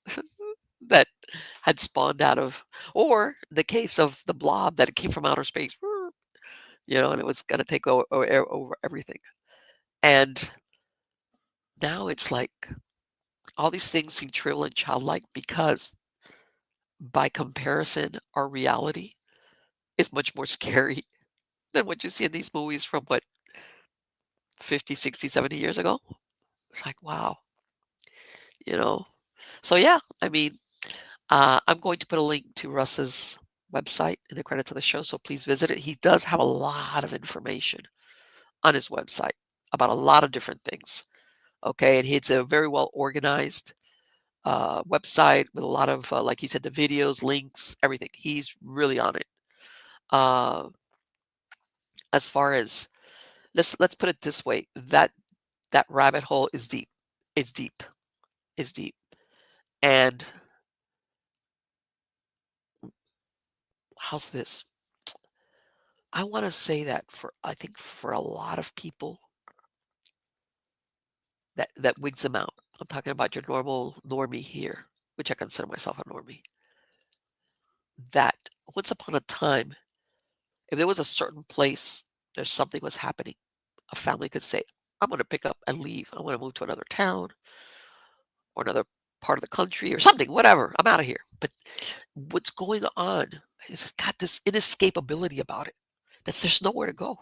that had spawned out of, or the case of the blob that it came from outer space, and it was going to take over everything. And now it's like all these things seem trivial and childlike because by comparison, our reality is much more scary than what you see in these movies from what, 50, 60, 70 years ago? It's like, wow, you know? So yeah, I mean, I'm going to put a link to Russ's website in the credits of the show, so please visit it. He does have a lot of information on his website about a lot of different things. Okay, and it's a very well organized website with a lot of, like he said, the videos, links, everything. He's really on it. Uh, as far as let's put it this way, that rabbit hole is deep. It's deep. It's deep. And how's this? I want to say that I think for a lot of people, that wigs them out. I'm talking about your normal normie here, which I consider myself a normie. That once upon a time, if there was a certain place, there's something was happening, a family could say, I'm going to pick up and leave. I want to move to another town or another part of the country or something, whatever. I'm out of here. But what's going on is it's got this inescapability about it. There's nowhere to go.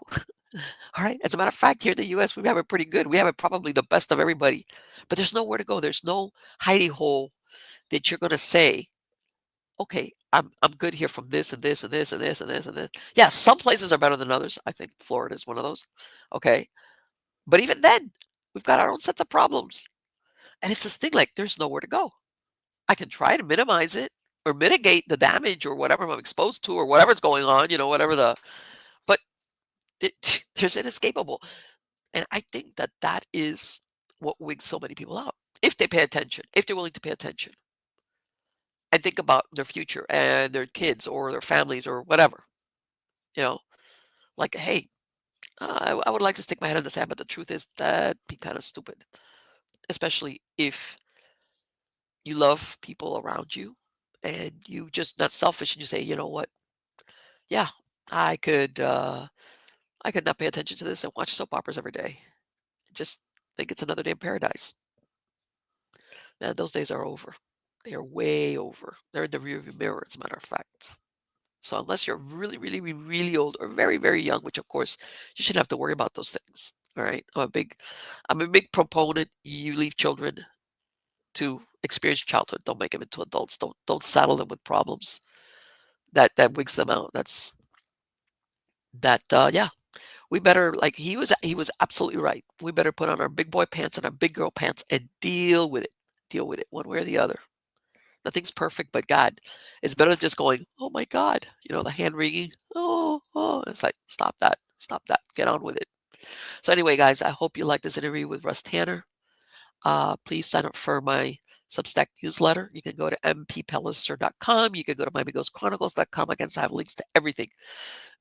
All right. As a matter of fact, here in the US, we have it pretty good. We have it probably the best of everybody, but there's nowhere to go. There's no hidey hole that you're going to say, okay, I'm good here from this and this and this and this and this and this. Yeah, some places are better than others. I think Florida is one of those. Okay. But even then, we've got our own sets of problems. And it's this thing like there's nowhere to go. I can try to minimize it or mitigate the damage or whatever I'm exposed to or whatever's going on, whatever but there's inescapable. And I think that that is what wigs so many people out. If they pay attention, if they're willing to pay attention and think about their future and their kids or their families or whatever, you know, like, hey, I would like to stick my head in the sand, but the truth is that'd be kind of stupid, especially if you love people around you and you just not selfish and you say, you know what? Yeah, I could uh I could not pay attention to this and watch soap operas every day. Just think it's another day in paradise. Man, those days are over. They are way over. They're in the rearview mirror, as a matter of fact. So unless you're really, really, really old or very, very young, which of course you shouldn't have to worry about those things. All right. I'm a big proponent. You leave children to experience childhood. Don't make them into adults. Don't saddle them with problems that wigs them out. Yeah. We better, like he was absolutely right. We better put on our big boy pants and our big girl pants and deal with it. Deal with it one way or the other. Nothing's perfect, but God, it's better than just going, oh my God, the hand wringing. Oh, it's like, stop that. Stop that. Get on with it. So anyway, guys, I hope you like this interview with Russ Tanner. Please sign up for my Substack newsletter. You can go to mppellicer.com. You can go to miamighostchronicles.com. Again, I have links to everything,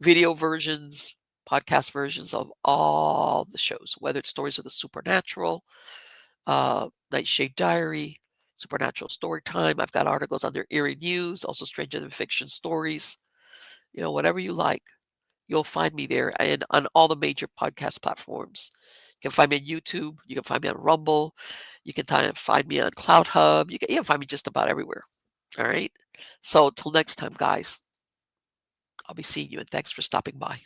video versions, podcast versions of all the shows, whether it's Stories of the Supernatural, Nightshade Diary, Supernatural Story Time. I've got articles under Eerie News, also Stranger Than Fiction stories. Whatever you like, you'll find me there and on all the major podcast platforms. You can find me on YouTube. You can find me on Rumble. You can find me on Cloud Hub. You can find me just about everywhere. All right. So till next time, guys, I'll be seeing you, and thanks for stopping by.